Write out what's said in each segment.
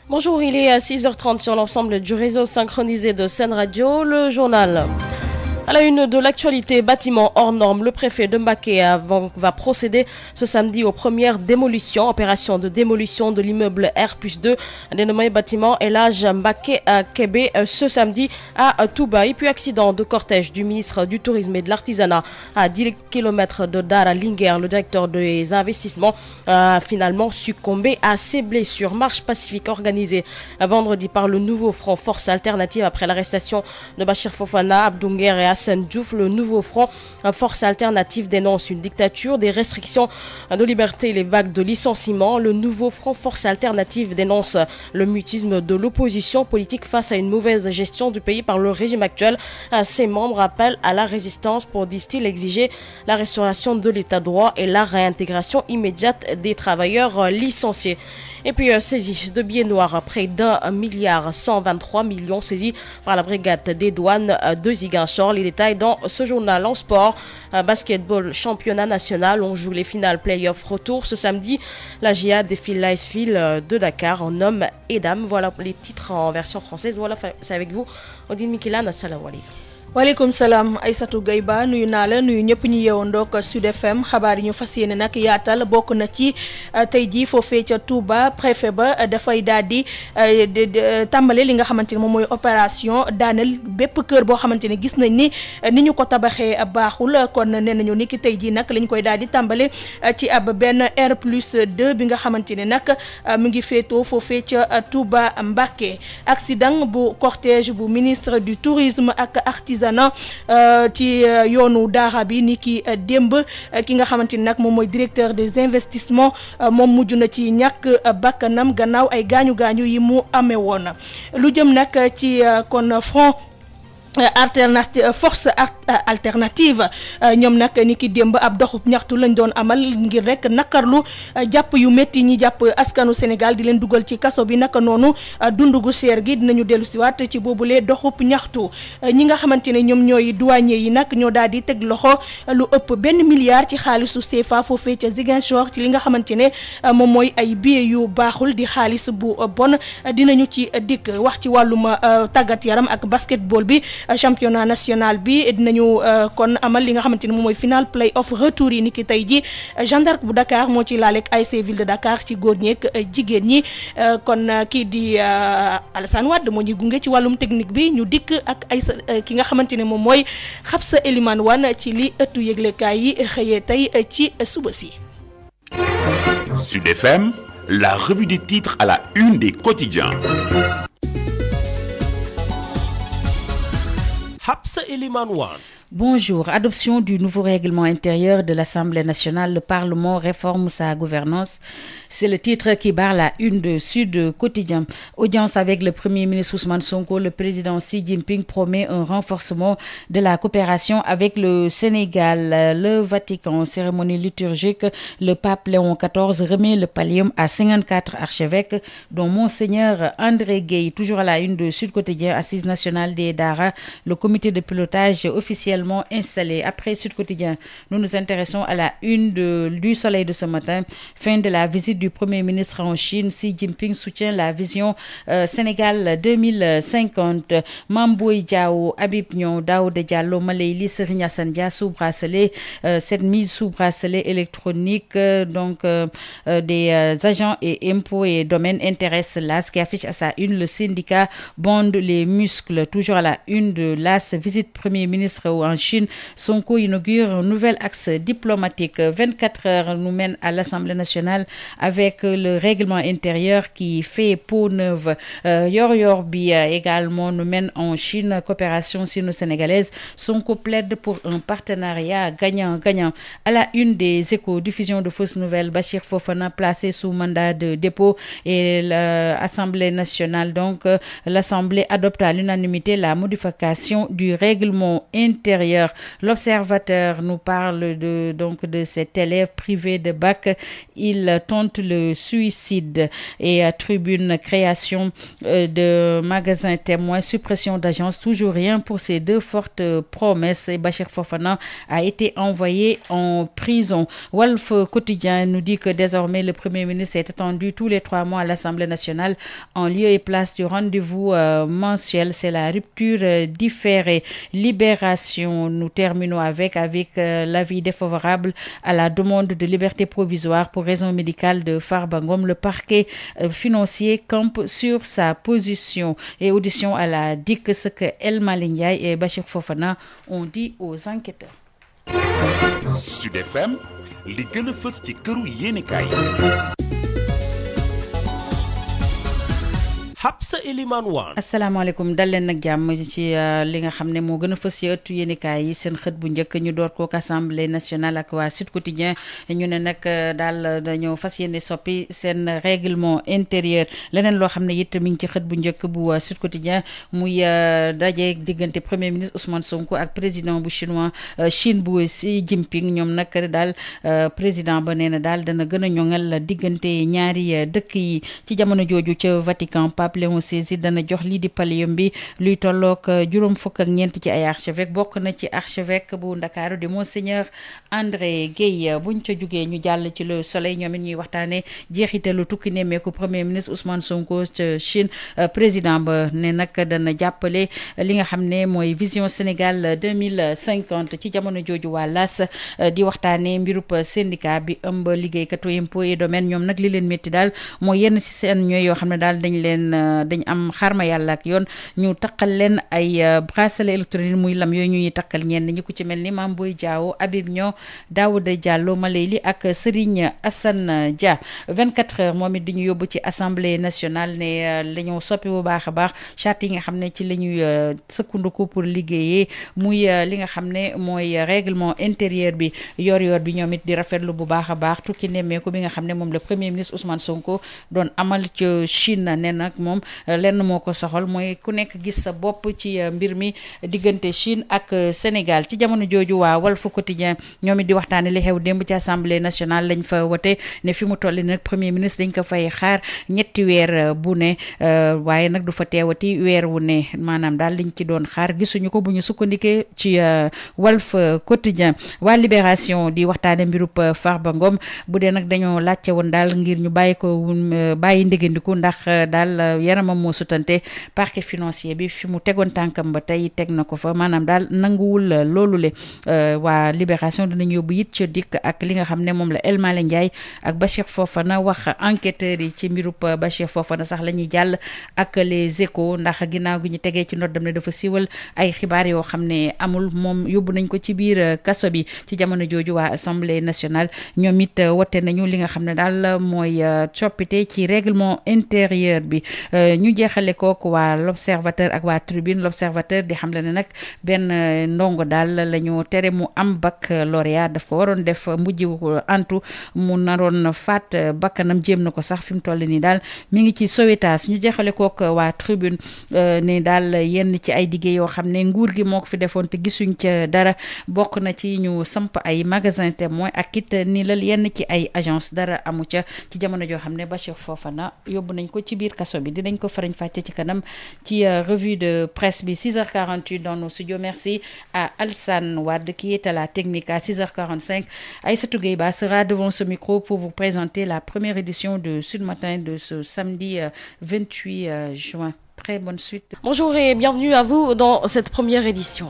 Bonjour, il est à 6h30 sur l'ensemble du réseau synchronisé de Sen Radio, le journal. À la une de l'actualité, bâtiment hors norme, le préfet de Mbacké va procéder ce samedi aux premières démolitions, opération de démolition de l'immeuble R+2, dénommé bâtiment El Hadj Mbacké Kébé, ce samedi à Touba. Et puis accident de cortège du ministre du Tourisme et de l'Artisanat à 10 km de Dara Linguère. Le directeur des investissements a finalement succombé à ses blessures. Marche pacifique organisée vendredi par le nouveau front Force Alternative après l'arrestation de Bachir Fofana, Abdou Nguer et Assane Diouf. Le nouveau front Force Alternative dénonce une dictature, des restrictions de liberté et les vagues de licenciement. Le nouveau front Force Alternative dénonce le mutisme de l'opposition politique face à une mauvaise gestion du pays par le régime actuel. Ses membres appellent à la résistance pour, disent-ils, exiger la restauration de l'état de droit et la réintégration immédiate des travailleurs licenciés. Et puis saisie de billets noirs, près d'1,123 milliard saisis par la brigade des douanes de Ziguinchor. Les détails dans ce journal. En sport, basketball, championnat national, on joue les finales play-off retour ce samedi. La GIA défile l'AS-Fil de Dakar en hommes et dames. Voilà les titres en version française. Voilà, c'est avec vous Odile Mikilane. Assalamu alaikum. waaleykum salaam Aïssatou Gaye Ba nuyu naa la nuyu ñëpp ñi yeewandoog Sud FM xabaar yi ñu fas yéene nag yaatal bokk na ci tey jii foofee ca Touba préfet ba dafay daal di tàmbale li nga xamante ne moom mooy opération daaneel bépp kër boo xamante ne gis nañ ni ñu ko tabaxee baaxul kon nee nañu ni ki tey jii nag lañ koy daal di tàmbale ci ab benn R+2 bi nga xamante ne nag mu ngi féetoo foofee ca Touba Mbacké. Accident bu cortège bu ministre du tourisme ak artisanat ci yoonu Daara bi ni ki démb ki nga xamante ni nag moom mooy directeur des investissements moom mujj na ci ñàkk bakkanam gannaaw ay gaañu yi mu amee woon lu jëm nag ci kon front force alternative ñoom nag ni ki démb ab doxub ñaxtu lañ doon amal ngir rek nakarlu jàpp yu métti ñi jàpp askanu Sénégal di leen dugal ci kaso bi naka noonu dundu gu cher gi dinañu dellu siwaat ci boobule doxub ñaxtu. ñi nga xamante ne ñoom ñooy douanier yi nag ñoo daal di teg loxo lu ëpp benn milliard ci xaalisu CFA foofee ca Ziguinchor ci li nga xamante ne moom mooy ay billets yu baaxul di xaalis bu bon dinañu ci dikk wax ci wàllum tàggat yaram ak basketball bi. Championnat national bi dinañu kon amal li nga xamante ne moom mooy final play off retour yi ni ki tey ji Jeanne d'Arc bu Dakar moo ci laaleeg ASC Ville de Dakar ci góor ñeek jigéen ñi kon kii di Alassane Wade moo ñuy gunge ci wàllum technique bi ñu dikk ak ay ki nga xamante ne moom mooy Xabsa Elimane Wane ci li ëttu yëglekaay yi xëyee tey ci suba si. Sud FM, la revue des titres à la une des quotidiens. Xabsa Elimane Wane. Bonjour. Adoption du nouveau règlement intérieur de l'Assemblée nationale. Le Parlement réforme sa gouvernance. C'est le titre qui barre la une de Sud Quotidien. Audience avec le Premier ministre Ousmane Sonko. Le président Xi Jinping promet un renforcement de la coopération avec le Sénégal. Le Vatican, cérémonie liturgique. Le pape Léon XIV remet le pallium à 54 archevêques, dont Monseigneur André Gueye. Toujours à la une de Sud Quotidien, Assise nationale des Daara. Le comité de pilotage officiel installé. Après Sud Quotidien, nous nous intéressons à la une du Soleil de ce matin. Fin de la visite du Premier ministre en Chine. Xi Jinping soutient la vision Sénégal 2050. Mamboy Diao, Habib Niang, Daouda Diallo, Malayli, Serigne Assane Dia sous bracelet. Cette mise sous bracelet électronique des agents et impôts et domaines intéresse l'AS qui affiche à sa une le syndicat bande les muscles. Toujours à la une de l'AS, visite Premier ministre en Chine. Sonko inaugure un nouvel axe diplomatique. 24 heures nous mène à l'Assemblée nationale avec le règlement intérieur qui fait peau neuve. Yor bi également nous mène en Chine. Coopération sino-sénégalaise. Sonko plaide pour un partenariat gagnant-gagnant. À la une des Échos, diffusion de fausses nouvelles. Bachir Fofana placé sous mandat de dépôt et l'Assemblée nationale. Donc, l'Assemblée adopte à l'unanimité la modification du règlement intérieur. intérieur. L'Observateur nous parle de cet élève privé de bac. Il tente le suicide. Et Tribune, création de magasins témoins, suppression d'agences, toujours rien pour ces deux fortes promesses. Et Bachir Fofana a été envoyé en prison. Walf Quotidien nous dit que désormais le Premier ministre est attendu tous les 3 mois à l'Assemblée nationale en lieu et place du rendez-vous mensuel. C'est la rupture différée. Libération, nous terminons avec l'avis défavorable à la demande de liberté provisoire pour raison médicale de Farba Ngom. Le parquet financier campe sur sa position. Et audition à la DIC, ce que El Malick Ndiaye et Bachir Fofana ont dit aux enquêteurs. Sud FM li gën a fës ci këru yéenekaay. Habsa Elimane Wane. asalaamaaleykum dal leen nag jàmm ci li nga xam ne moo gën a fës ci ëttu yéenekaay yi seen xët bu njëkk ñu door kook Assemblée nationale ak waa Sud Quotidien ñu ne nag daal dañoo fas yéene soppi seen règlement intérieur leneen loo xam ne it mi ngi ci xët bu njëkk bu Sud Quotidien muy daje diggante premier ministre Ousmane Sonko ak président bu Chine bu Xi Jinping ñoom nag daal président ba nee na daal dana gën a ñoŋal diggante ñaari dëkk yi ci jamono jooju ca Vatican. Léon Saisie dana jox lii di pallium bi luy tolloog juróom fukk ak ñeent ci ay archevêque bokk na ci archevêque bu Ndakaaru di Monseigneur André Guèye buñ ca jugee ñu jàll ci Le Soleil ñoom it ñuy waxtaane jeexitalu tukki nemmeeku premier ministre Ousmane Sonko ca Chine président ba ne nag dana jàppale li nga xam ne mooy vision Sénégal 2050 ci jamono jooju waa LAS di waxtaane mbirub syndicat bi ëmb liggéeykatu impôt et domaine ñoom nag li leen métti daal mooy yenn ci seen ñooy yoo xam ne daal dañ am xarma yàlla ak yoon ñu takkal leen ay bracelet électronique muy lam yooyu ñuy takkal ñenn ñi ku ci mel ni Mame Boye Diao Habib Niang Daouda Diallo Malayli ak Serigne Assane Dia 24 heures moom it di ñu yóbbu ci Assemblée nationale ne la ñu soppi bu baax a baax charte yi nga xam ne ci la ñuy sukkandiku pour liggéeyee muy li nga xam ne mooy règlement intérieur bi yor bi ñoom it di rafetlu bu baax a baax tukki nemmeeku bi nga xam ne moom le premier ministre Ousmane Sonko doon amal ci Chine ne nag moom lenn moo ko soxal mooy ku nekk gis sa bopp ci mbir mi diggante Chine ak Sénégal ci jamono jooju waa Walf Quotidien ñoom it di waxtaane li xew démb ci Assemblée nationale lañ fa wote ne fi mu toll nag premier ministre dañ ko fay xaar ñetti weer bu ne waaye nag du fa teewati weer wu ne maanaam daal liñ ci doon xaar gisuñu ko bu ñu sukkandikee ci Walf Quotidien waa Libération di waxtaane mbirub Farba Ngom bu dee nag dañoo laajte woon daal ngir ñu bàyyi ndégandiku ndax daal yaramam moo sutante parquet financier bi fi mu tegoon tànkam ba tey teg na ko fa maanaam daal nanguwul loolu le waa Libération dinañu yóbbu it ca dikk ak li nga xam ne moom la El Malick Ndiaye ak Bachir Fofana wax enquêteurs yi ci mbirub Bachir Fofana sax la ñuy jàll ak les Échos ndax ginnaaw gi ñu tegee ci ndoddam ne dafa siiwal ay xibaar yoo xam ne amul moom yóbbu nañ ko ci biir kaso bi ci jamono jooju waa Assemblée nationale ñoom it wote nañu li nga xam ne daal mooy coppite ci règlement intérieur bi ñu jeexale kook waa L'Observateur ak waa Tribune L'Observateur di xam le ne nag benn ndongo daal la ñu tere mu am baccalauréat daf ko waroon def mujj antu mu naroon faat bakkanam jéem na ko sax fi mu toll nii daal mi ngi ci Sowétas ñu jeexale kook waa Tribune ne daal yenn ci ay dige yoo xam ne nguur gi moo ko fi defoon te gisuñ ca dara bokk na ci ñu samp ay magasin témoin ak it ni la yenn ci ay agence dara amu ca ci jamono joo xam ne Bachir Fofana yóbbu nañ ko ci biir kaso bi dinañ ko farañ fàcce ci kanam ci revue de presse bi 6h48 dans nos studios. Merci à Alsane Wade qui est à la technique. À 6h45, Aïssatou Gueye sera devant ce micro pour vous présenter la première édition de Sud Matin de ce samedi 28 juin. Très bonne suite. Bonjour et bienvenue à vous dans cette première édition.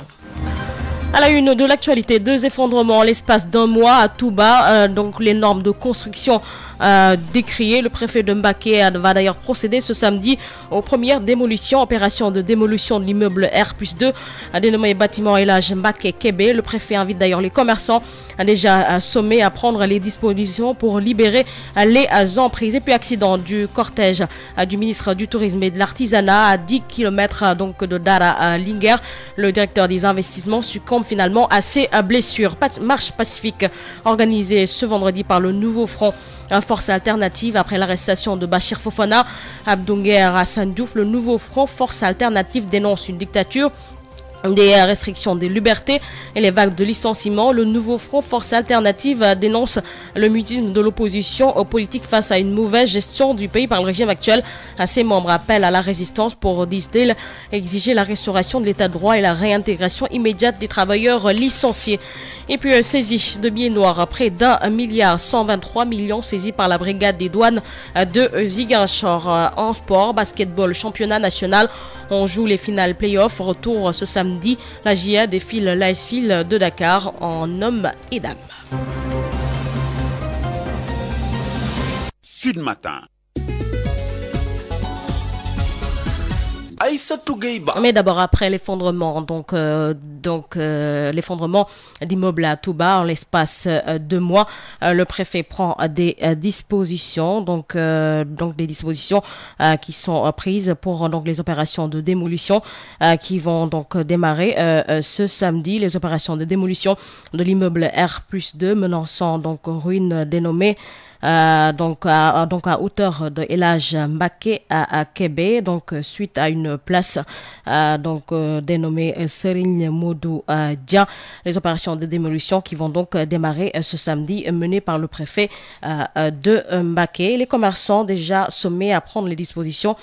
À la une de l'actualité, 2 effondrements en l'espace d'un mois à Touba, donc les normes de construction décriées. Le préfet de Mbacké va d'ailleurs procéder ce samedi aux premières démolitions, opération de démolition de l'immeuble R+2 dénommé bâtiment El Hadj Mbacké Kébé. Le préfet invite d'ailleurs les commerçants déjà sommés à prendre les dispositions pour libérer les emprises. Et puis accident du cortège du ministre du Tourisme et de l'Artisanat à 10 km donc de Dara à Linguère. Le directeur des investissements succombe finalement à ses blessures. Marche pacifique organisée ce vendredi par le Nouveau Front Force Alternative après l'arrestation de Bachir Fofana, Abdou Nguer, Assane Diouf. Le Nouveau Front Force Alternative dénonce une dictature des restrictions des libertés et les vagues de licenciement. Le nouveau front Force Alternative dénonce le mutisme de l'opposition politique face à une mauvaise gestion du pays par le régime actuel. Ses membres appellent à la résistance pour, disent-ils, exiger la restauration de l'état de droit et la réintégration immédiate des travailleurs licenciés. Et puis saisie de billets noirs, près d'1,123 milliard saisis par la brigade des douanes de Ziguinchor. En sport, basketball, championnat national, on joue les finales play-off. Retour ce samedi, la JA défile l'AS-Fil de Dakar en hommes et dames. Sud Matin. Mais d'abord, après l'effondrement, l'effondrement d'immeubles à Touba en l'espace 2 mois, le préfet prend des dispositions, des dispositions qui sont prises pour les opérations de démolition qui vont démarrer ce samedi. Les opérations de démolition de l'immeuble R+2 menaçant ruine dénommée à hauteur de El Hadj Mbacké à Kébé, suite à une place dénommée Serigne Modou Dia. Les opérations de démolition qui vont démarrer ce samedi, menées par le préfet de Mbacké. Les commerçants déjà sommés à prendre les dispositions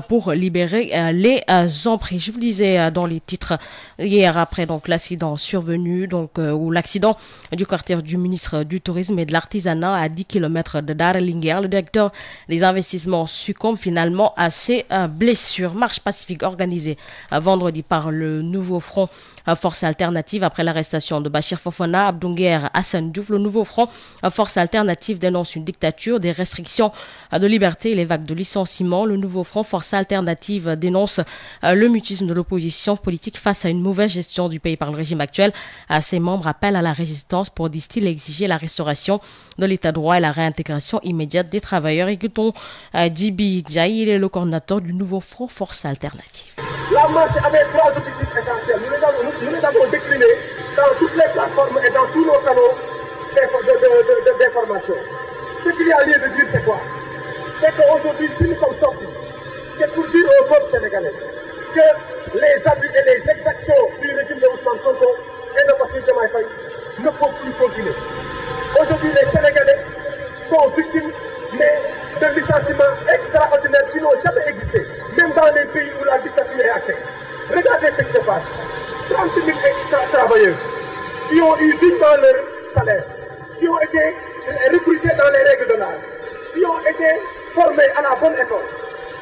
pour libérer les empris. Je vous disais dans les titres hier, après l'accident survenu, ou l'accident du quartier du ministre du Tourisme et de l'Artisanat à 10 km de Daara Linguère, le directeur des investissements succombe finalement à ses blessures. Marche pacifique organisée vendredi par le nouveau front Force Alternative après l'arrestation de Bachir Fofana, Abdou Nguer, Assane Diouf. Le nouveau front Force Alternative dénonce une dictature, des restrictions de liberté et les vagues de licenciement. Le nouveau front Force Alternative dénonce le mutisme de l'opposition politique face à une mauvaise gestion du pays par le régime actuel. Ses membres appellent à la résistance pour, disent-ils, exiger la restauration de l'état de droit et la réintégration immédiate des travailleurs. Écoutons Djibi Ndiaye, il est le coordinateur du nouveau front Force Alternative. La marche avait 3 objectifs essentiels. Nous les avons déclinés dans toutes les plateformes et dans tous nos canaux d'information. Ce qu'il y a lieu de dire, c'est quoi? C'est qu'aujourd'hui, si nous sommes sortis, c'est pour dire au peuple sénégalais que les abus et les exactions du régime de Ousmane Sonko et de Bassirou Diomaye Faye ne peuvent plus continuer. Aujourd'hui, les Sénégalais sont victimes de licenciements extraordinaires qui n'ont jamais existé, même dans les pays où la dictature est active. Regardez ce qui se passe. 30 000 travailleurs qui ont eu dignement leur salaire, qui ont été recrutés dans les règles de l'art, qui ont été formés à la bonne école,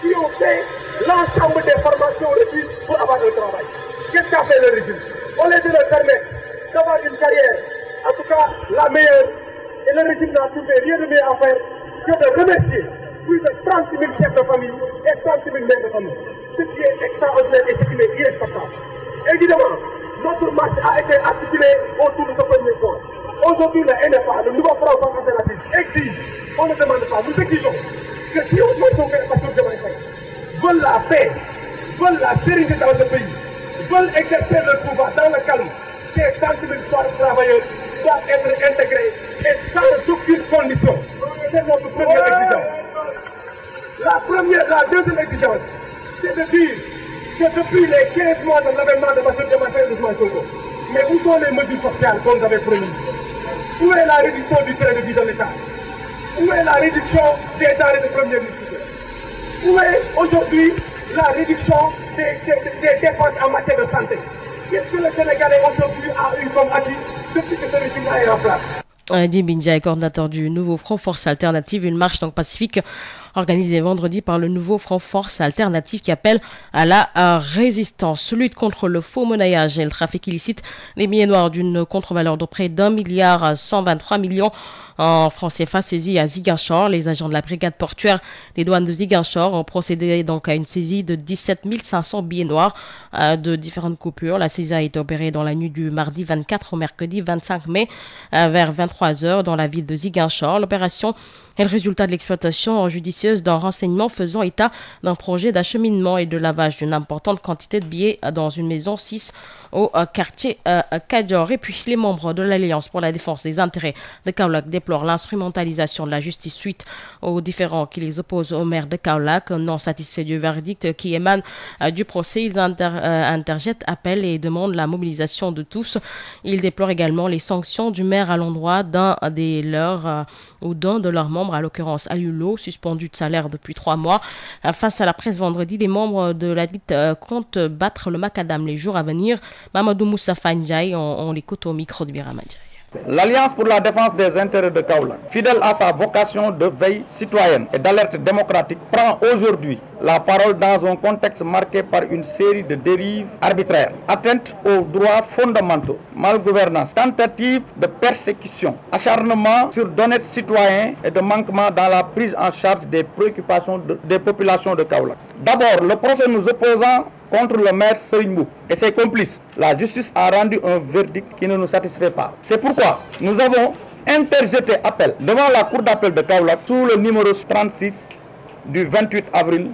qui ont fait l'ensemble des formations requises pour avoir un travail. Qu'est-ce qu'a fait le régime? Au lieu de leur permettre d'avoir une carrière, en tout cas la meilleure, et le régime n'a trouvé rien de mieux à faire que de remercier plus de 30 000 chefs de famille et 30 000 mères de famille. Ce qui est extraordinaire et ce qui est irrespectable. Évidemment, notre marche a été articulée autour de ce premier point. Aujourd'hui, le NFA, le nouveau front alternatif, exige, on ne demande pas, nous exigeons que si Ousmane Sonko et Bassirou Diomaye Faye veulent la paix, veulent la sérénité dans le pays, veulent exercer leur pouvoir dans le calme, ces 30 000 travailleurs doivent être intégrés et sans aucune condition. C'est notre première exigence. La deuxième exigence, c'est de dire que depuis les 15 mois de l'avènement de Bassirou Diomaye Faye et Ousmane Sonko, mais où sont les mesures sociales qu'on avait promises? Où est la réduction du train de vie de l'État? Où est la réduction des denrées de première nécessité? Où est aujourd'hui la réduction des dépenses en matière de santé? Qu'est-ce que le Sénégalais aujourd'hui a eu comme acquis depuis que ce régime est en place? Djibi Ndiaye, coordinateur du nouveau front Force Alternative, une marche pacifique organisée vendredi par le nouveau front Force Alternative qui appelle à la résistance. Lutte contre le faux monnayage et le trafic illicite des billets noirs d'une contre-valeur de près d'1,123 milliard en francs CFA saisis à Ziguinchor. Les agents de la brigade portuaire des douanes de Ziguinchor ont procédé à une saisie de 17 500 billets noirs de différentes coupures. La saisie a été opérée dans la nuit du mardi 24 au mercredi 25 mai vers 23h dans la ville de Ziguinchor. L'opération est le résultat de l'exploitation judiciaire officieuse d'un renseignement faisant état d'un projet d'acheminement et de lavage d'une importante quantité de billets dans une maison 6 au quartier Kadior. Et puis, les membres de l'Alliance pour la défense des intérêts de Kaolack déplorent l'instrumentalisation de la justice suite aux différends qui les opposent au maire de Kaolack. Non satisfaits du verdict qui émane du procès, ils interjettent appel et demandent la mobilisation de tous. Ils déplorent également les sanctions du maire à l'endroit d'un des leurs ou d'un de leurs membres, à l'occurrence Alioulo, suspendu de salaire depuis 3 mois. Face à la presse vendredi, les membres de la DIT comptent battre le macadam les jours à venir. Mamadou Moussa Fandiaï, on l'écoute au micro de Birama Ndiaye. L'Alliance pour la défense des intérêts de Kaolack, fidèle à sa vocation de veille citoyenne et d'alerte démocratique, prend aujourd'hui la parole dans un contexte marqué par une série de dérives arbitraires, atteintes aux droits fondamentaux, malgouvernance, tentatives de persécution, acharnement sur d'honnêtes citoyens et de manquement dans la prise en charge des préoccupations des populations de Kaolack. D'abord, le procès nous opposant contre le maire Serigne Mboup et ses complices. La justice a rendu un verdict qui ne nous satisfait pas. C'est pourquoi nous avons interjeté appel devant la cour d'appel de Kaolack sous le numéro 36 du 28 avril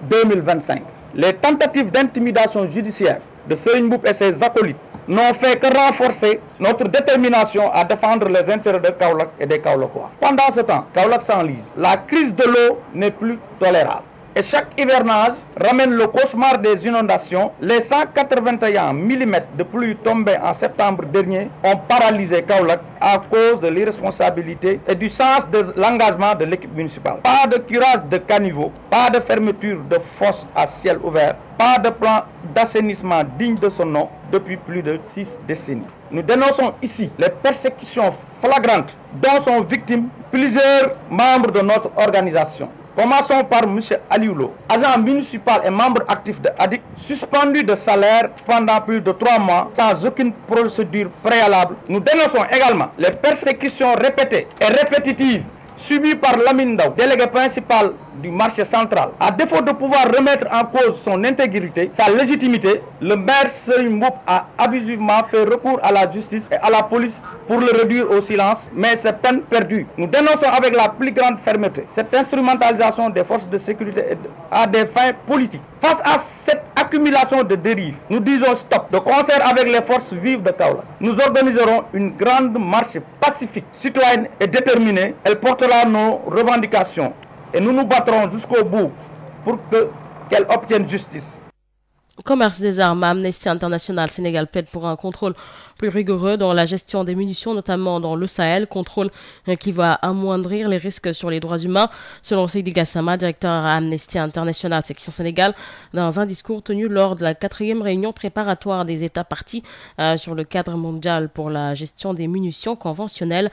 2025. Les tentatives d'intimidation judiciaire de Serigne Mboup et ses acolytes n'ont fait que renforcer notre détermination à défendre les intérêts de Kaolack et des Kaolackois. Pendant ce temps, Kaolack s'enlise. La crise de l'eau n'est plus tolérable. Et chaque hivernage ramène le cauchemar des inondations. Les 181 mm de pluie tombés en septembre dernier ont paralysé Kaolack à cause de l'irresponsabilité et du sens de l'engagement de l'équipe municipale. Pas de curage de caniveaux, pas de fermeture de fosses à ciel ouvert, pas de plan d'assainissement digne de son nom depuis plus de 6 décennies. Nous dénonçons ici les persécutions flagrantes dont sont victimes plusieurs membres de notre organisation. Commençons par M. Alioulo, agent municipal et membre actif de ADIC, suspendu de salaire pendant plus de 3 mois sans aucune procédure préalable. Nous dénonçons également les persécutions répétées et répétitives subies par Lamine Ndao, délégué principal du marché central. À défaut de pouvoir remettre en cause son intégrité, sa légitimité, le maire Serigne Mboup a abusivement fait recours à la justice et à la police pour le réduire au silence, mais c'est peine perdue. Nous dénonçons avec la plus grande fermeté cette instrumentalisation des forces de sécurité à des fins politiques. Face à cette accumulation de dérives, nous disons stop. De concert avec les forces vives de Kaolack, nous organiserons une grande marche pacifique, citoyenne et déterminée. Elle portera nos revendications et nous nous battrons jusqu'au bout pour qu'elle obtienne justice. Commerce des armes, Amnesty International Sénégal plaide pour un contrôle plus rigoureux dans la gestion des munitions, notamment dans le Sahel, contrôle qui va amoindrir les risques sur les droits humains, selon Seydi Gassama, directeur à Amnesty International section Sénégal, dans un discours tenu lors de la 4e réunion préparatoire des États partis sur le cadre mondial pour la gestion des munitions conventionnelles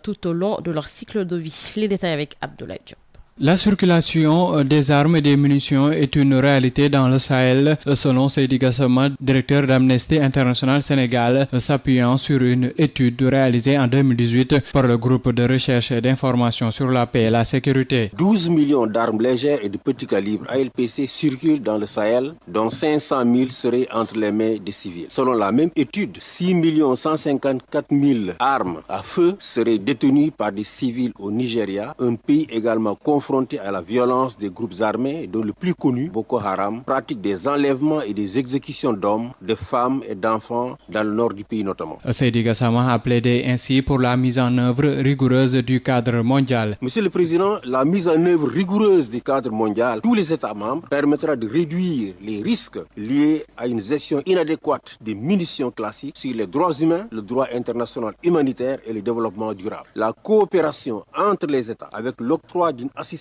tout au long de leur cycle de vie. Les détails avec Abdoulaye Diop. La circulation des armes et des munitions est une réalité dans le Sahel, selon Seydi Gassama, directeur d'Amnesty International Sénégal, s'appuyant sur une étude réalisée en 2018 par le groupe de recherche et d'information sur la paix et la sécurité. 12 millions d'armes légères et de petit calibre ALPC circulent dans le Sahel, dont 500 000 seraient entre les mains des civils. Selon la même étude, 6 154 000 armes à feu seraient détenues par des civils au Nigeria, un pays également confronté à la violence des groupes armés, dont le plus connu, Boko Haram, pratique des enlèvements et des exécutions d'hommes, de femmes et d'enfants dans le nord du pays notamment. Seydi Gassama a plaidé ainsi pour la mise en œuvre rigoureuse du cadre mondial. Monsieur le Président, la mise en œuvre rigoureuse du cadre mondial, tous les États membres, permettra de réduire les risques liés à une gestion inadéquate des munitions classiques sur les droits humains, le droit international humanitaire et le développement durable. La coopération entre les États avec l'octroi d'une assistance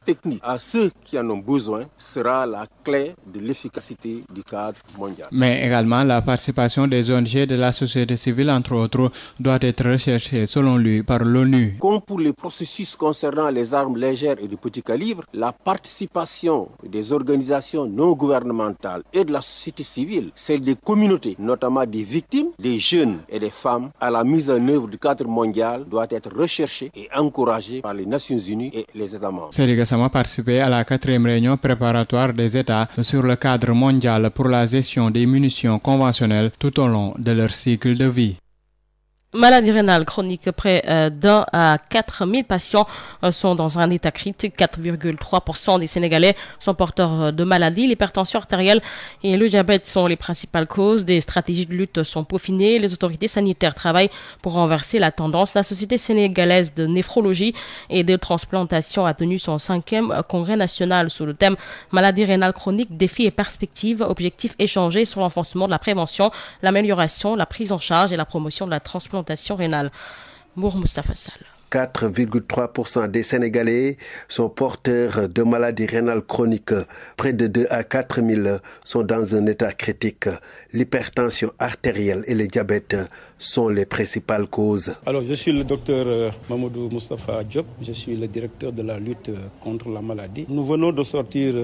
technique à ceux qui en ont besoin sera la clé de l'efficacité du cadre mondial. Mais également la participation des ONG de la société civile, entre autres, doit être recherchée selon lui par l'ONU. Comme pour les processus concernant les armes légères et de petit calibre, la participation des organisations non gouvernementales et de la société civile, celle des communautés, notamment des victimes, des jeunes et des femmes, à la mise en œuvre du cadre mondial doit être recherchée et encouragée par les Nations Unies et les États membres. Seydi Gassama participé à la 4e réunion préparatoire des États sur le cadre mondial pour la gestion des munitions conventionnelles tout au long de leur cycle de vie. Maladie rénale chronique, près d'1 à 4 000 patients sont dans un état critique. 4,3% des Sénégalais sont porteurs de maladies. L'hypertension artérielle et le diabète sont les principales causes. Des stratégies de lutte sont peaufinées. Les autorités sanitaires travaillent pour renverser la tendance. La Société sénégalaise de néphrologie et de transplantation a tenu son 5e congrès national sous le thème Maladie rénale chronique, défis et perspectives. Objectifs échangés sur l'enforcement de la prévention, l'amélioration, la prise en charge et la promotion de la transplantation rénale. Mour Moustapha Sall. 4,3% des Sénégalais sont porteurs de maladies rénales chroniques. Près de 2 à 4 000 sont dans un état critique. L'hypertension artérielle et le diabète sont les principales causes. Alors, je suis le docteur Mamadou Moustapha Diop. Je suis le directeur de la lutte contre la maladie. Nous venons de sortir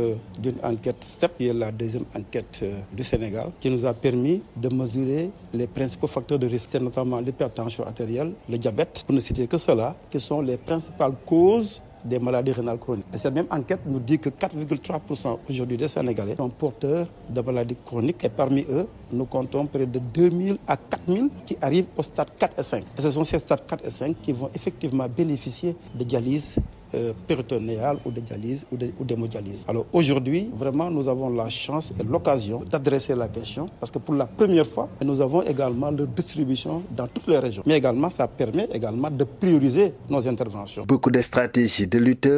d'une enquête STEP, qui est la deuxième enquête du Sénégal, qui nous a permis de mesurer les principaux facteurs de risque, notamment l'hypertension artérielle, le diabète, pour ne citer que cela, qui sont les principales causes des maladies rénales chroniques. Et cette même enquête nous dit que 4,3% aujourd'hui des Sénégalais sont porteurs de maladies chroniques. Et parmi eux, nous comptons près de 2000 à 4000 qui arrivent au stade 4 et 5. Et ce sont ces stades 4 et 5 qui vont effectivement bénéficier de dialyse péritonéale ou de dialyse ou d'hémodialyse. Alors aujourd'hui, vraiment, nous avons la chance et l'occasion d'adresser la question parce que pour la première fois, nous avons également leur distribution dans toutes les régions. Mais également, ça permet également de prioriser nos interventions. Beaucoup de stratégies de lutte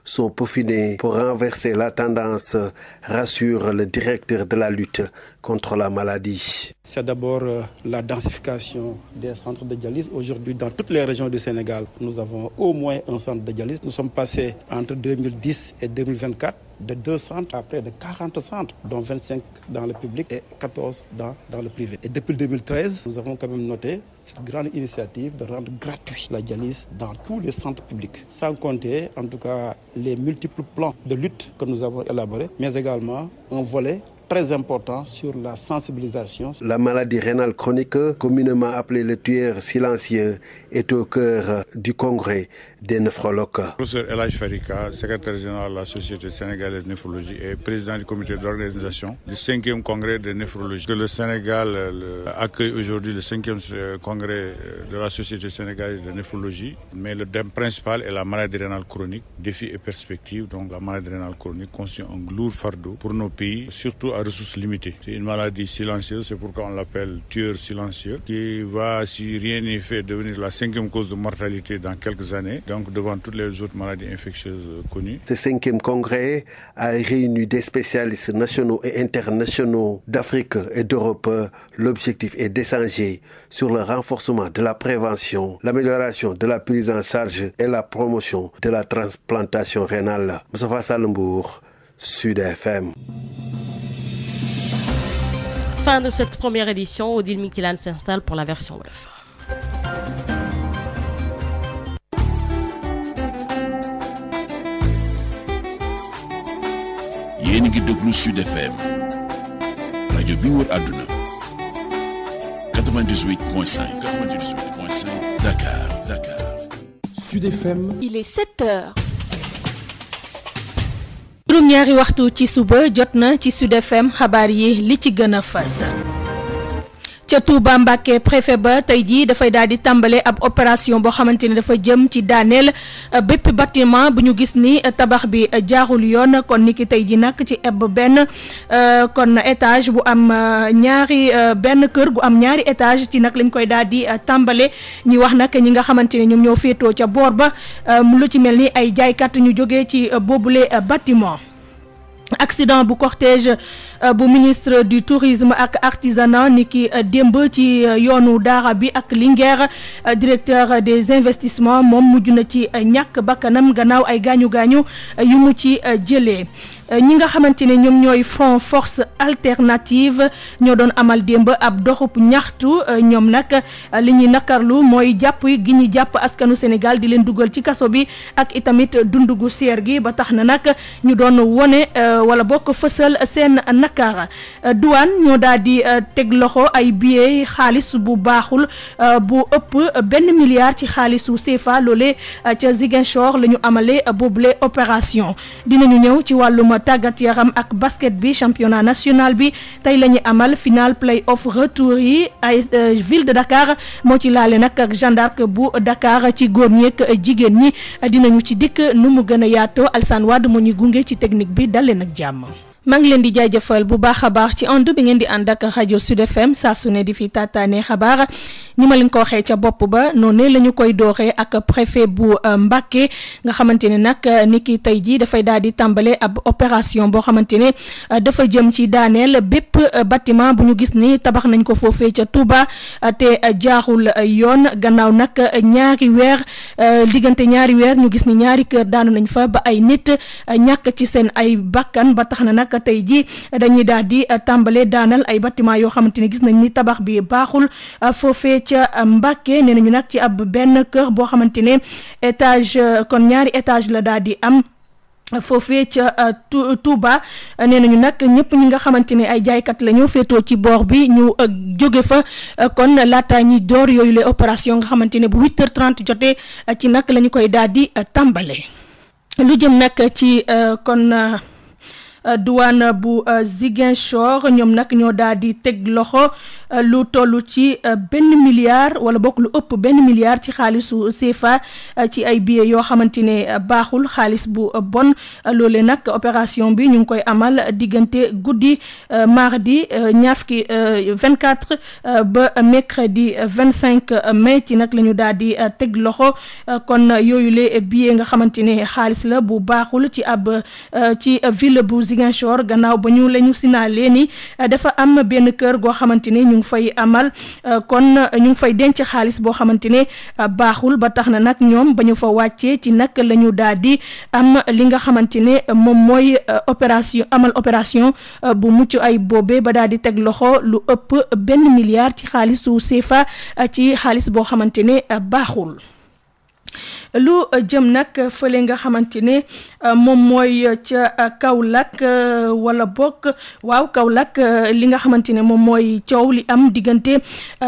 sont peaufinées pour renverser la tendance, rassure le directeur de la lutte contre la maladie. C'est d'abord la densification des centres de dialyse. Aujourd'hui, dans toutes les régions du Sénégal, nous avons au moins un centre de dialyse. Nous sommes passés entre 2010 et 2024 de 2 centres à près de 40 centres, dont 25 dans le public et 14 dans le privé. Et depuis 2013, nous avons quand même noté cette grande initiative de rendre gratuit la dialyse dans tous les centres publics, sans compter en tout cas les multiples plans de lutte que nous avons élaborés, mais également un volet très important sur la sensibilisation. La maladie rénale chronique, communément appelée le tueur silencieux, est au cœur du congrès des néphrologues. Professeur El Hadj Farika, secrétaire général de la Société sénégalaise de néphrologie et président du comité d'organisation du 5e congrès de néphrologie. Le Sénégal accueille aujourd'hui le 5e congrès de la Société sénégalaise de néphrologie, mais le thème principal est la maladie rénale chronique, défis et perspectives. Donc la maladie rénale chronique constitue un lourd fardeau pour nos pays, surtout à ressources limitées. C'est une maladie silencieuse, c'est pourquoi on l'appelle tueur silencieux, qui va, si rien n'est fait, devenir la 5e cause de mortalité dans quelques années, donc devant toutes les autres maladies infectieuses connues. Ce 5e congrès a réuni des spécialistes nationaux et internationaux d'Afrique et d'Europe. L'objectif est d'échanger sur le renforcement de la prévention, l'amélioration de la prise en charge et la promotion de la transplantation rénale. Moustapha Salembour, Sud FM. Fin de cette première édition. Odile Mikilan s'installe pour la version wolof. yéen a ngi déglu Sud FM rajo bi wër àdduna 98.5 Dakar. Sud FM. Il est 7h. juróom-ñaari waxtu ci suba jot na ci Sud FM xabaar yi li ci gën a fas. ca Touba Mbacké préfet ba tey jii dafay daal di tàmbale ab opération boo xamante ne dafa jëm ci daaneel bépp bâtiment bu ñu gis ni tabax bi jaarul yoon kon niki tey jii nag ci ebb benn kon étage bu am benn kër gu am ñaari étage ci nag lañ koy daal di tàmbale ñi wax nag ñi nga xamante ne ñoom ñoo féetoo ca boor ba lu ci mel ni ay jaaykat ñu jógee ci boobule bâtiment. Accident bu cortège bu ministre du tourisme ak artisanat niki démb ci yoonu daara bi ak Linguère directeur des investissements moom mujj na ci ñàkk bakkanam gannaaw ay gaañu-gaañu yu mu ci jëlee. ñi nga xamante ne ñoom ñooy front force alternative ñoo doon amal démb ab doxub ñaxtu ñoom nag li ñuy nakarlu mooy jàpp gi ñu jàpp askanu Sénégal di leen dugal ci kaso bi ak itamit dundu gu seer gi ba tax na nag ñu doon wone wala bokk fësal seen nakar douane ñoo daal di teg loxo ay billets xaalis bu baaxul bu ëpp $1 milliard ci xaalisu CFA loolee ca Ziguinchor la ñu amalee boobule opération dinañu ñëw ci wàllum tàggat yaram ak basket bi championnat national bi tey la ñu amal final play off retour yi ay ville de Dakar moo ci laale nag ak Jeanne d'Arc bu Dakar ci góor ñi ak jigéen ñi dinañu ci dikk nu mu gën a yaatoo Alsane Wade moo ñu gunge ci technique bi dal leen ak jàmm. maa ngi leen di jaajëfal bu baax a baax ci ànd bi ngeen di ànd ak rajo Sud FM saa su ne di fi taataane xabaar ni ma leen ko waxee ca bopp ba noonu la ñu koy dooree ak préfet bu Mbacké nga xamante ne nag ni ki tey jii dafay daal di tàmbale ab opération boo xamante ne dafa jëm ci daaneel bépp bâtiment bu ñu gis ni tabax nañ ko foofee ca Touba te jaarul yoon gannaaw nag diggante ñaari weer ñu gis ni ñaari kër daanu nañ fa ba ay nit ñàkk ci seen ay bakkan ba tax na nag tey ji dañuy daal di tàmbale daanal ay bâtiment yoo xamante ne gis nañ ni tabax bi baaxul foofee ca Mbacké nee nañu nag ci ab benn kër boo xamante ne étage kon ñaari étage la daal di am foofee ca Touba nee nañu nag ñëpp ñi nga xamante ne ay jaaykat la ñu féetoo ci boor bi ñu jóge fa kon laata ñi door yooyu les opération nga xamante ne bu 8h30 jotee ci nag la ñu koy daal di tàmbale lu jëm nag ci kon douane bu Ziguinchor ñoom nag ñoo daal di teg loxo lu toll ci benn milliard wala bokk lu ëpp benn milliard ci xaalisu CFA ci ay billets yoo xamante ne baaxul xaalis bu bon loole nag opération bi ñu ngi koy amal diggante guddi mardi 24 ba mercredi 25 mai ci nag la ñu daal di teg loxo kon yooyu le billets nga xamante ne xaalis la bu baaxul ci ci ville bu Ziguinchor gannaaw ba ñu lañu signalé ni dafa am benn kër goo xamante ne ñu ngi fay amal kon ñu ngi fay denc xaalis boo xamante ne baaxul ba tax na nag ñoom ba ñu fa wàccee ci nag la ñu daal di am li nga xamante ne moom mooy opération bu mucc ay boobee ba daal di teg loxo lu ëpp benn milliard ci xaalisu CFA ci xaalis boo xamante ne baaxul. lu jëm nag fële nga xamante ne moom mooy ca Kaolack wala bokk waaw Kaolack li nga xamante ne moom mooy coow li am diggante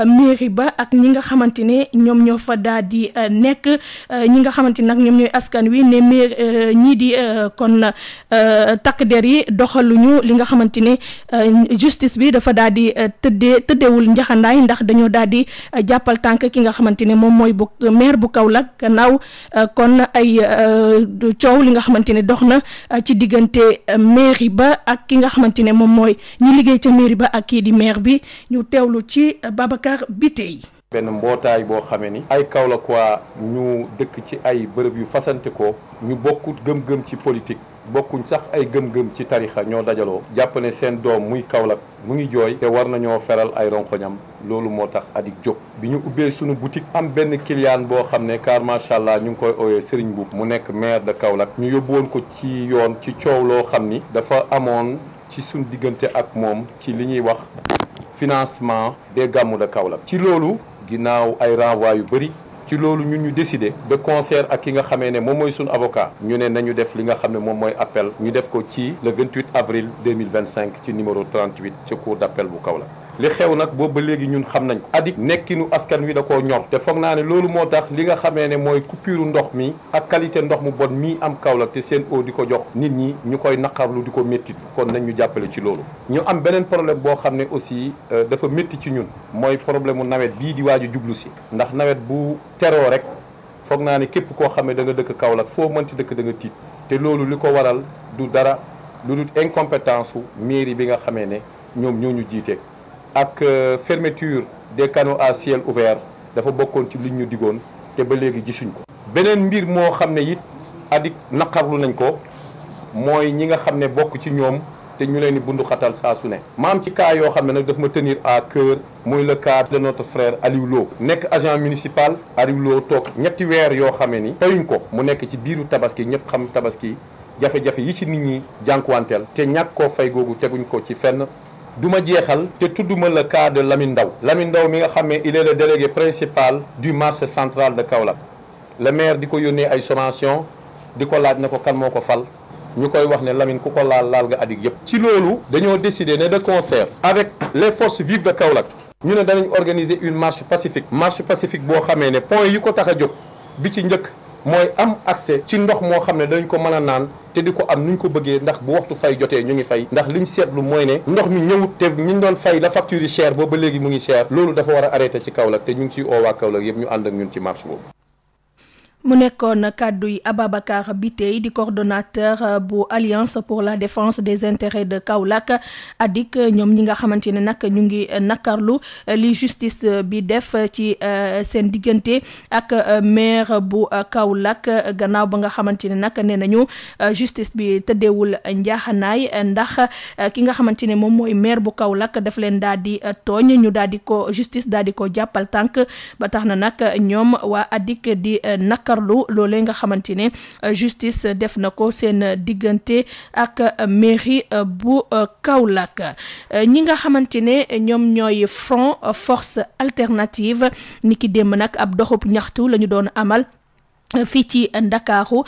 mairie ba ak ñi nga xamante ne ñoom ñoo fa daal di nekk ñi nga xamante ne nag ñoom ñooy askan wi ne maire ñii di kon takk der yi doxaluñu li nga xamante ne justice bi dafa daal di tëddeewul njaxandaay ndax dañoo daal di jàppal tànk ki nga xamante ne moom mooy bu maire bu Kaolack gannaaw kon ay coow li nga xamante ne dox na ci diggante mairie ba ak ki nga xamante ne moom mooy ñi liggéey ca mairie ba ak kii di maire bi ñu teewlu ci Babacar Bitèye. benn mbootaay boo xamee ni ay Kaolack waa ñu dëkk ci ay bërëb yu fasante ko ñu bokkut gëm-gëm ci politique bokkuñ sax ay gëm-gëm ci tarixa ñoo dajaloo jàpp ne seen doom muy Kaolack mu ngi jooy te war nañoo feral ay ronkoñam loolu moo tax adik jóg bi ñu ubbee sunu boutique am benn client boo xam ne car macha allah ñu ngi koy ooyee Serigne Mboup mu nekk maire de Kaolack ñu yóbbu woon ko ci yoon ci coow loo xam ni dafa amoon ci suñu diggante ak moom ci li ñuy wax financement des gàmmu de Kaolack ci loolu ginnaaw ay renvoi yu bëri ci loolu ñun ñu décidé de concert ak ki nga xamee ne moom mooy suñu avocat ñu ne nañu def li nga xam ne moom mooy appel ñu def ko ci le 28 avril 2025 ci numéro 38 ci cour d'appel bu Kaolack li xew nag boobu ba léegi ñun xam nañ ko adik nekkinu askan wi da koo ñor te foog naa ne loolu moo tax li nga xamee ne mooy coupure ndox mi ak qualité ndox mu bon mii am Kaolack te seen eau di ko jox nit ñi ñu koy naqarlu di ko métti kon nañ ñu jàppale ci loolu ñu am beneen problème boo xam ne aussi dafa métti ci ñun mooy problème mu nawet bii di waaju jublu si ndax nawet bu teroo rek foog naa ne képp koo xam ne da nga dëkk Kaolack foo mënti dëkk da nga tiit te loolu li ko waral du dara lu dul incompétence su mairie bi nga xamee ne ñoom ñoo ñu jiite ak fermeture des canaux à ciel ouvert dafa bokkoon ci liñ ñu digoon te ba léegi gisuñ ko. beneen mbir moo xam ne it adik naqarlu nañ ko mooy ñi nga xam ne bokk ci ñoom te ñu leen di bundu xatal saa su ne. maam ci cas yoo xam ne nag daf ma tenir à cœur muy le cas de notre frère Aliou Lo nekk agent municipal Aliou Lo toog ñetti weer yoo xamee ni fayuñ ko mu nekk ci biiru tabaski ñëpp xam tabaski jafe-jafe yi ci nit ñi jànkuwanteel te ñàkk koo fay googu teguñ ko ci fenn. duma jeexal te tudduma le cas de Lamine Ndaw mi nga xam ne il est le délégué principal du marché central de Kaolack le maire di ko yónnee ay sommation di ko laaj ne ko kan moo ko fal ñu koy wax ne Lamine ku ko laal nga adik yëpp. ci loolu dañoo décider ne de concert avec les forces vives de Kaolack ñu ne danañ organiser une marche pacifique boo xamee ne point yi ko tax a jóg bi ci njëkk mooy am accès ci ndox moo xam ne dañ ko mën a naan te di ko am nuñ ko bëggee ndax bu waxtu fay jotee ñu ngi fay ndax liñ seetlu mooy ne ndox mi ñëwut te ñu doon fay la facture yi cher boobu ba léegi mu ngi cher loolu dafa war a arrêté ci Kaolack te ñu ngi ciy oowaa Kaolack yëpp ñu ànd ak ñun ci marche boobu. mu nekkoon kàddu yi Ababacar Bitèye di coordonnateur bu Alliance pour la défense des intérêts de Kaolack ADIC ñoom ñi nga xamante ne nag ñu ngi nakarlu li justice bi def ci seen diggante ak maire bu Kaolack gannaaw ba nga xamante ne nag nee nañu justice bi tëddeewul njaaxanaay ndax ki nga xamante ne moom mooy maire bu Kaolack daf leen daal di tooñ ñu daal di ko justice daal di ko jàppal tànk ba tax na nag ñoom waa ADIC di nakarlu loolee nga xamante ne justice def na ko seen diggante ak mairie bu Kaolack ñi nga xamante ne ñoom ñooy front force alternative niki démb nag ab doxub ñaxtu la ñu doon amal fii ci Ndakaaru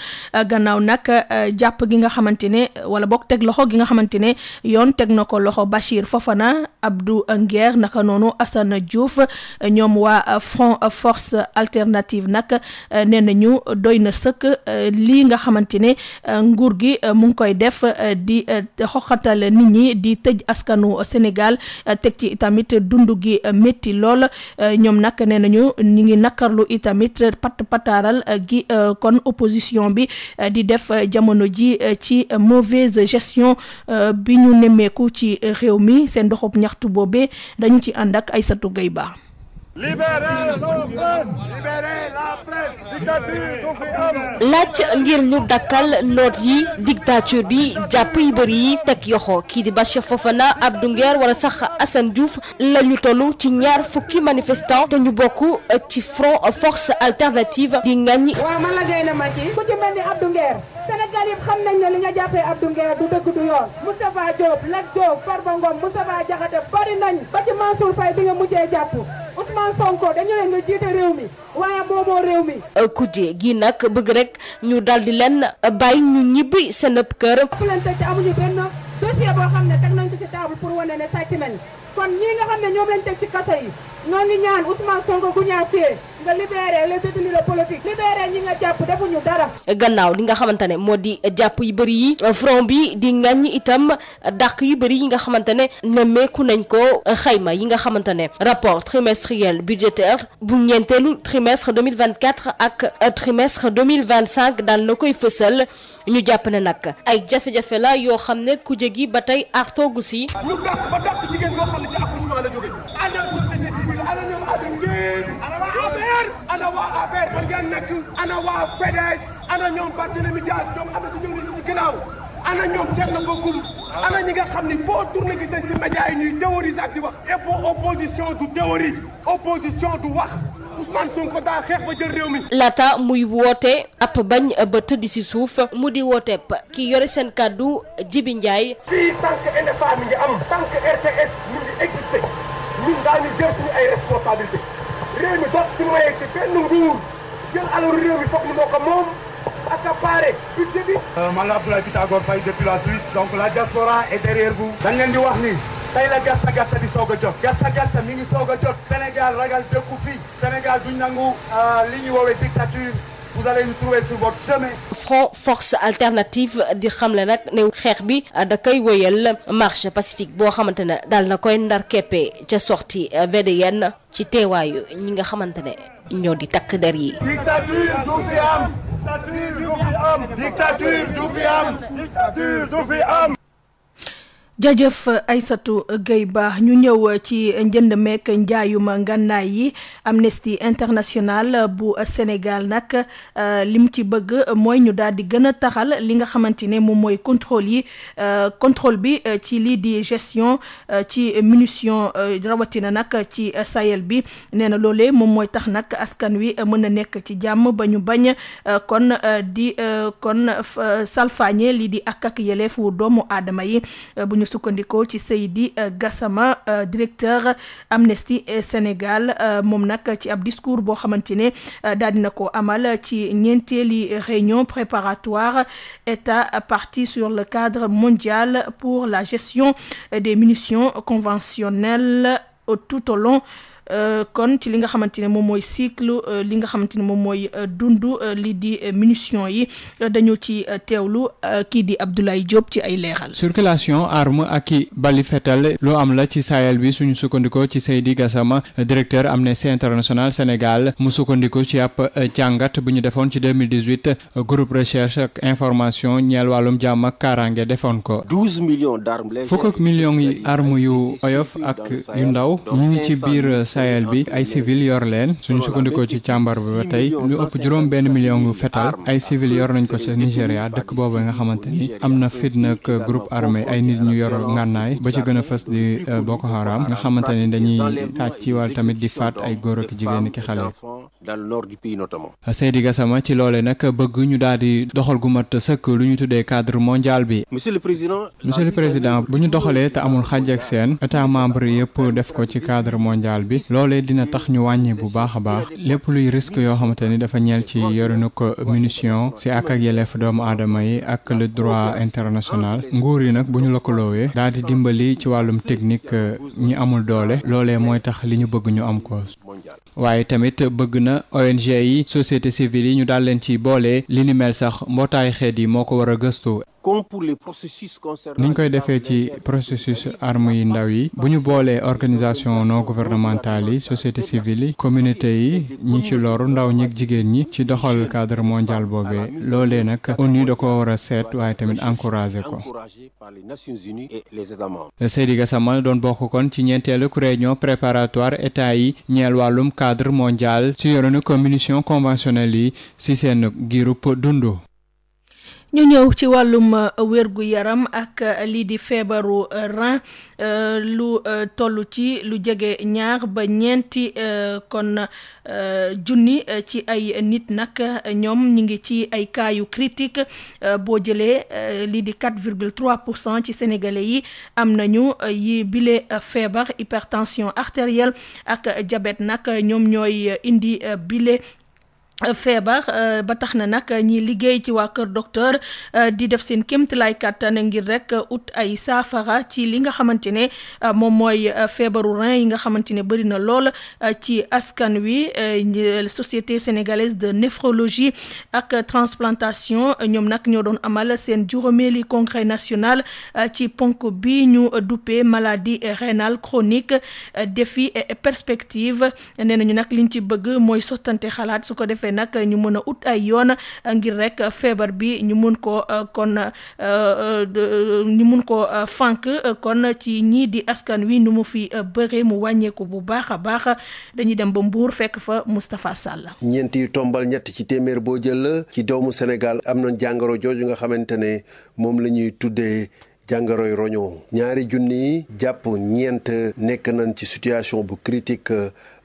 gannaaw nag jàpp gi nga xamante ne wala boog teg loxo gi nga xamante ne yoon teg na ko loxo Bachir Fofana Abdou Nguer naka noonu Assane Diouf ñoom waa front force alternative nag nee nañu doy na sëkk lii nga xamante ne nguur gi mu ngi koy def di xoxatal nit ñi di tëj askanu Sénégal teg ci itamit dund gi métti lool ñoom nag nee nañu ñu ngi nakarlu itamit pataaral gi kon opposition bi di def jamono ji ci mauvaise gestion bi ñu nemmeeku ci réew mi seen doxub ñaxtu boobee dañu ci ànd ak Aïssatou Gueye Ba. laaj ngir ñu dakkal noot yi dictature bi jàpp yu bëri yi teg yoxo kii di Bachir Fofana Abdou Nguer wala sax Assane Diouf la ñu toll ci 20 manifestants te ñu bokk ci front force alternative di ngañ. waaw man la Dieyna Mathi ku ci mel ni Abdou Nguer Sénégal yëpp xam nañ ne li nga jàppee Abdou Nguer du dëgg du yoon Moustapha Diop Lat Diop Farba Ngom Moustapha Diakhaté bari nañ ba ci Mansour Faye bi nga mujjee jàpp Ousmane Sonko dañu leen nga jiite réew mi waaye moomoo réew mi. kujje gi nag bëgg rek ñu daldi leen bàyyi ñu ñibbi seen kër. fu leen teg ci amuñu benn dossier boo xam ne teg nañ ko ci table pour wane ne sàcc nañ kon ñii nga xam ne ñoom lañ teg ci kaso yi ñoo ngi ñaan Ousmane Sonko gu ñaafee nga libéré les détenus de politique libéré ñi nga jàpp defuñu dara. gannaaw li nga xamante ne moo di jàpp yu bëri yi front bi di ngañ itam dàq yu bëri yi nga xamante ne nemmeeku nañ ko xayma yi nga xamante ne rapport trimestriel budgétaire bu ñeenteelu trimestre 2024 ak trimestre 2025 daal na koy fësal ñu jàpp ne nag ay jafe-jafe la yoo xam ne ku jégi ba tey artoogu si. ñu dàq ba dàq jigéen boo xam ne ci accouchement la jóge ana société civile ana ñoom Adama Ngeen ana waa APR fan ngeen nekk ana waa PDS ana ñoom Barthélémy Dias ñoom am na ci ñëw ni suñu ginnaaw ana ñoom Thierno Bocoum ana ñi nga xam ni foo tourné gis nañ si média yi ñuy théoriser ak di wax et pour opposition du théorie opposition du wax Ousmane Sonko daa xeex ba jël réew mi. laata muy woote ab bañ ba tëdd si suuf mu di woote ki yore seen kàddu Jibi Ndiaye. fii tant que NFA mi ngi am tant que RTS mi ngi existé ñun daañu jël suñu ay responsabilité réew mi doot ci mayee ci benn nguur jël alalu réew mi foog ni moo ko moom accaparé budget bi. man la Abdoulaye Pythagore Faye depuis la Suisse donc la diaspora est derrière vous. dañ leen di wax ni tey la gàtta di soog a jot gàtta mi ngi soog a jot Sénégal ragal dëkku fii Sénégal duñ nangu li ñuy woowee dictature vous allez nous trouver sur votre chemin. front force alternative di xamle nag ne xeex bi da koy wëyal marche pacifique boo xamante ne daal na koy ndar keppe ca sortie VDN ci teewaayu ñi nga xamante ne ñoo di takk der yi. dictature du fi am. dictature du fi am. dictature du fi am. jajëf Aïssatou Gueye Ba ñu ñëw ci njënd meek njaayuma ngànnaay yi Amnesty International bu Sénégal nag lim ci bëgg mooy ñu daal di gën a taxal li nga xamante ne moom mooy contrôle bi ci lii di gestion ci munition rawatina nag ci Sahel bi nee na loolee moom mooy tax nag askan wi mën a nekk ci jàmm ba ñu bañ kon salfaañe lii di ak yeleefu doomu aadama yi bu ñu sukkandikoo ci Seydi Gassama directeur Amnesty Sénégal moom nag ci ab discours boo xamante ne daal dina ko amal ci ñeenteeli réunion préparatoire état parti sur le cadre mondial pour la gestion des munitions conventionnelles tout au long kon ci li nga xamante ne moom mooy cycle li nga xamante ne moom mooy dundu li di munitions yi dañu ci teewlu kii di Abdoulaye Diop ci ay leeral. circulation arme ak i bali fetal loo am la ci Sahel bi suñu sukkandikoo ci Seydi Gassama directeur Amnesty International Sénégal mu sukkandiko ci ab jàngat bu ñu defoon ci 2018 groupe recherche ak information ñeel wàllum jàmm ak kaaraange defoon ko. 12 millions d'armes légères. fukk ak millions yi armes yu oyof ak yu ndaw ñu ngi ci biir Sahel bi ay civil yor leen suñu sukkandikoo ci càmbar bi ba tey lu ëpp juróom benn million yu fetal ay civil yor nañ ko ca Nigéria dëkk boobu nga xamante ni am na fitna ak groupe armé ay nit ñu yor ngànnaay ba ci gën a fës di Boko Haram nga xamante ni dañuy tàcc ci wàll tamit di faat ay góor ak jigéen ki xale. dans le nord du pays notamment. Seydi Gassama ci loole nag bëgg ñu daal di doxal gu mat sëkk lu ñu tuddee cadre mondial bi. monsieur le président bu ñu doxalee te amul xàjj ak seen état membre yëpp def ko ci cadre mondial bi loolee dina tax ñu wàññi bu baax a baax lépp luy risque yoo xamante ni dafa ñeel ci yorinu ko munition si ak yelleef doomu aadama yi ak le droit international nguur yi nag bu ñu lëkkaloowee daal di dimbali ci wàllum technique ñi amul doole loolee mooy tax li ñu bëgg ñu am ko waaye tamit bëgg na ONG yi société civile yi ñu daal leen ci boole li ni mel sax mbootaay xeet yi moo ko war a gëstu. comme pour les processus concernant. niñ koy defee ci processus armes yi ndaw yi bu ñu boolee organisation non gouvernementale yi société civile yi communauté yi ñi ci loru ndaw ñi ak jigéen ñi ci doxal cadre mondial boobee loolee nag ONU da ko war a seet waaye tamit encouragé ko. par les Nations Unies et les États membres. Seydi Gassama doon bokk kon ci ñeenteelu réunion préparatoire état yi ñeel wàllum cadre mondial ci yoronu munitions conventionnelles yi ci seen giirub dundu. ñu ñëw ci wàllum wérgu yaram ak lii di feebaru rein lu toll ci lu jege ñaar ba ñeenti kon junni ci ay nit nag ñoom ñi ngi ci ay cas yu critique boo jëlee lii di 4,3% ci sénégalais yi am nañu yi bile feebar hypertension artérielle ak diabète nag ñoom ñooy indi bile feebar ba tax na nag ñi liggéey ci waa kër docteur di def seen kéemtalaay kàttan ngir rek ut ay saafara ci li nga xamante ne moom mooy feebaru rein yi nga xamante ne bëri na lool ci askan wi société sénégalaise de néphrologie ak transplantation ñoom nag ñoo doon amal seen juróomeeli congrès national ci ponk bi ñu duppee maladie rénale chronique défi et perspective nee nañu nag liñ ci bëgg mooy sottante xalaat su ko defee nag ñu mën a ut ay yoon ngir rek feebar bi ñu mun ko fànk kon ci ñii di askan wi nu mu fi bëree mu wàññeeku bu baax a baax dañuy dem ba Mbour fekk fa Moustapha Sall. ñeent yu tombal ñett ci téeméer boo jël ci doomu Sénégal am na jàngoro jooju nga xamante ne moom la ñuy tuddee jàngoroy roño 2 junni jàpp ñeent nekk nañ ci situation bu critique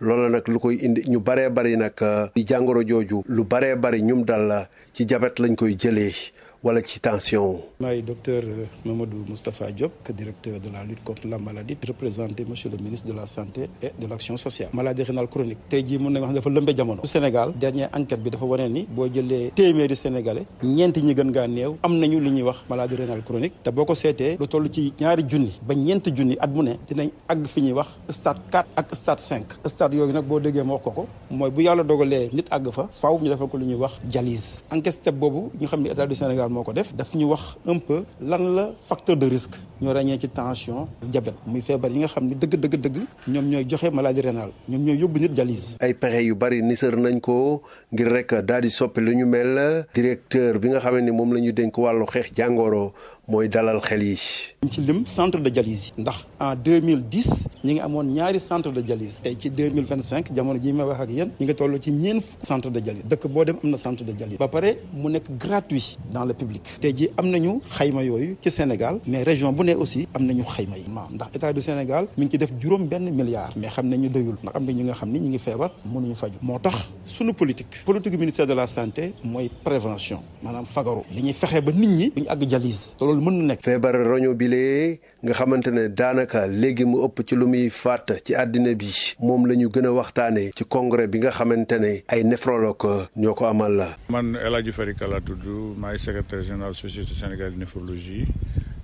loola nag lu koy indi ñu baree bari nag di jàngoro jooju lu baree bari ñum dal la ci diabète lañ koy jëlee wala ci tension. maay docteur Mamadou Moustapha Diop directeur de la lutte contre la maladie représenté monsieur le ministre de la santé et de l'action sociale. maladie rénale chronique tey jii mën nañu wax ne dafa lëmbe jamono. Sénégal dernière enquête bi dafa wane ni boo jëlee téeméeri sénégalais ñeenti ñi gën ngaa néew am nañu li ñuy wax maladie rénale chronique te boo ko seetee lu toll ci 2 junni ba 4 junni at mu ne dinañ àgg fi ñuy wax stade 4 ak stade 5 stade yooyu nag boo déggee ma wax ko mooy bu yàlla dogalee nit àgg fa faaw ñu defal ko lu ñuy wax dialyse enquête step boobu ñu xam ne état du Sénégal moo ko def daf ñu wax un peu lan la facteur de risque ñoo ràññee ci tension diabète muy feebar yi nga xam ne dëgg ñoom ñooy joxe maladie rénale ñoom ñooy yóbbu nit dialyse. ay pexe yu bari nisër nañ ko ngir rek daal di soppi lu ñu mel directeur bi nga xam ne moom la ñu dénk wàllu xeex jàngoro mooy dalal xel yi. ñu ci lim centre de dialyse yi ndax en 2010 ñi ngi amoon 2 centre de dialyse tey ci 2025 jamono ji may wax ak yéen ñi ngi toll ci 4 centre de dialyse dëkk boo dem am na centre de dialyse ba pare mu nekk gratuit dans le public. tey jii am nañu xayma yooyu ci Sénégal mais région bu ne aussi am nañu xayma yi ndax état du Sénégal mi ngi ci def $1 milliard mais xam nañu doyul ndax am na ñi nga xam ni ñi ngi feebar mënuñu faju moo tax sunu politique ministère de la santé mooy prévention maanaam fagaru li ñuy fexe ba nit ñi duñu àgg dialyse te loolu mën na nekk. feebar roño bilee nga xamante ne daanaka léegi mu ëpp ci lu muy faat ci àddina bi moom la ñu gën a waxtaanee ci congrès bi nga xamante ne ay néphrologue ñoo ko amal la. man El Hadji Farika laa tudd maay secrétaire général société sénégalaise de néphrologie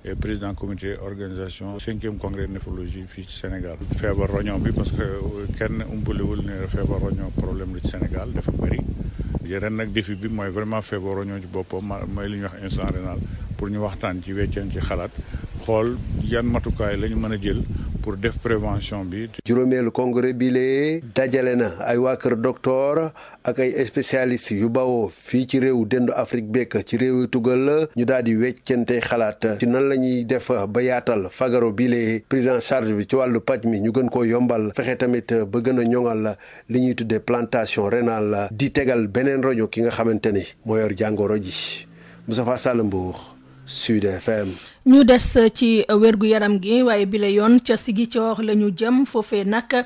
et président comité organisation 5e congrès de néphrologie fii ci Sénégal. feebar roño bi parce que kenn umpalewul ne feebar roño problème la ci Sénégal dafa bëri ren nag défi bi mooy vraiment feebar roño ci boppam mooy li ñuy wax insuffisance rénale pour ñu waxtaan ci wecceen ci xalaat xool yan matukaay la ñu mën a jël pour def prévention bi. juróomeelu congrès bi lee dajale na ay waa kër docteur ak ay spécialistes yu bawoo fii ci réew dendu Afrique bekk ci réew yu tugal ñu daal di weccente xalaat ci nan la ñuy def ba yaatal fagaro bi lee prise en charge bi ci wàllu paj mi ñu gën koo yombal fexe tamit ba gën a ñoŋal li ñuy tuddee plantation rénale di tegal beneen roño ki nga xamante ni moo yor jàngoro ji Moustapha Sall Mbour Sud FM. ñu des ci wérgu yaram gi waaye bi la yoon ca Ziguinchor la ñu jëm foofee nag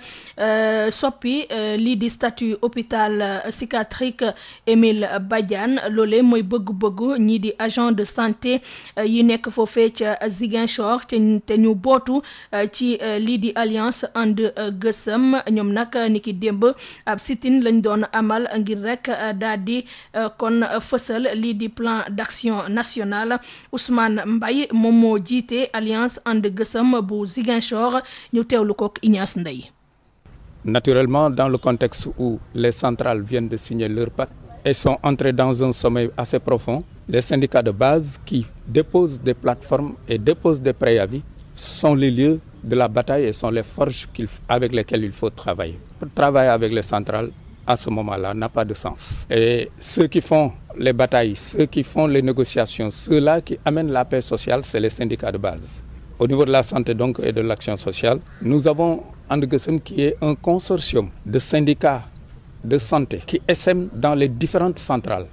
soppi lii di statut hôpital psychiatrique Émile Badiane loole mooy bëgg-bëggu ñii di agent de santé yi nekk foofee ca Ziguinchor te ñu bootu ci lii di alliance And Gueusseum ñoom nag ni ki démb ab sit-in lañ doon amal ngir rek daal di kon fësal lii di plan d'action national Ousmane Mbaye moom moo jiite alliance And Gueusseum bu Ziguinchor ñu teewlu ko ak Ignace Ndeye. Naturellement, dans le contexte où les centrales viennent de signer leur pacte et sont entrées dans un sommeil assez profond, les syndicats de base qui déposent des plateformes et déposent des préavis sont les lieux de la bataille et sont les forges avec lesquelles il faut travailler. Pour travailler avec les centrales, à ce moment-là, n'a pas de sens. Et ceux qui font les batailles, ceux qui font les négociations, ceux-là qui amènent la paix sociale, c'est les syndicats de base. Au niveau de la santé donc et de l'action sociale, nous avons And Gueusseum qui est un consortium de syndicats de santé qui essaiment dans les différentes centrales.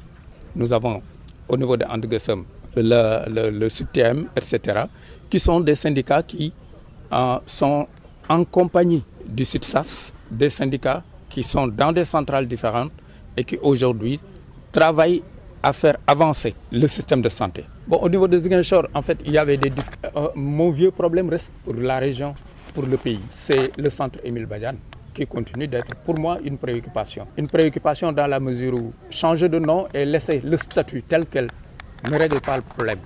Nous avons au niveau de And Gueusseum le SUTM, etc., qui sont des syndicats qui sont en compagnie du SUTSAS, des syndicats qui sont dans des centrales différentes et qui aujourd'hui travaillent à faire avancer le système de santé. Bon, au niveau de Ziguinchor, en fait, il y avait des mon vieux problème reste pour la région, pour le pays. C'est le centre Émile Badiane qui continue d'être pour moi une préoccupation. Une préoccupation dans la mesure où changer de nom et laisser le statut tel quel ne règle pas le problème.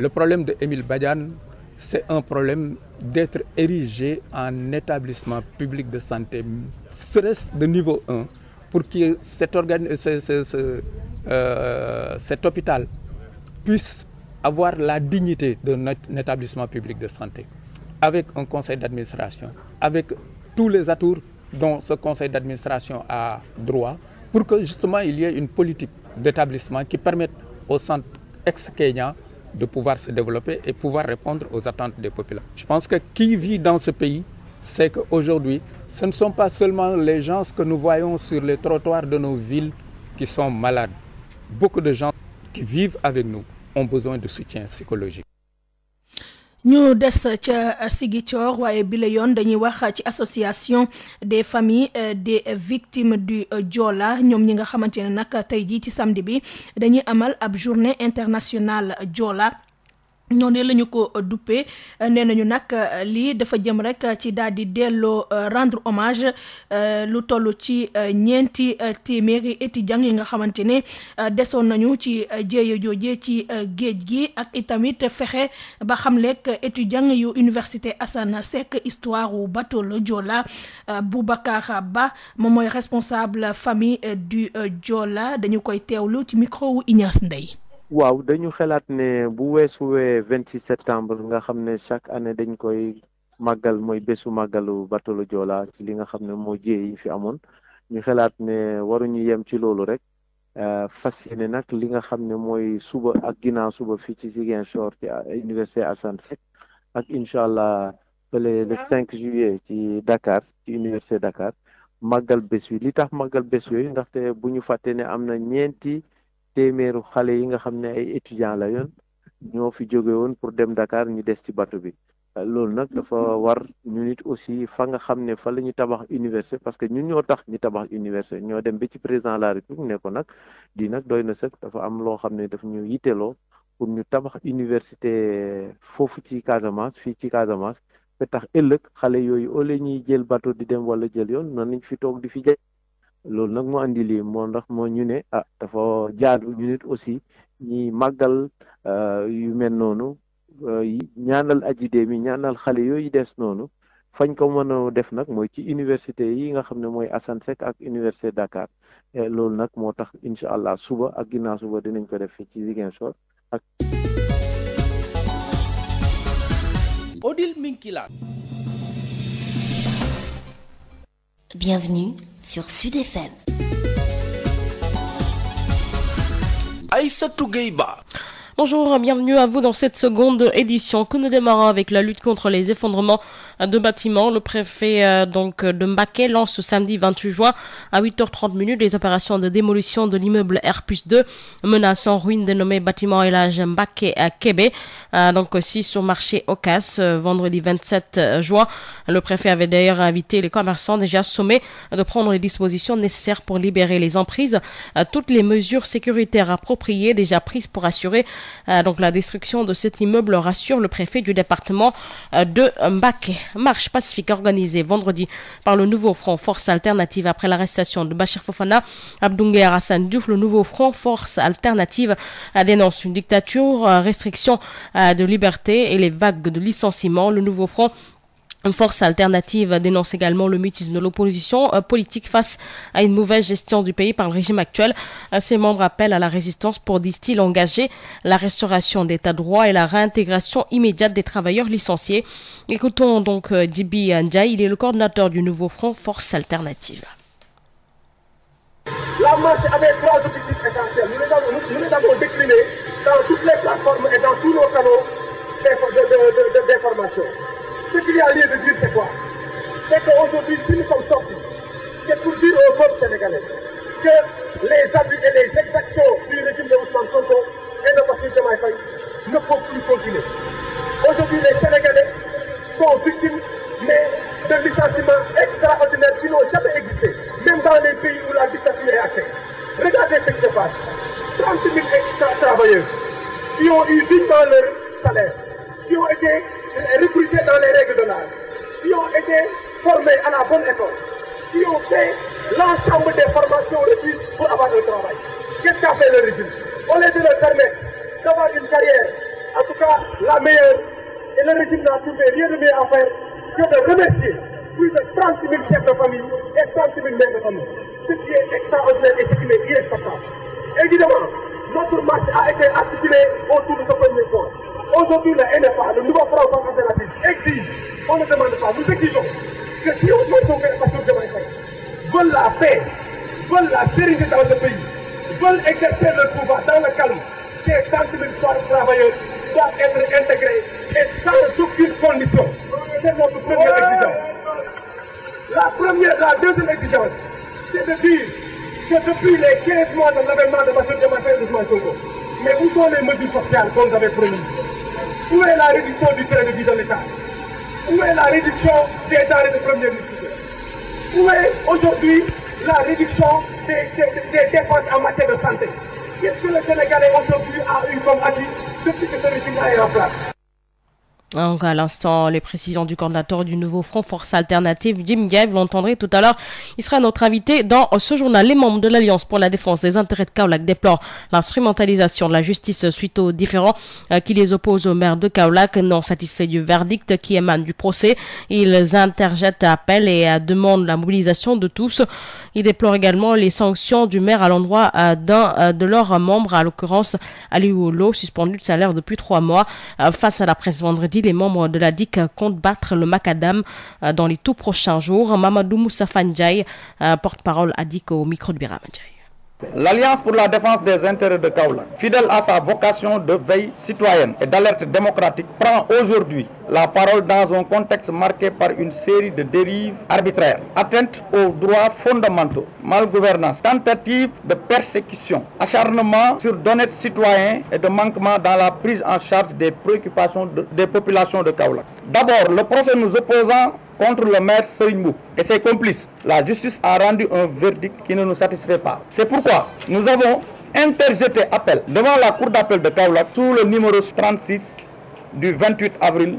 Le problème de Émile Badiane, c'est un problème d'être érigé en établissement public de santé, serait-ce de niveau 1, pour que cet hôpital puisse avoir la dignité d'un établissement public de santé, avec un conseil d'administration, avec tous les atours dont ce conseil d'administration a droit, pour que justement il y ait une politique d'établissement qui permette au centre ex-Kenya de pouvoir se développer et pouvoir répondre aux attentes des populations. Je pense que qui vit dans ce pays, c'est qu'aujourd'hui, ce ne sont pas seulement les gens que nous voyons sur les trottoirs de nos villes qui sont malades. Beaucoup de gens qui vivent avec nous ont besoin de soutien psychologique. ñu des ca Ziguinchor waaye bi la yoon dañuy wax ci association des familles des victimes du Joola ñoom ñi nga xamante ne nag tey jii ci samedi bi dañuy amal ab journée internationale Joola ñoone lañu ko duppee nee nañu nag lii dafa jëm rek ci daal di delloo rendre hommage lu toll ci ñeenti téeméeri étudiants yi nga xamante ne desoon nañu ci jéeya jooje ci géej gi ak itamit fexe ba xamleek étudiants yu université Assane Seck histoire wu bateau le Joola Boubacar Ba moom mooy responsable famille du Joola dañu koy teewlu ci micro wu Ignace Ndeye. waaw dañu xalaat ne bu weesuwee 26 septembre nga xam ne chaque année dañ koy màggal mooy bésu màggalu bateau le Joola ci li nga xam ne moo jéey yi fi amoon ñu xalaat ne waruñu yem ci loolu rek fas yéene nag li nga xam ne mooy suba ak ginnaaw suba fii ci Ziguinchor ci université Assane Seck ak incha allah le 5 juillet ci Dakar ci université Dakar màggal bés wi li tax màggal bés yooyu ndaxte bu ñu fàtte ne am na ñeenti téeméeru xale yi nga xam ne ay étudiants la yoon ñoo fi jóge woon pour dem Dakar ñu des ci bateau bi loolu nag dafa war ñu nit aussi fa nga xam ne fa la ñu tabax université parce que ñun ñoo tax ñu tabax université ñoo dem ba ci président de la République ne ko nag di nag doy na sëkk dafa am loo xam ne daf ñu yitteloo pour ñu tabax université foofu ci Casamance fii ci Casamance ba tax ëllëg xale yooyu au lieu ñuy jël bateau di dem wala jël yoon noonu nañ fi toog di fi jël loolu nag moo andi lii moo ndax moo ñu ne dafa jaadu ñu nit aussi ñi màggal yu mel noonu ñaanal aji dee mi ñaanal xale yooyu des noonu fañ ko mën a def nag mooy ci université yi nga xam ne mooy Assane Seck ak université Dakar loolu nag moo tax incha allah suba ak ginnaaw suba dinañ ko def fii ci Ziguinchor ak Odile Minkilaan. Bienvenue sur Sud FM. Aïssatou Gueye Ba. Bonjour, bienvenue à vous dans cette seconde édition que nous démarrons avec la lutte contre les effondrements de bâtiments. Le préfet de Mbacké lance ce samedi 28 juin à 8h30 les opérations de démolition de l'immeuble R+2 menaçant ruine dénommé bâtiment El Hadj Mbacké à Kébé, donc aussi sur marché Ocass, vendredi 27 juin. Le préfet avait d'ailleurs invité les commerçants déjà sommés de prendre les dispositions nécessaires pour libérer les emprises. Toutes les mesures sécuritaires appropriées déjà prises pour assurer donc la destruction de cet immeuble, rassure le préfet du département de Mbacké. Marche pacifique organisée vendredi par le nouveau front Force Alternative après l'arrestation de Bachir Fofana, Abdou Nguer, Assane Diouf. Le nouveau front Force Alternative dénonce une dictature, restriction de liberté et les vagues de licenciements. Le nouveau front Force Alternative dénonce également le mutisme de l'opposition politique face à une mauvaise gestion du pays par le régime actuel. Ses membres appellent à la résistance pour, disent-ils, engager la restauration d'état de droit et la réintégration immédiate des travailleurs licenciés. Écoutons donc Djibi Ndiaye, il est le coordinateur du nouveau front Force Alternative. La marche avait 3 objectifs essentiels. Nous les avons déclinés dans toutes les plateformes et dans tous nos canaux d'information. Ce qu'il y a lieu de dire, c'est quoi? C'est qu'aujourd'hui, si nous sommes sortis, c'est pour dire au peuple sénégalais que les abus et les exactions du régime de Ousmane Sonko et de Bassirou Diomaye Faye ne peuvent plus continuer. Aujourd'hui, les Sénégalais sont victimes de licenciements extraordinaires qui n'ont jamais existé, même dans les pays où la dictature est actée. Regardez ce qui se passe. 30 000 travailleurs qui ont eu dignement leur salaire, qui ont été recrutés dans les règles de l'art, qui ont été formés à la bonne école, qui ont fait l'ensemble des formations requises pour avoir un travail. Qu'est-ce qu'a fait le régime? Au lieu de leur permettre d'avoir une carrière, en tout cas la meilleure, et le régime n'a trouvé rien de mieux à faire que de remercier plus de 30 000 chefs de famille et 30 000 mères de famille. Ce qui est extraordinaire et ce qui est irresponsable. Évidemment, notre marche a été articulée autour de ce premier point. Aujourd'hui, le NFA, le nouveau front alternatif, exige, on ne demande pas, nous exigeons que si on veut sauver le Bassirou Diomaye Faye, veulent la paix, veulent la sérénité dans ce pays, veulent exercer leur pouvoir dans le calme, ces 30 000 travailleurs doivent être intégrés et sans aucune condition. C'est notre première exigence. La deuxième exigence, c'est de dire que depuis les 15 mois de l'avènement de Bassirou Diomaye Faye et Ousmane Sonko, mais où sont les mesures sociales qu'on nous avait promises? Où est la réduction du train de vie de l'État? Où est la réduction des denrées de première nécessité? Où est aujourd'hui la réduction des dépenses en matière de santé? Qu'est-ce que le Sénégalais aujourd'hui a eu comme acquis depuis que ce régime est en place? Donc à l'instant, les précisions du coordinateur du nouveau front Force Alternative, Djibi Ndiaye, vous l'entendrez tout à l'heure. Il sera notre invité dans ce journal. Les membres de l'Alliance pour la défense des intérêts de Kaolack déplorent l'instrumentalisation de la justice suite aux différends qui les opposent au maire de Kaolack. Non satisfaits du verdict qui émane du procès, ils interjettent appel et demandent la mobilisation de tous. Ils déplorent également les sanctions du maire à l'endroit d'un de leurs membres, à l'occurrence Aliou Lo, suspendu de salaire depuis 3 mois. Face à la presse vendredi, les membres de la DIC comptent battre le macadam dans les tout prochains jours. Mamadou Moustapha Ndiaye, porte-parole à DIC au micro de Birama Ndiaye. L'Alliance pour la défense des intérêts de Kaolack, fidèle à sa vocation de veille citoyenne et d'alerte démocratique, prend aujourd'hui la parole dans un contexte marqué par une série de dérives arbitraires, atteintes aux droits fondamentaux, malgouvernance, tentatives de persécution, acharnement sur d'honnêtes citoyens et de manquement dans la prise en charge des préoccupations des populations de Kaolack. D'abord, le procès nous opposant contre le maire Serigne Mboup et ses complices. La justice a rendu un verdict qui ne nous satisfait pas. C'est pourquoi nous avons interjeté appel devant la cour d'appel de Kaolack sous le numéro 36 du 28 avril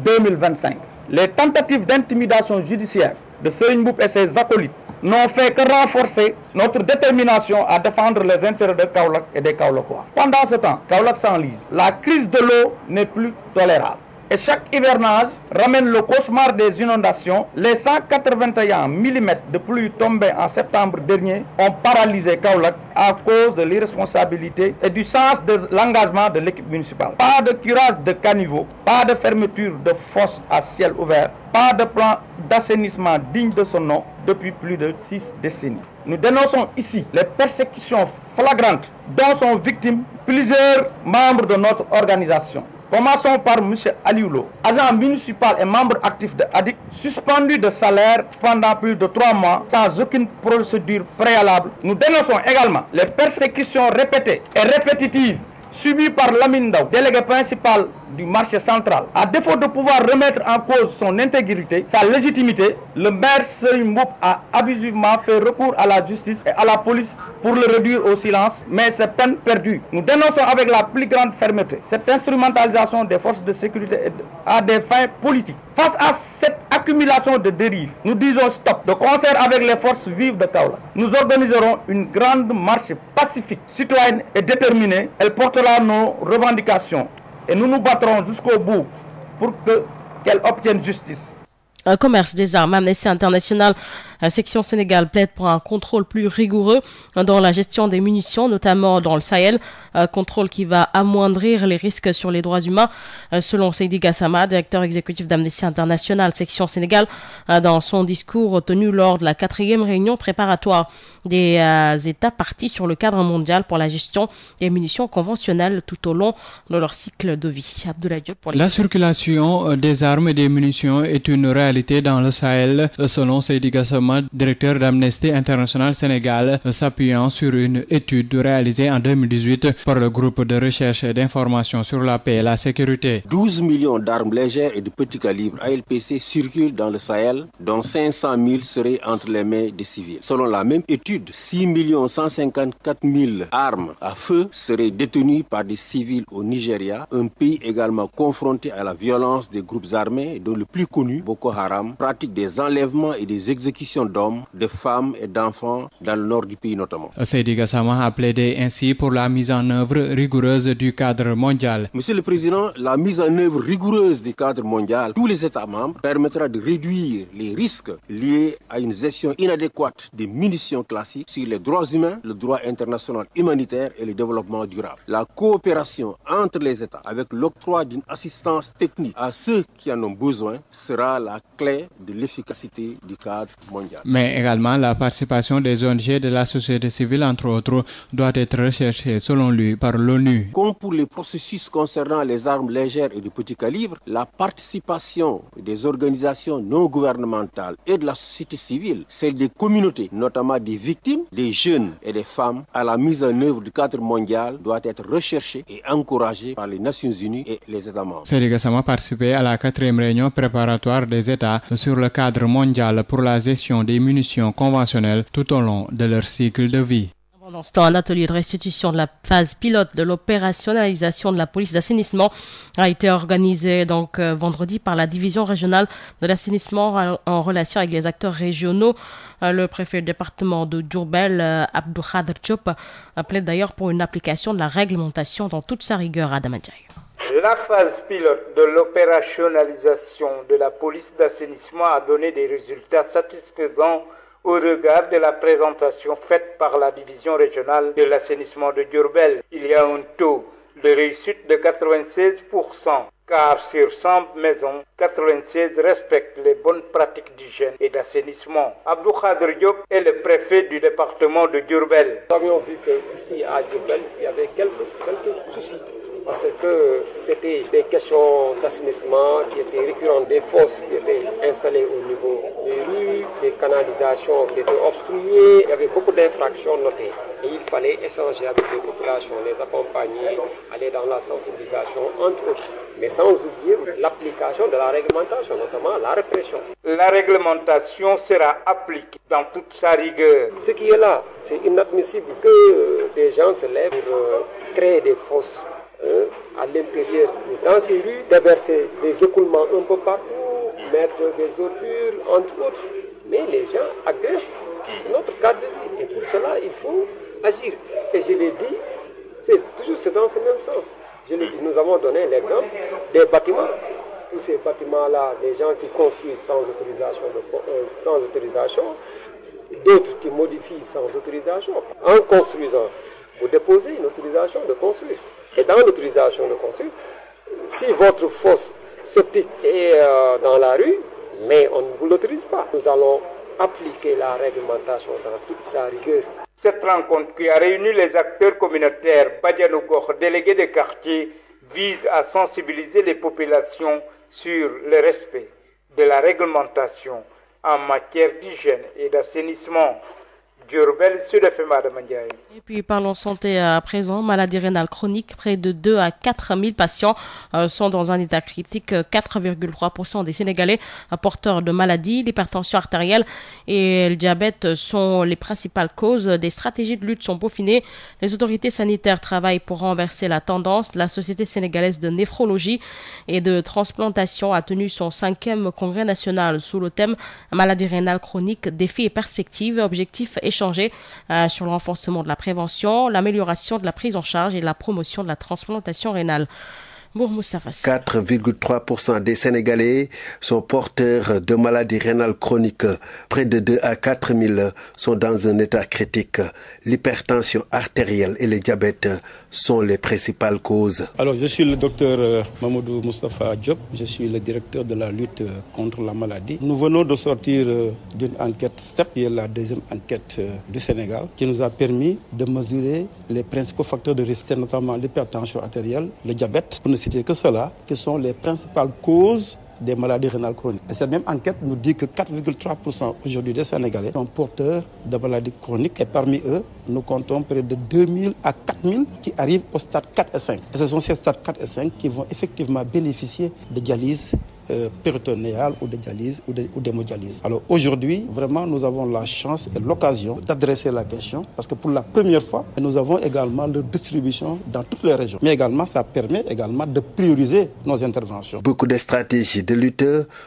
2025. Les tentatives d'intimidation judiciaire de Serigne Mboup et ses acolytes n'ont fait que renforcer notre détermination à défendre les intérêts de Kaolack et des Kaolackois. Pendant ce temps, Kaolack s'enlise. La crise de l'eau n'est plus tolérable. Et chaque hivernage ramène le cauchemar des inondations. Les 181 mm de pluie tombés en septembre dernier ont paralysé Kaolack à cause de l'irresponsabilité et du sens de l'engagement de l'équipe municipale. Pas de curage de caniveaux, pas de fermeture de fosses à ciel ouvert, pas de plan d'assainissement digne de son nom depuis plus de 6 décennies. Nous dénonçons ici les persécutions flagrantes dont sont victimes plusieurs membres de notre organisation. Commençons par M. Alioulou, agent municipal et membre actif de ADIC, suspendu de salaire pendant plus de 3 mois sans aucune procédure préalable. Nous dénonçons également les persécutions répétées et répétitives subies par Lamine Ndao, délégué principal du marché central. À défaut de pouvoir remettre en cause son intégrité, sa légitimité, le maire Serigne Mboup a abusivement fait recours à la justice et à la police pour le réduire au silence, mais c'est peine perdue. Nous dénonçons avec la plus grande fermeté cette instrumentalisation des forces de sécurité à des fins politiques. Face à cette accumulation de dérives, nous disons stop. De concert avec les forces vives de Kaolack, nous organiserons une grande marche pacifique, citoyenne et déterminée. Elle portera nos revendications et nous nous battrons jusqu'au bout pour qu'elle obtienne justice. Commerce des armes, Amnesty International, section Sénégal plaide pour un contrôle plus rigoureux dans la gestion des munitions, notamment dans le Sahel, contrôle qui va amoindrir les risques sur les droits humains, selon Seydi Gassama, directeur exécutif d'Amnesty International, section Sénégal, dans son discours tenu lors de la 4e réunion préparatoire des États partis sur le cadre mondial pour la gestion des munitions conventionnelles tout au long de leur cycle de vie. Abdoulaye Diop pour la circulation des armes et des munitions est une réalité dans le Sahel, selon Seydi Gassama, directeur d'Amnesty International Sénégal, s'appuyant sur une étude réalisée en 2018 par le groupe de recherche et d'information sur la paix et la sécurité. 12 millions d'armes légères et de petit calibre ALPC circulent dans le Sahel, dont 500 000 seraient entre les mains des civils. Selon la même étude, 6 154 000 armes à feu seraient détenues par des civils au Nigeria, un pays également confronté à la violence des groupes armés, dont le plus connu, Boko Haram, pratique des enlèvements et des exécutions d'hommes, de femmes et d'enfants dans le nord du pays notamment. Seydi Gassama a plaidé ainsi pour la mise en œuvre rigoureuse du cadre mondial. Monsieur le Président, la mise en œuvre rigoureuse du cadre mondial, tous les États membres, permettra de réduire les risques liés à une gestion inadéquate des munitions classiques sur les droits humains, le droit international humanitaire et le développement durable. La coopération entre les États avec l'octroi d'une assistance technique à ceux qui en ont besoin sera la clé de l'efficacité du cadre mondial. Mais également la participation des ONG de la société civile, entre autres, doit être recherchée selon lui par l'ONU. Comme pour les processus concernant les armes légères et de petit calibre, la participation des organisations non gouvernementales et de la société civile, celle des communautés, notamment des victimes, des jeunes et des femmes, à la mise en œuvre du cadre mondial doit être recherchée et encouragée par les Nations Unies et les États membres. Seydi Gassama participait à la 4e réunion préparatoire des États sur le cadre mondial pour la gestion des munitions conventionnelles tout au long de leur cycle de vie. Pendant ce temps, un atelier de restitution de la phase pilote de l'opérationnalisation de la police d'assainissement a été organisé donc vendredi par la division régionale de l'assainissement en relation avec les acteurs régionaux. Le préfet du département de Diourbel, Abdou Khader Diop, plaide d'ailleurs pour une application de la réglementation dans toute sa rigueur à Damadjaï. La phase pilote de l'opérationnalisation de la police d'assainissement a donné des résultats satisfaisants au regard de la présentation faite par la division régionale de l'assainissement de Diourbel. Il y a un taux de réussite de 96%, car sur 100 maisons, 96 respectent les bonnes pratiques d'hygiène et d'assainissement. Abdou Khader Diop est le préfet du département de Diourbel. Nous avions vu qu'ici à Diourbel, il y avait quelques soucis. Parce que c'était des questions d'assainissement qui étaient récurrentes, des fosses qui étaient installées au niveau des rues, des canalisations qui étaient obstruées. Il y avait beaucoup d'infractions notées. Et il fallait échanger avec les populations, les accompagner, aller dans la sensibilisation, entre autres. Mais sans oublier l'application de la réglementation, notamment la répression. La réglementation sera appliquée dans toute sa rigueur. Ce qui est là, c'est inadmissible que des gens se lèvent pour créer des fosses à l'intérieur, dans ces rues, déverser des écoulements un peu partout, mettre des ordures, entre autres. mais les gens agressent notre cadre de vie. Et pour cela, il faut agir. Et je l'ai dit, c'est dans ce même sens. Je l'ai dit, nous avons donné l'exemple des bâtiments. Tous ces bâtiments-là, des gens qui construisent sans autorisation, d'autres qui modifient sans autorisation. En construisant, vous déposez une autorisation de construire. Et dans l'autorisation de construire, si votre fosse septique est dans la rue, mais on ne vous l'autorise pas, nous allons appliquer la réglementation dans toute sa rigueur. Cette rencontre qui a réuni les acteurs communautaires Badianougor, délégués de quartier, vise à sensibiliser les populations sur le respect de la réglementation en matière d'hygiène et d'assainissement. Diourbel, Sud FM de Mandiaye. Et puis parlons santé à présent. Maladie rénale chronique, près de 2 à 4 000 patients sont dans un état critique. 4,3% des Sénégalais porteurs de maladies. L'hypertension artérielle et le diabète sont les principales causes. Des stratégies de lutte sont peaufinées. Les autorités sanitaires travaillent pour renverser la tendance. La Société sénégalaise de néphrologie et de transplantation a tenu son 5e congrès national sous le thème Maladie rénale chronique, défis et perspectives. Objectif échanger sur le renforcement de la prévention, l'amélioration de la prise en charge et la promotion de la transplantation rénale. 4,3% des Sénégalais sont porteurs de maladies rénales chroniques. Près de 2 à 4 000 sont dans un état critique. L'hypertension artérielle et le diabète sont les principales causes. Alors, je suis le docteur Mamadou Moustapha Diop. Je suis le directeur de la lutte contre la maladie. Nous venons de sortir d'une enquête STEP, qui est la 2e enquête du Sénégal, qui nous a permis de mesurer les principaux facteurs de risque, notamment l'hypertension artérielle, le diabète. Pour ne citer que cela, qui sont les principales causes des maladies rénales chroniques. Et cette même enquête nous dit que 4,3% aujourd'hui des Sénégalais sont porteurs de maladies chroniques. Et parmi eux, nous comptons près de 2000 à 4000 qui arrivent au stade 4 et 5. Et ce sont ces stades 4 et 5 qui vont effectivement bénéficier de dialyse péritonéale ou de dialyse ou d'hémodialyse. Alors aujourd'hui, vraiment, nous avons la chance et l'occasion d'adresser la question parce que pour la première fois, nous avons également leur distribution dans toutes les régions. Mais également, ça permet également de prioriser nos interventions. Beaucoup de stratégies de lutte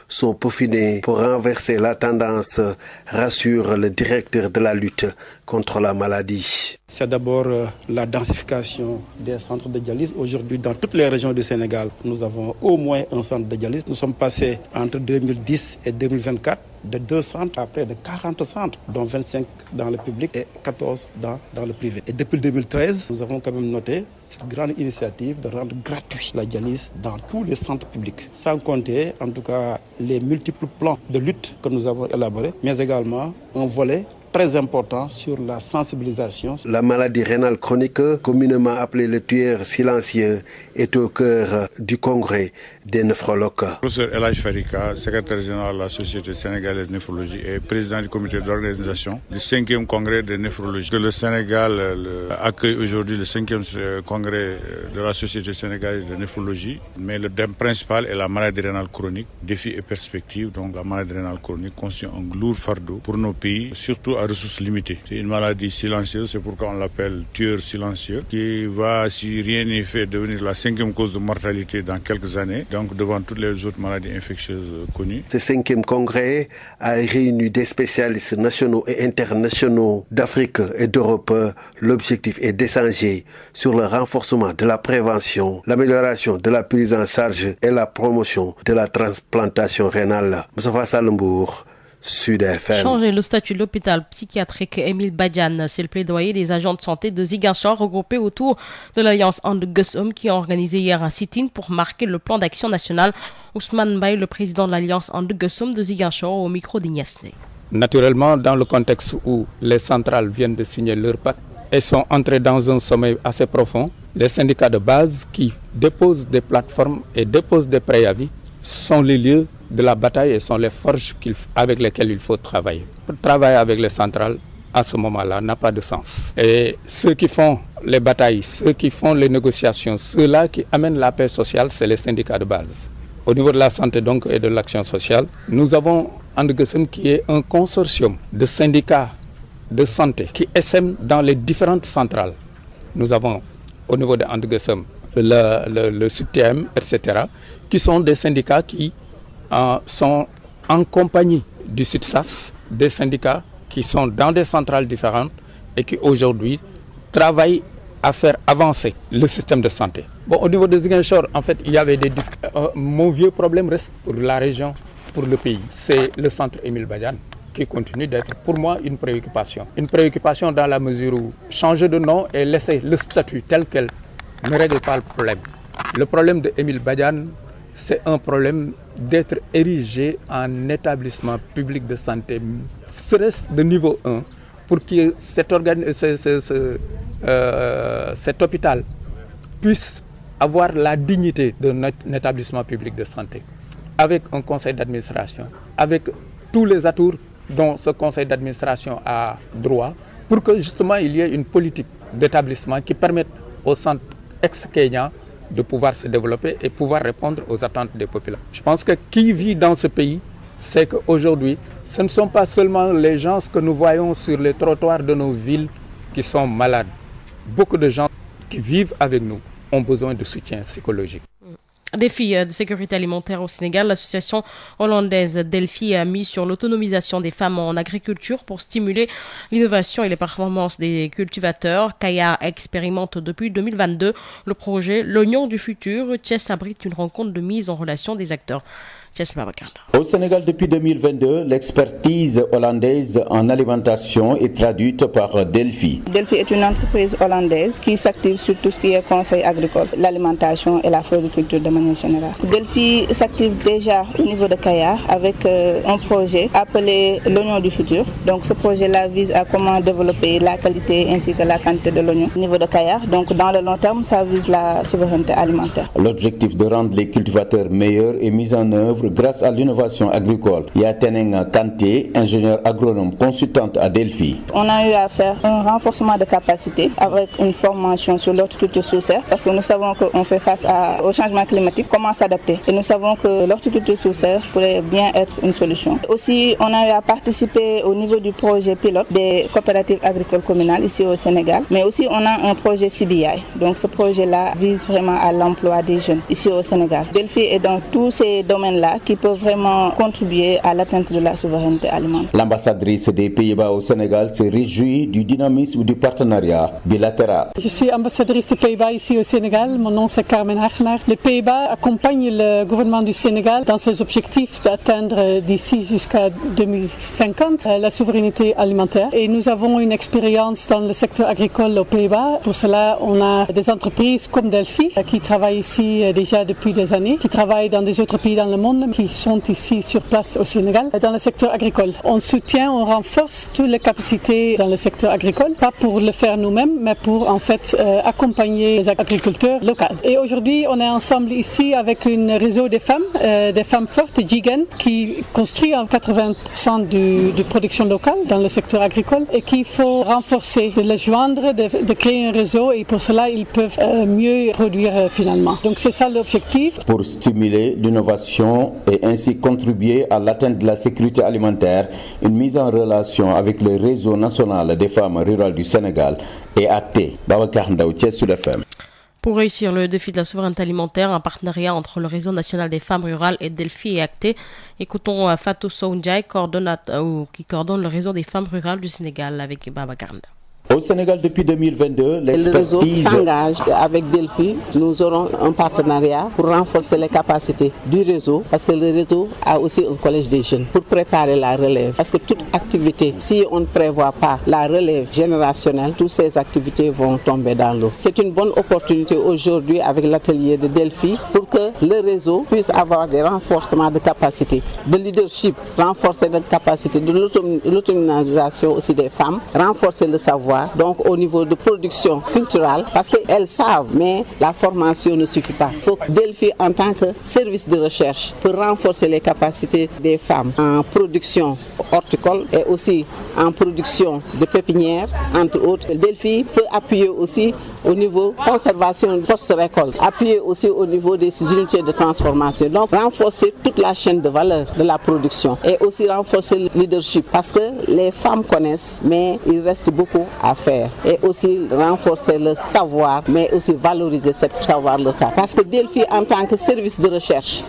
sont peaufinées pour renverser la tendance, rassure le directeur de la lutte contre la maladie. C'est d'abord la densification des centres de dialyse. Aujourd'hui, dans toutes les régions du Sénégal, nous avons au moins un centre de dialyse. Nous sommes passés entre 2010 et 2024 de 2 centres à près de 40 centres, dont 25 dans le public et 14 dans le privé. Et depuis 2013, nous avons quand même noté cette grande initiative de rendre gratuit la dialyse dans tous les centres publics, sans compter en tout cas les multiples plans de lutte que nous avons élaborés, mais également un volet très important sur la sensibilisation. La maladie rénale chronique, communément appelée le tueur silencieux, est au cœur du congrès des néphrologues. Professeur El Hadj Farika, secrétaire général de la Société sénégalaise de néphrologie et président du comité d'organisation du 5e congrès de néphrologie. Le Sénégal accueille aujourd'hui le 5e congrès de la Société sénégalaise de néphrologie, mais le thème principal est la maladie rénale chronique, défis et perspectives. Donc la maladie rénale chronique constitue un lourd fardeau pour nos pays, surtout à ressources limitées. C'est une maladie silencieuse, c'est pourquoi on l'appelle tueur silencieux, qui va, si rien n'est fait, devenir la 5e cause de mortalité dans quelques années, donc devant toutes les autres maladies infectieuses connues. Ce 5e congrès a réuni des spécialistes nationaux et internationaux d'Afrique et d'Europe. L'objectif est d'échanger sur le renforcement de la prévention, l'amélioration de la prise en charge et la promotion de la transplantation rénale. Moustapha Salembour, Sud FM. Changer le statut de l'hôpital psychiatrique Émile Badiane, c'est le plaidoyer des agents de santé de Ziguinchor regroupés autour de l'Alliance And Gueusseum qui a organisé hier un sit-in pour marquer le plan d'action national. Ousmane Mbaye, le président de l'Alliance And Gueusseum de Ziguinchor, au micro d'Ignace Ney. Naturellement, dans le contexte où les centrales viennent de signer leur pacte et sont entrées dans un sommeil assez profond, les syndicats de base qui déposent des plateformes et déposent des préavis sont les lieux de la bataille et sont les forges avec lesquelles il faut travailler. Travailler avec les centrales, à ce moment-là, n'a pas de sens. Et ceux qui font les batailles, ceux qui font les négociations, ceux-là qui amènent la paix sociale, c'est les syndicats de base. Au niveau de la santé donc et de l'action sociale, nous avons And Gueusseum qui est un consortium de syndicats de santé qui essaiment dans les différentes centrales. Nous avons au niveau de And Gueusseum le CTM, etc., qui sont des syndicats qui sont en compagnie du SUTSAS des syndicats qui sont dans des centrales différentes et qui aujourd'hui travaillent à faire avancer le système de santé. Bon, au niveau de Ziguinchor, en fait, il y avait des difficultés. Mon vieux problème reste pour la région, pour le pays. C'est le centre Émile Badiane qui continue d'être pour moi une préoccupation. Une préoccupation dans la mesure où changer de nom et laisser le statut tel quel ne règle pas le problème. Le problème de Émile Badiane, c'est un problème d'être érigé en établissement public de santé, serait-ce de niveau 1, pour que cet hôpital puisse avoir la dignité d'un établissement public de santé, avec un conseil d'administration, avec tous les atours dont ce conseil d'administration a droit, pour que justement il y ait une politique d'établissement qui permette au centre ex-Kenya de pouvoir se développer et pouvoir répondre aux attentes des populations. Je pense que qui vit dans ce pays, c'est qu'aujourd'hui, ce ne sont pas seulement les gens que nous voyons sur les trottoirs de nos villes qui sont malades. Beaucoup de gens qui vivent avec nous ont besoin de soutien psychologique. Défi de sécurité alimentaire au Sénégal, l'association hollandaise Delphi a mis sur l'autonomisation des femmes en agriculture pour stimuler l'innovation et les performances des cultivateurs. Kaya expérimente depuis 2022 le projet L'Oignon du futur. Thiès abrite une rencontre de mise en relation des acteurs. Au Sénégal, depuis 2022, l'expertise hollandaise en alimentation est traduite par Delphi. Delphi est une entreprise hollandaise qui s'active sur tout ce qui est conseil agricole, l'alimentation et la floriculture de manière générale. Delphi s'active déjà au niveau de Kaya avec un projet appelé L'Oignon du futur. Donc ce projet-là vise à comment développer la qualité ainsi que la quantité de l'oignon au niveau de Kaya. Donc dans le long terme, ça vise la souveraineté alimentaire. L'objectif de rendre les cultivateurs meilleurs est mis en œuvre grâce à l'innovation agricole. Yateneng Kanté, ingénieur agronome consultante à Delphi. On a eu à faire un renforcement de capacité avec une formation sur l'horticulture sous serre parce que nous savons qu'on fait face au changement climatique, comment s'adapter. Et nous savons que l'horticulture sous serre pourrait bien être une solution. Aussi, on a eu à participer au niveau du projet pilote des coopératives agricoles communales ici au Sénégal. Mais aussi, on a un projet CBI. Donc ce projet-là vise vraiment à l'emploi des jeunes ici au Sénégal. Delphi est dans tous ces domaines-là qui peut vraiment contribuer à l'atteinte de la souveraineté alimentaire. L'ambassadrice des Pays-Bas au Sénégal se réjouit du dynamisme du partenariat bilatéral. Je suis ambassadrice des Pays-Bas ici au Sénégal. Mon nom c'est Carmen Hagenaar. Les Pays-Bas accompagnent le gouvernement du Sénégal dans ses objectifs d'atteindre d'ici jusqu'à 2050 la souveraineté alimentaire. Et nous avons une expérience dans le secteur agricole aux Pays-Bas. Pour cela, on a des entreprises comme Delphi qui travaillent ici déjà depuis des années, qui travaillent dans des autres pays dans le monde, qui sont ici sur place au Sénégal dans le secteur agricole. On soutient, on renforce toutes les capacités dans le secteur agricole, pas pour le faire nous-mêmes, mais pour en fait accompagner les agriculteurs locaux. Et aujourd'hui, on est ensemble ici avec un réseau des femmes fortes, Jigen, qui construit en 80% de production locale dans le secteur agricole et qu'il faut renforcer, de les joindre, de créer un réseau et pour cela, ils peuvent mieux produire finalement. Donc c'est ça l'objectif. Pour stimuler l'innovation et ainsi contribuer à l'atteinte de la sécurité alimentaire, une mise en relation avec le réseau national des femmes rurales du Sénégal est actée. Babacar Ndaw, Thiès Sud FM. Pour réussir le défi de la souveraineté alimentaire, un partenariat entre le réseau national des femmes rurales et Delphi est acté. Écoutons Fatou Sow Ndiaye, qui coordonne le réseau des femmes rurales du Sénégal avec Babacar Ndaw. Au Sénégal, depuis 2022, l'expertise... Le réseau s'engage avec Delphi. Nous aurons un partenariat pour renforcer les capacités du réseau parce que le réseau a aussi un collège des jeunes pour préparer la relève. Parce que toute activité, si on ne prévoit pas la relève générationnelle, toutes ces activités vont tomber dans l'eau. C'est une bonne opportunité aujourd'hui avec l'atelier de Delphi pour que le réseau puisse avoir des renforcements de capacités, de leadership, renforcer les capacités, de l'autonomisation aussi des femmes, renforcer le savoir. Donc au niveau de production culturelle, parce qu'elles savent, mais la formation ne suffit pas. Il faut que Delphi, en tant que service de recherche, pour renforcer les capacités des femmes en production horticole et aussi en production de pépinières, entre autres. Delphi peut appuyer aussi au niveau conservation post-récolte, appuyer aussi au niveau des unités de transformation. Donc renforcer toute la chaîne de valeur de la production et aussi renforcer le leadership, parce que les femmes connaissent, mais il reste beaucoup à à faire et aussi renforcer le savoir, mais aussi valoriser ce savoir local. Parce que Delphi, en tant que service de recherche,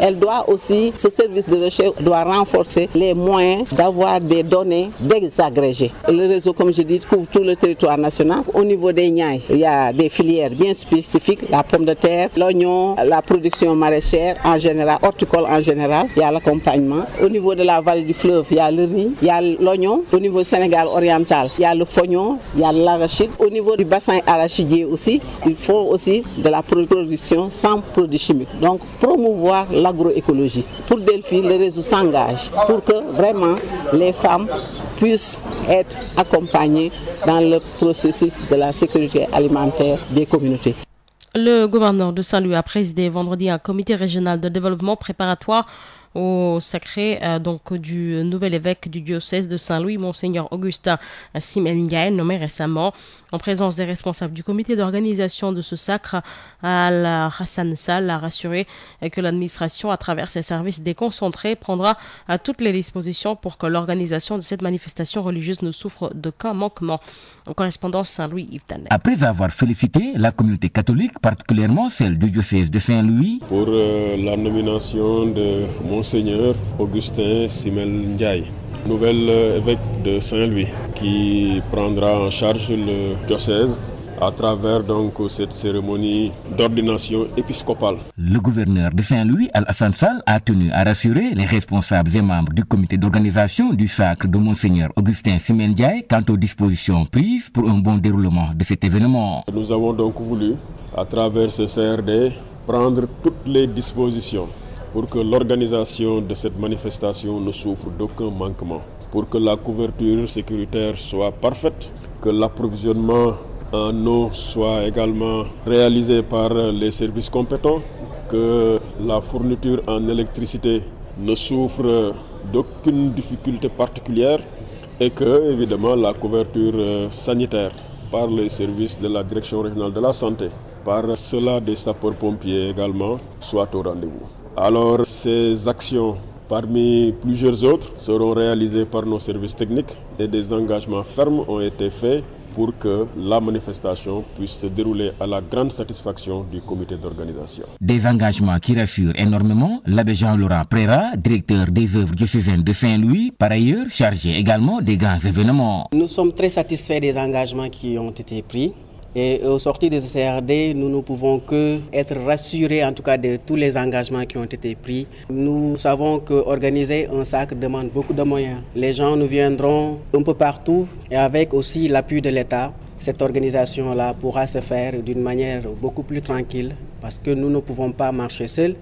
ce service de recherche doit renforcer les moyens d'avoir des données désagrégées. Le réseau, comme je dis, couvre tout le territoire national. Au niveau des Niayes, il y a des filières bien spécifiques, la pomme de terre, l'oignon, la production maraîchère en général, horticole en général, il y a l'accompagnement. Au niveau de la vallée du fleuve, il y a le riz, il y a l'oignon. Au niveau du Sénégal oriental, il y a le fognon, il y a l'arachide. Au niveau du bassin arachidier aussi, il faut aussi de la production sans produits chimiques. Donc, promouvoir l'agroécologie. Pour Delphi, le réseau s'engage pour que vraiment les femmes puissent être accompagnées dans le processus de la sécurité alimentaire des communautés. Le gouverneur de Saint-Louis a présidé vendredi un comité régional de développement préparatoire au sacré du nouvel évêque du diocèse de Saint-Louis, Monseigneur Augustin Siméon Ndiaye, nommé récemment. En présence des responsables du comité d'organisation de ce sacre, Al-Hassan Sall a rassuré que l'administration, à travers ses services déconcentrés, prendra toutes les dispositions pour que l'organisation de cette manifestation religieuse ne souffre d'aucun manquement. En correspondance Saint-Louis, Yves Tanet. Après avoir félicité la communauté catholique, particulièrement celle du diocèse de Saint-Louis, pour la nomination de Monseigneur Augustin Siméon Ndiaye, nouvel évêque de Saint-Louis, qui prendra en charge le diocèse à travers donc cette cérémonie d'ordination épiscopale. Le gouverneur de Saint-Louis, Al-Hassan Sall, a tenu à rassurer les responsables et membres du comité d'organisation du sacre de Monseigneur Augustin Siméon Ndiaye quant aux dispositions prises pour un bon déroulement de cet événement. Nous avons donc voulu, à travers ce CRD, prendre toutes les dispositions pour que l'organisation de cette manifestation ne souffre d'aucun manquement, pour que la couverture sécuritaire soit parfaite, que l'approvisionnement en eau soit également réalisé par les services compétents, que la fourniture en électricité ne souffre d'aucune difficulté particulière et que, évidemment, la couverture sanitaire par les services de la Direction régionale de la santé, par cela des sapeurs-pompiers également, soit au rendez-vous. Alors, ces actions, parmi plusieurs autres, seront réalisées par nos services techniques et des engagements fermes ont été faits pour que la manifestation puisse se dérouler à la grande satisfaction du comité d'organisation. Des engagements qui rassurent énormément l'abbé Jean-Laurent Préra, directeur des œuvres diocésaines de Saint-Louis, par ailleurs chargé également des grands événements. Nous sommes très satisfaits des engagements qui ont été pris. Et au sortir de ce CRD, nous ne pouvons que être rassurés en tout cas de tous les engagements qui ont été pris. Nous savons qu'organiser un sacre demande beaucoup de moyens. Les gens nous viendront un peu partout et avec aussi l'appui de l'État. Cette organisation-là pourra se faire d'une manière beaucoup plus tranquille parce que nous ne pouvons pas marcher seuls.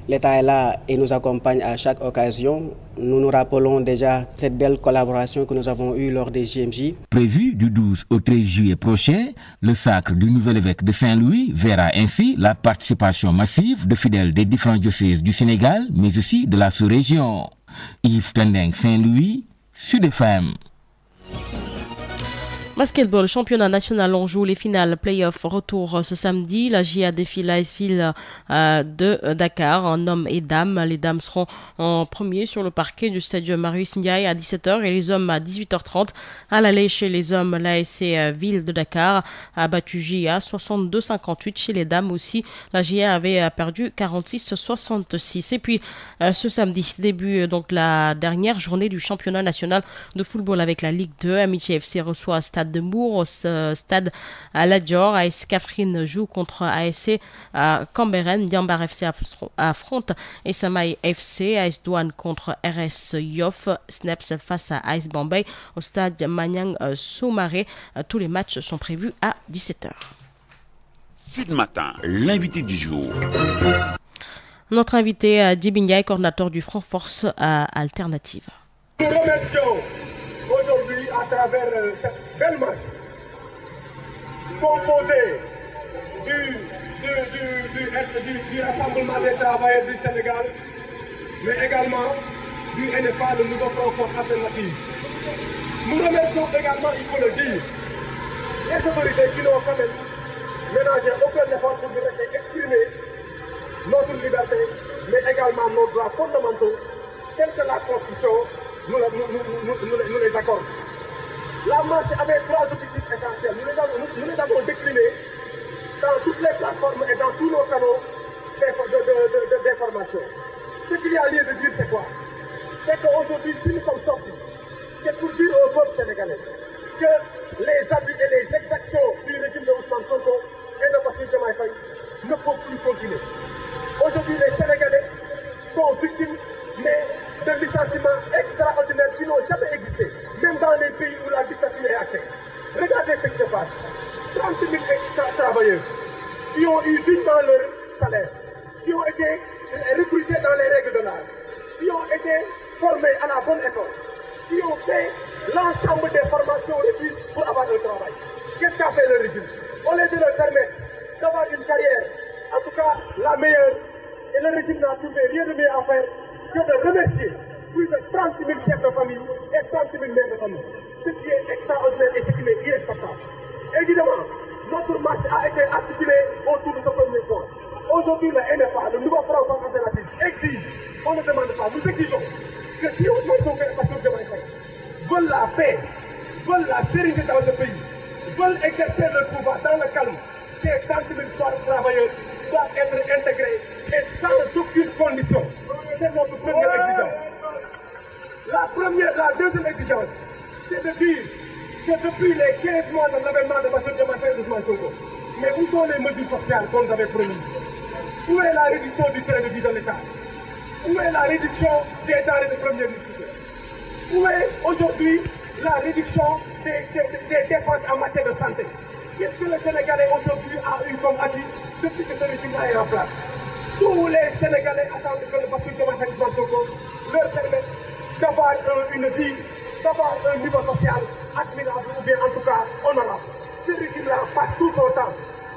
L'État est là et nous accompagne à chaque occasion. Nous nous rappelons déjà cette belle collaboration que nous avons eue lors des JMJ. Prévu du 12 au 13 juillet prochain, le sacre du nouvel évêque de Saint-Louis verra ainsi la participation massive de fidèles des différents diocèses du Sénégal, mais aussi de la sous-région. Yves Tendeng, Saint-Louis, Sud FM. Basketball, championnat national, on joue les finales, play-off, retour ce samedi. La GIA défie l'AS-Ville de Dakar en hommes et dames. Les dames seront en premier sur le parquet du stade Marius Ndiaye à 17h et les hommes à 18h30. À l'aller chez les hommes, l'ASC Ville de Dakar a battu GIA 62-58. Chez les dames aussi, la GIA avait perdu 46-66. Et puis ce samedi, début donc la dernière journée du championnat national de football avec la Ligue 2. Amitié FC reçoit Stade de Mour au stade à La Dior. AS Kafrine joue contre ASC Cambérène. Diambar FC affronte Esamaï FC. AS Douane contre RS Yoff. Snaps face à AS Bombay au stade Maniang Soumaré. Tous les matchs sont prévus à 17h. Sud Matin, l'invité du jour. Notre invité, Djiby Ndiaye, coordinateur du Front Force Alternative. Nous remercions aujourd'hui à travers cette belle marche composée du Rassemblement des travailleurs du Sénégal, mais également du NFA, le nouveau Front Force Alternative. Nous remercions également, il faut le dire, les autorités qui n'ont quand même ménagé aucun effort pour nous laisser exprimer notre liberté, mais également nos droits fondamentaux, tels que la Constitution nous les accorde. La marche avait 3 objectifs essentiels. Nous les avons déclinés dans toutes les plateformes et dans tous nos canaux d'information. Ce qu'il y a lieu de dire, c'est quoi? C'est qu'aujourd'hui, si nous sommes sortis, c'est pour dire au peuple sénégalais que les abus et les exactions du régime de Ousmane Sonko et de Bassirou Diomaye Faye ne peuvent plus continuer. Aujourd'hui, les Sénégalais sont victimes de licenciements extraordinaires qui n'ont jamais existé, même dans les pays où la dictature est actée. Regardez ce qui se passe. 30 000 travailleurs qui ont eu dignement leur salaire, qui ont été recrutés dans les règles de l'art, qui ont été formés à la bonne école, qui ont fait l'ensemble des formations requises pour avoir un travail. Qu'est-ce qu'a fait le régime? Au lieu de leur permettre d'avoir une carrière, en tout cas la meilleure, et le régime n'a trouvé rien de mieux à faire que de remercier plus de 30 000 chefs de famille et 30 000 mères de famille. Ce qui est extraordinaire et ce qui est inacceptable. Évidemment, notre marche a été articulée autour de ce premier point. Aujourd'hui, le NFA, le nouveau Front alternatif, exige, on ne demande pas, nous exigeons que si Ousmane Sonko et Bassirou Diomaye Faye veulent la paix, veulent la sérénité dans le pays, veulent exercer leur pouvoir dans le calme, ces 30 000 travailleurs doivent être intégrés et sans aucune condition. C'est notre première exigence. La deuxième exigence, c'est de dire que depuis les 15 mois de l'avènement de Bassirou Diomaye Faye et Ousmane Sonko, mais où sont les mesures sociales qu'on avait promises? Où est la réduction du train de vie dans l'État? Où est la réduction des denrées de première nécessité? Où est aujourd'hui la réduction des dépenses en matière de santé? Qu'est-ce que le Sénégalais aujourd'hui a eu comme acquis depuis que ce régime est en place? Tous les Sénégalais attendent que le Bassirou Diomaye Faye et Ousmane Sonko leur permettent d'avoir une vie, d'avoir un niveau social admirable ou bien en tout cas honorable. Ce régime-là passe tout son temps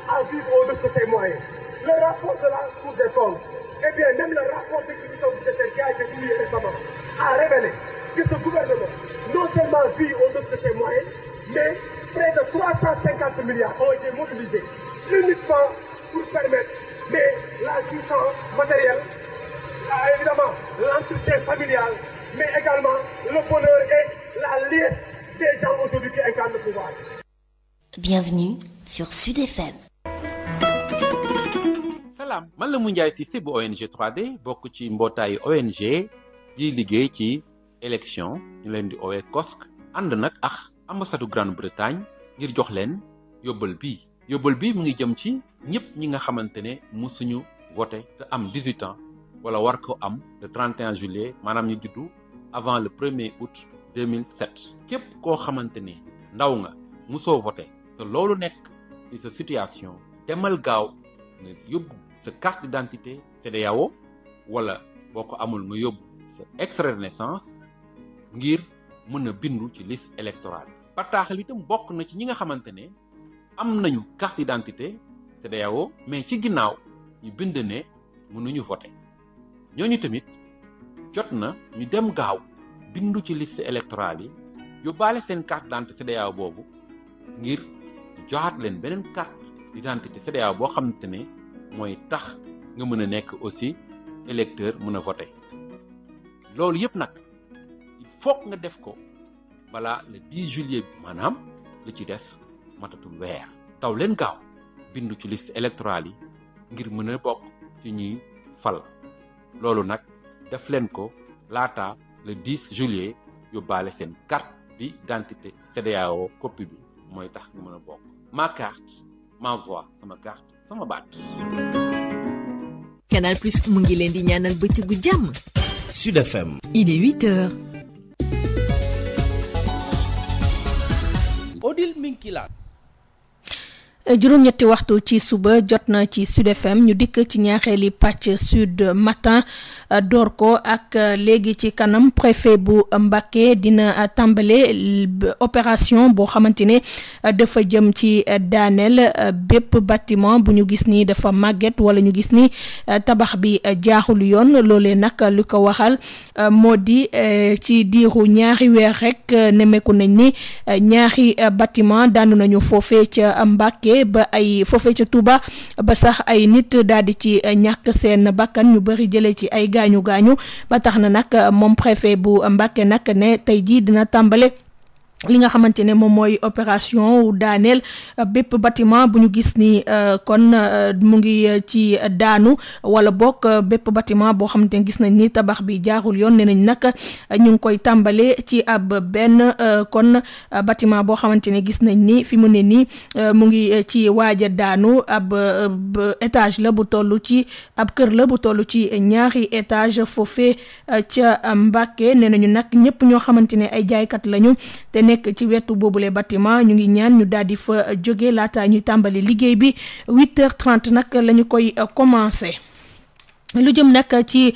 à vivre au-dessus de ses moyens. Le rapport de la Cour des comptes, et bien même le rapport d'exécution budgétaire qui a été publié récemment, a révélé que ce gouvernement non seulement vit au-dessus de ses moyens, mais près de 350 milliards ont été mobilisés uniquement pour permettre l'assistance matérielle, évidemment l'entretien familial, mais également le bonheur et la liesse des gens aujourd'hui qui incarnent le pouvoir. Bienvenue sur Sud FM. Salam, man la Moundiaye Cissé bu ONG 3D bokk ci mbootaay ONG yi liggéey ci élection ñu leen di oowee COSC ànd nag ak ambassade Grande-Bretagne ngir jox leen yóbbal bii mu ngi jëm ci ñëpp ñi nga xamante ne musuñu voté te am 18 ans wala war ko am le 31 juillet maanaam ñu juddu avant le 1er août 2007 képp koo xamante ne ndaw nga musoo voté te loolu nekk ci sa situation demal gaaw nga yóbbu sa carte d'identité CEDEAO wala boo ko amul nga yóbbu sa extrait de naissance ngir mën a bindu ci liste électorale bataaxal itam bokk na ci ñi nga xamante ne am nañu carte d'identité CEDEAO mais ci ginnaaw ñu bind ne mënuñu voter ñooñu tamit jot na ñu dem gaaw bindu ci liste électorale yi yóbbaale seen carte d'identité CEDEAO boobu ngir joxaat leen beneen carte d'identité CEDEAO boo xamante ne mooy tax nga mën a nekk aussi électeur mën a voter loolu yëpp nag il faut nga def ko balaa le 10 juillet maanaam li ci des matatul weer taw leen gaaw bindu ci liste électorale yi ngir mën a bokk ci ñuy fal loolu nag def leen ko laata le 10 juillet yóbbaale seen carte d'identité CEDEAO copie bi mooy tax nga mën a bokk ma carte ma voix sama carte sama baat. Canal Plus mu ngi leen di ñaanal bëccëgu jàmm. Sud FM. Il est 8h. Odile Minkilat. juróom-ñetti waxtu ci suba jot na ci Sud FM ñu dikk ci ñaareeli pàcc Sud Matin door ko ak léegi ci kanam préfet bu Mbacké dina tàmbale opération boo xamante ne dafa jëm ci daaneel bépp bâtiment bu ñu gis ni dafa màgget wala ñu gis ni tabax bi jaaxul yoon loolee nag lu ko waxal moo di ci diiru ñaari weer rek nemeeku nañ ni ñaari bâtiment daanu nañu foofee ca Mbacké ba ay foofee ca Touba ba sax ay nit daal di ci ñàkk seen bakkan ñu bëri jëlee ci ay gaañu ba tax na nag moom préfet bu Mbacké nag ne tey jii dina tàmbale li nga xamante ne moom mooy opération wu daaneel bépp bâtiment bu ñu gis ni kon mu ngi ci daanu wala bokk bépp bâtiment boo xamante ne gis nañ ni tabax bi jaarul yoon nee nañ nag ñu ngi koy tàmbale ci ab benn kon bâtiment boo xamante ne gis nañ ni fi mu ne nii mu ngi ci waaja daanu ab étage la bu toll ci ab kër la bu toll ci ñaari étage foofee ca Mbàkke nee nañu nag ñëpp ñoo xamante ne ay jaaykat lañu te nekk ci wetu boobule bâtiment ñu ngi ñaan ñu daal di fa jóge laata ñuy tàmbali liggéey bi 8h30 nag la ñu koy commencé. lu jëm nag ci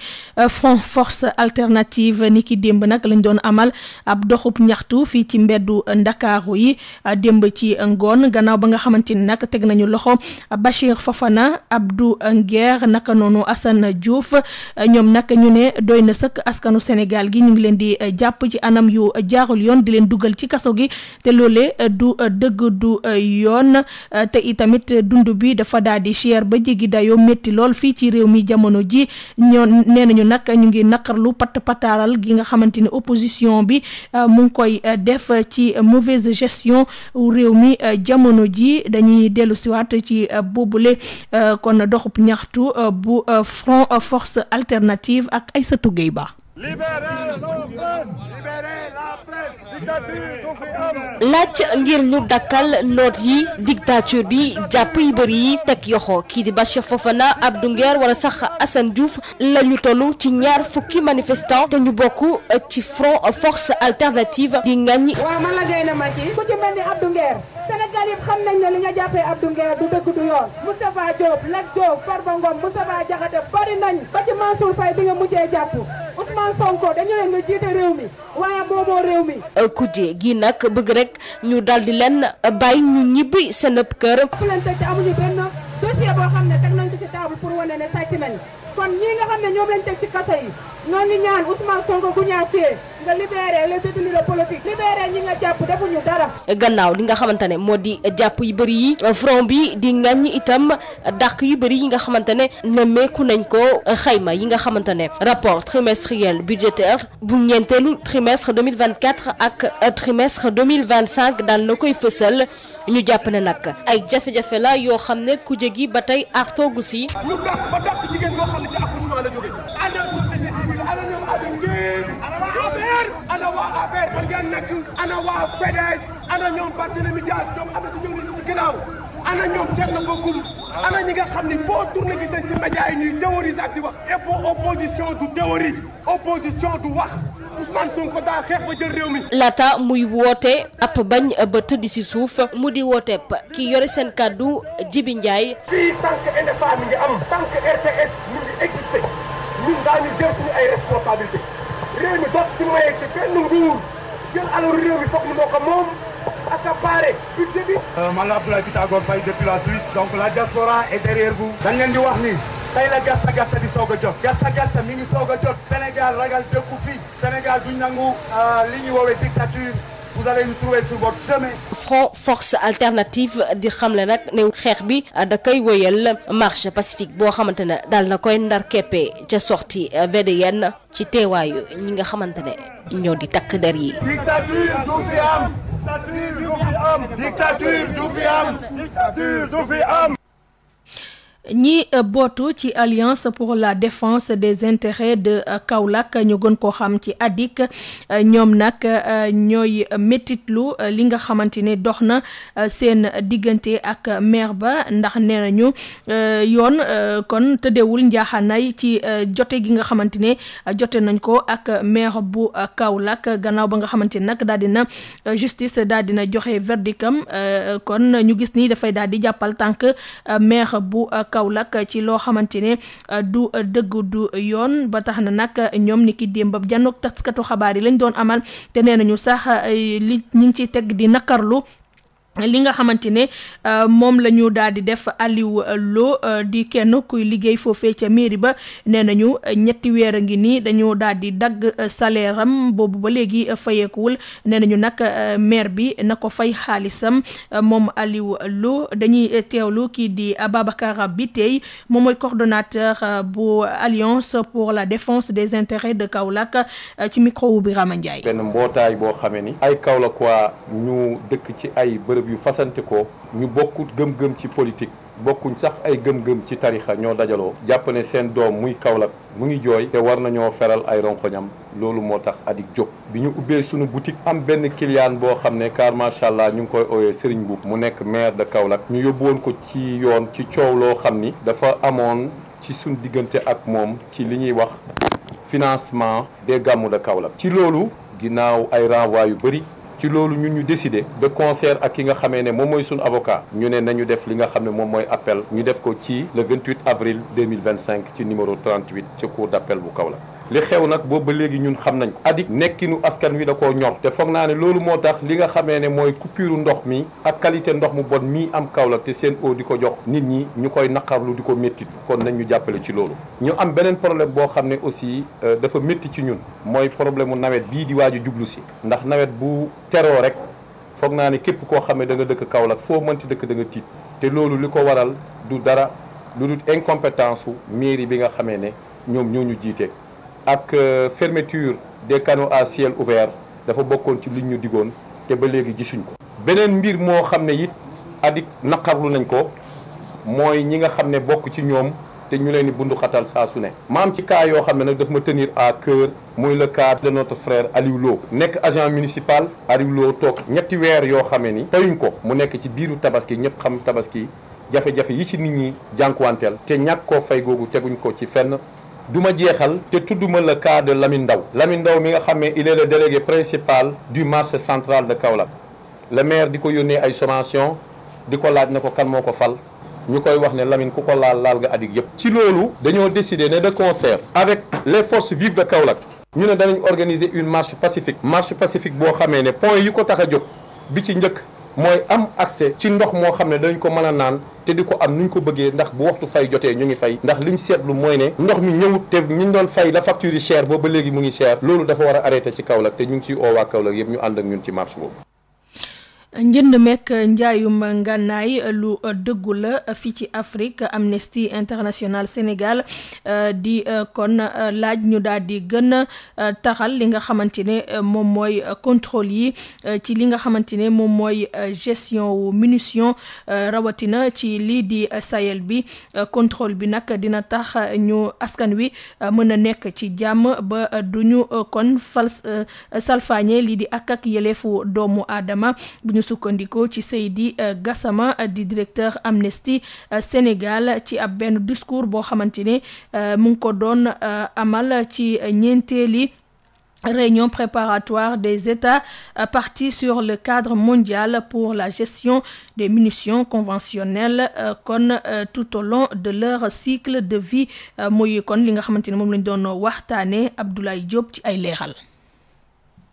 front force alternative ni ki démb nag lañ doon amal ab doxub ñaxtu fii ci mbeddu Ndakaaru yi démb ci ngoon gannaaw ba nga xamante ni nag teg nañu loxo Bachir Fofana Abdou Nguer naka noonu Assane Diouf ñoom nag ñu ne doy na sëkk askanu Sénégal gi ñu ngi leen di jàpp ci anam yu jaarul yoon di leen dugal ci kaso gi te loolee du dëgg du yoon te itamit dund bi dafa daal di cher ba jéggi dayoo métti lool fii ci réew mi jamono ji ñoo nee nañu nag ñu ngi naqarlu pataaral gi nga xamante ni opposition bi mu ngi koy def ci mauvaise gestion réew mi jamono ji dañuy dellu siwaat ci boobule kon doxub ñaxtu bu front force alternative ak Aïssatou Gueye Ba. laaj ngir ñu dakkal noot yi dictature bi jàpp yu bëri yi teg yoxo kii di Bachir Fofana Abdou Nguer wala sax Assane Diouf la ñu toll ci 20 manifestants te ñu bokk ci front force alternative di ngañ. waaw man la Gaynde Macky ku ci mel ni Abdou Nguer Sénégal yëpp xam nañ ne li nga jàppee Abdou Nguer du dëgg du yoon Moustapha Diop Lat Diop Farba Ngom Moustapha Diakhaté bari nañ ba ci Mansour Faye bi nga mujjee jàpp Ousmane Sonko dañu leen nga jiite réew mi waaye moomoo réew mi. kujje gi nag bëgg rek ñu daldi leen bàyyi ñu ñibbi seen kër. fu leen teg ci amuñu benn dossier boo xam ne teg nañ ko ci table pour wane ne sàcc nañ kon ñii nga xam ne ñoom lañ teg ci kaso yi ñoo ngi ñaan Ousmane Sonko gu ñaafee nga libéré les détenus de politique libéré ñi nga jàpp defuñu dara. gannaaw li nga xamante ne moo di jàpp yu bëri yi front bi di ngañ itam dàq yu bëri yi nga xamante ne nemmeeku nañ ko xayma yi nga xamante ne rapport trimestriel budgétaire bu ñeenteelu trimestre 2024 ak trimestre 2025 daal na koy fësal ñu jàpp ne nag ay jafe-jafe la yoo xam ne kuje gi ba tey artoogu si. lu dàq ba dàq jigéen boo xam ne ci accouchement la jóge ana société civile ana ñoom Aliou Ngéen ana waa APR fan ngeen nekk ana waa PDS ana ñoom Barthélémy Dias ñoom Abdou Diouf ci ginnaaw ana ñoom Thierno Bocoum ana ñi nga xam ni foo tourné gis nañ si média yi ñuy théoriser ak di wax opposition du théorie opposition du wax Ousmane Sonko daa xeex ba jël réew mi. laata muy woote ab bañ ba tëdd si suuf mu di woote ki yore seen kàddu Jibi Ndiaye. fii tant que NFA mi ngi am tant que RTS mi ngi existé ñun daañu jël suñu ay responsabilité réew mi doot ci maye ci benn nguur jël alalu réew mi foog ni moo ko moom accaparé budget bi. man la Abdoulaye Pythagore Faye depuis la Suisse donc la diaspora est derrière vous. dañ leen di wax ni tey la gasta di soog a jot gasta mi ngi soog a jot Sénégal ragal dëkku fii Sénégal duñ nangu li ñuy woowee dictature. Vous allez nous trouver sur votre chemin. front force alternative di xamle nag ne xeex bi da koy wëyal marche pacifique boo xamante ne daal na koy ndar keppe ca sortie VDN ci teewaayu ñi nga xamante ne ñoo di takk der yi. dictature du fi am. dictature du fi am. dictature du fi am. ñi bootu ci alliance pour la défense des intérêts de Kaolack ñu gën koo xam ci ADIC ñoom nag ñooy métitlu li nga xamante ne dox na seen diggante ak maire ba ndax nee nañu yoon kon tëddewul njaaxaanaay ci jote gi nga xamante ne jote nañ ko ak maire bu Kaolack gannaaw ba nga xamante ne nag daal dina justice daal dina joxe verdictam kon ñu gis ni dafay daal di jàppal tànk maire bu Kaolack ci loo xamante ne du dëgg du yoon ba tax na nag ñoom ni ki démb ba janook taskatu xabaar yi lañ doon amal te nee nañu sax li ñi ngi ciy teg di nakarlu li nga xamante ne moom la ñu daal di def Aliou Lo di kenn kuy liggéey foofee ca mairie ba nee nañu 3 weer a ngi nii dañu daal di dagg salaire am boobu ba léegi fayeekuwul nee nañu nag maire bi na ko fay xaalisam moom Aliou Lo dañuy teewlu kii di Ababacar Biteye moom mooy coordonnateur bu Alliance pour la défense des intérêts de Kaolack ci micro wu Birama Ndiaye. benn mbootaay boo xamee ni ay Kaolack waa ñu dëkk ci ay bërëb yu fasante ko ñu bokkut gëm-gëm ci politique bokkuñ sax ay gëm-gëm ci tarixa ñoo dajaloo jàpp ne seen doom muy Kaolack mu ngi jooy te war nañoo feral ay ronkoñam loolu moo tax adik jóg bi ñu ubbee suñu boutique am benn client boo xam ne car macha allah ñu ngi koy ooyee Serigne Boub mu nekk maire de Kaolack ñu yóbbu woon ko ci yoon ci coow loo xam ni dafa amoon ci suñu diggante ak moom ci li ñuy wax financement des gàmmu de Kaolack ci loolu ginnaaw ay renvoi yu bëri ci loolu ñun ñu décidé de concert ak ki nga xamee ne moom mooy suñu avocat ñu ne nañu def li nga xam ne moom mooy appel ñu def ko ci le 28 avril 2025 ci numéro 38 ci cour d'appel bu Kaolack li xew nag boobu ba léegi ñun xam nañ ko adik nekkinu askan wi da koo ñor te foog naa ne loolu moo tax li nga xamee ne mooy coupure ndox mi ak qualité ndox mu bon mii am Kaolack te seen eau di ko jox nit ñi ñu koy naqarlu di ko métti kon nañ ñu jàppale ci loolu ñu am beneen problème boo xam ne aussi dafa métti ci ñun mooy problème mu nawet bii di waaju jublu si ndax nawet bu teroo rek foog naa ne képp koo xam ne da nga dëkk Kaolack foo mënti dëkk da nga tiit te loolu li ko waral du dara lu dul incompétence su mairie bi nga xamee ne ñoom ñoo ñu jiite ak fermeture des canaux à ciel ouvert dafa bokkoon ci liñ ñu digoon te ba léegi gisuñ ko. beneen mbir moo xam ne it adik naqarlu nañ ko mooy ñi nga xam ne bokk ci ñoom te ñu leen di bundu xatal saa su ne. ma am ci cas yoo xam ne nag daf ma tenir à cœur muy le cas de notre frère Aliou Lo nekk agent municipal Aliou Lo toog 3 weer yoo xamee ni tayuñ ko mu nekk ci biiru tabaski ñëpp xam tabaski jafe-jafe yi ci nit ñi jànkuwanteel te ñàkk koo fay googu teguñ ko ci fenn. duma jeexal te tudduma le cas de Lamine Ndaw mi nga xam ne il est le délégué principal du marché central de Kaolack le maire di ko yónnee ay sommation di ko laaj ne ko kan moo ko fal ñu koy wax ne Lamine ku ko laal nga adik yëpp. ci loolu dañoo décider ne de concert avec les forces vives de Kaolack ñu ne danañ organiser une marche pacifique boo xamee ne point yi ko tax a jóg bi ci njëkk mooy am accès ci ndox moo xam ne dañ ko mën a naan te di ko am nuñ ko bëggee ndax bu waxtu fay jotee ñu ngi fay ndax liñ seetlu mooy ne ndox mi ñëwut te ñu doon fay la facture yi cher boobu ba léegi mu ngi cher loolu dafa war a arrêté ci Kaolack te ñu ngi ciy oowaa Kaolack yëpp ñu ànd ak ñun ci marche boobu. njënd mekk njaayum ngànnaay lu dëggu la fii ci Afrique Amnesty International Sénégal di kon laaj ñu daal di gën a taxal li nga xamante ne moom mooy contrôle yi ci li nga xamante ne moom mooy gestion wu munition rawatina ci lii di Sahel bi contrôle bi nag dina tax ñu askan wi mën a nekk ci jàmm ba duñu kon salfaañe lii di ak yeleefu doomu aadama ñu sukkandikoo ci Seydi Gassama di directeur Amnesty Sénégal ci ab benn discours boo xamante ne mu ngi ko doon amal ci ñeenteeli réunion préparatoire des États partis sur le cadre mondial pour la gestion des munitions conventionnelles kon tout au long de leur cycle de vie mooy kon li nga xamante ne moom lañ doon waxtaane Abdoulaye Diop ci ay leeral.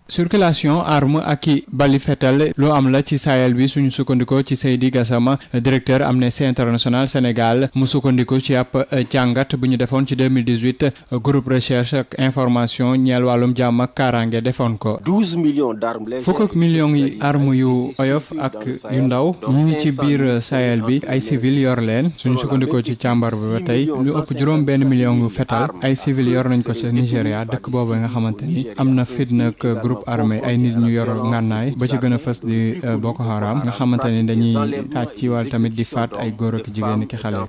circulation arme ak i bali fetal loo am la ci Sahel bi suñu sukkandikoo ci Seydi Gassama directeur Amnesty International Sénégal mu sukkandiko ci ab jàngat bu ñu defoon ci 2018 groupe recherche ak information ñeel wàllum jàmm ak kaaraange defoon ko 12 millions d'armes légères fukk ak millions yi arme yu oyof ak yu ndaw ñu ngi ci biir Sahel bi ay civil yor leen suñu sukkandikoo ci càmbar bi ba tey lu ëpp juróom benn million yu fetal ay civil yor nañ ko ci Nigéria dëkk boobu nga xamante ni am na fitna ak groupe armée ay nit ñu yor ngànnaay ba ci gën a fës di Boko Haram nga xamante ni dañuy sàcc ci wàll tamit di faat ay góor ak jigéen ki xale.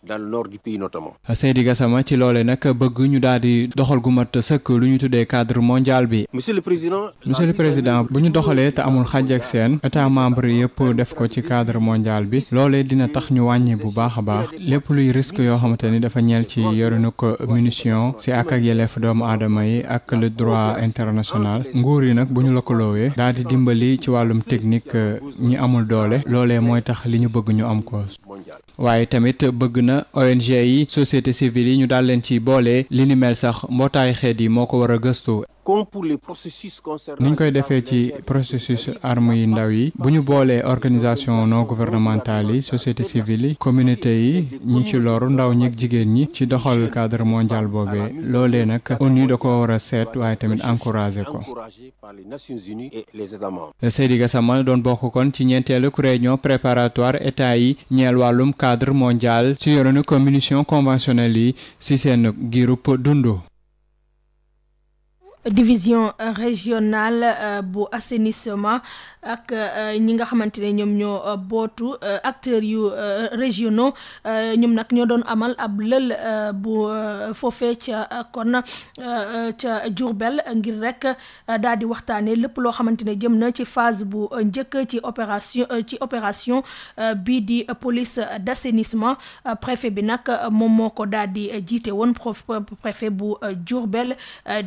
dans le nord du pays notamment. Seydi Gassama ci loole nag bëgg ñu daal di doxal gu mat sëkk lu ñu tuddee cadre mondial bi. monsieur le président bu ñu doxalee te amul xàjj ak seen état membre yëpp def ko ci cadre mondial bi loolee dina tax ñu wàññi bu baax a baax lépp luy risque yoo xamante ni dafa ñeel ci yorinu ko munition si ak yelleef doomu aadama yi ak le droit international nguur yi nag bu ñu lëkkaloowee daal di dimbali ci wàllum technique ñi amul doole loolee mooy tax li ñu bëgg ñu am ko waaye tamit bëgg na ONG yi société civile yi ñu daal leen ci boole li ni mel sax mbootaay xeet yi moo ko war a gëstu. comme pour les processus concernant niñ koy defee ci processus armes yi ndaw yi bu ñu boolee organisation non gouvernementale yi société civile yi communauté yi ñi ci loru ndaw ñi ak jigéen ñi ci doxal cadre mondial boobee loolee nag ONU da ko war a seet waaye tamit encouragé ko. Seydi Gassama doon bokk kon ci ñeenteelu réunion préparatoire état yi ñeel wàllum cadre mondial ci yoronu munitions conventionnelles yi ci seen giirub dundu. Division régionale bu assainissement ak ñi nga xamante ne ñoom ñoo bootu acteurs yu régionaux ñoom nag ñoo doon amal ab lël bu foofee ca kon ca Diourbel ngir rek daal di waxtaanee lépp loo xamante ne jëm na ci phase bu njëkk ci opération bii di police d'assainissement préfet bi nag moom moo ko daal di jiite woon préfet bu Diourbel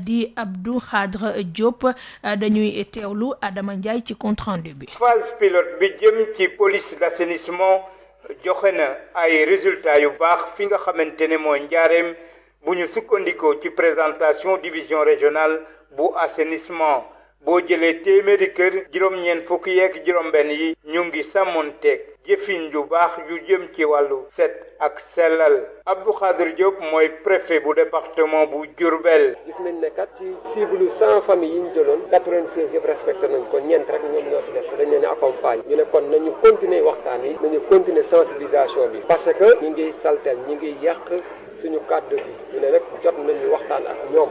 di Abdou Khadre Diop dañuy teewlu Adama Ndiaye ci compte rendu bi. phase pilote bi jëm ci police d'assainissement joxe na ay résultats yu baax fi nga xamante ne mooy njaareem bu ñu sukkandikoo ci présentation division régionale bu assainissement boo jëlee téeméeri kër juróom-ñeent fukki yeeg juróom-benn yi ñu ngi sàmmonteeg jëfin ju baax yu jëm ci wàllu set ak sellal. Abdou Khadre Diop mooy préfet bu département bu Diourbel. gis nañ ne kat ci cible 100 familles yi ñu jëloon 96 yëpp respecté nañ ko ñeent rek ñoom ñoo si def dañ leen accompagne ñu ne kon nañu continuer waxtaan yi nañu continuer sensibilisation bi parce que ñi ngi saltel ñi ngi yàq suñu cadre bi ñu ne nag jot nañu waxtaan ak ñoom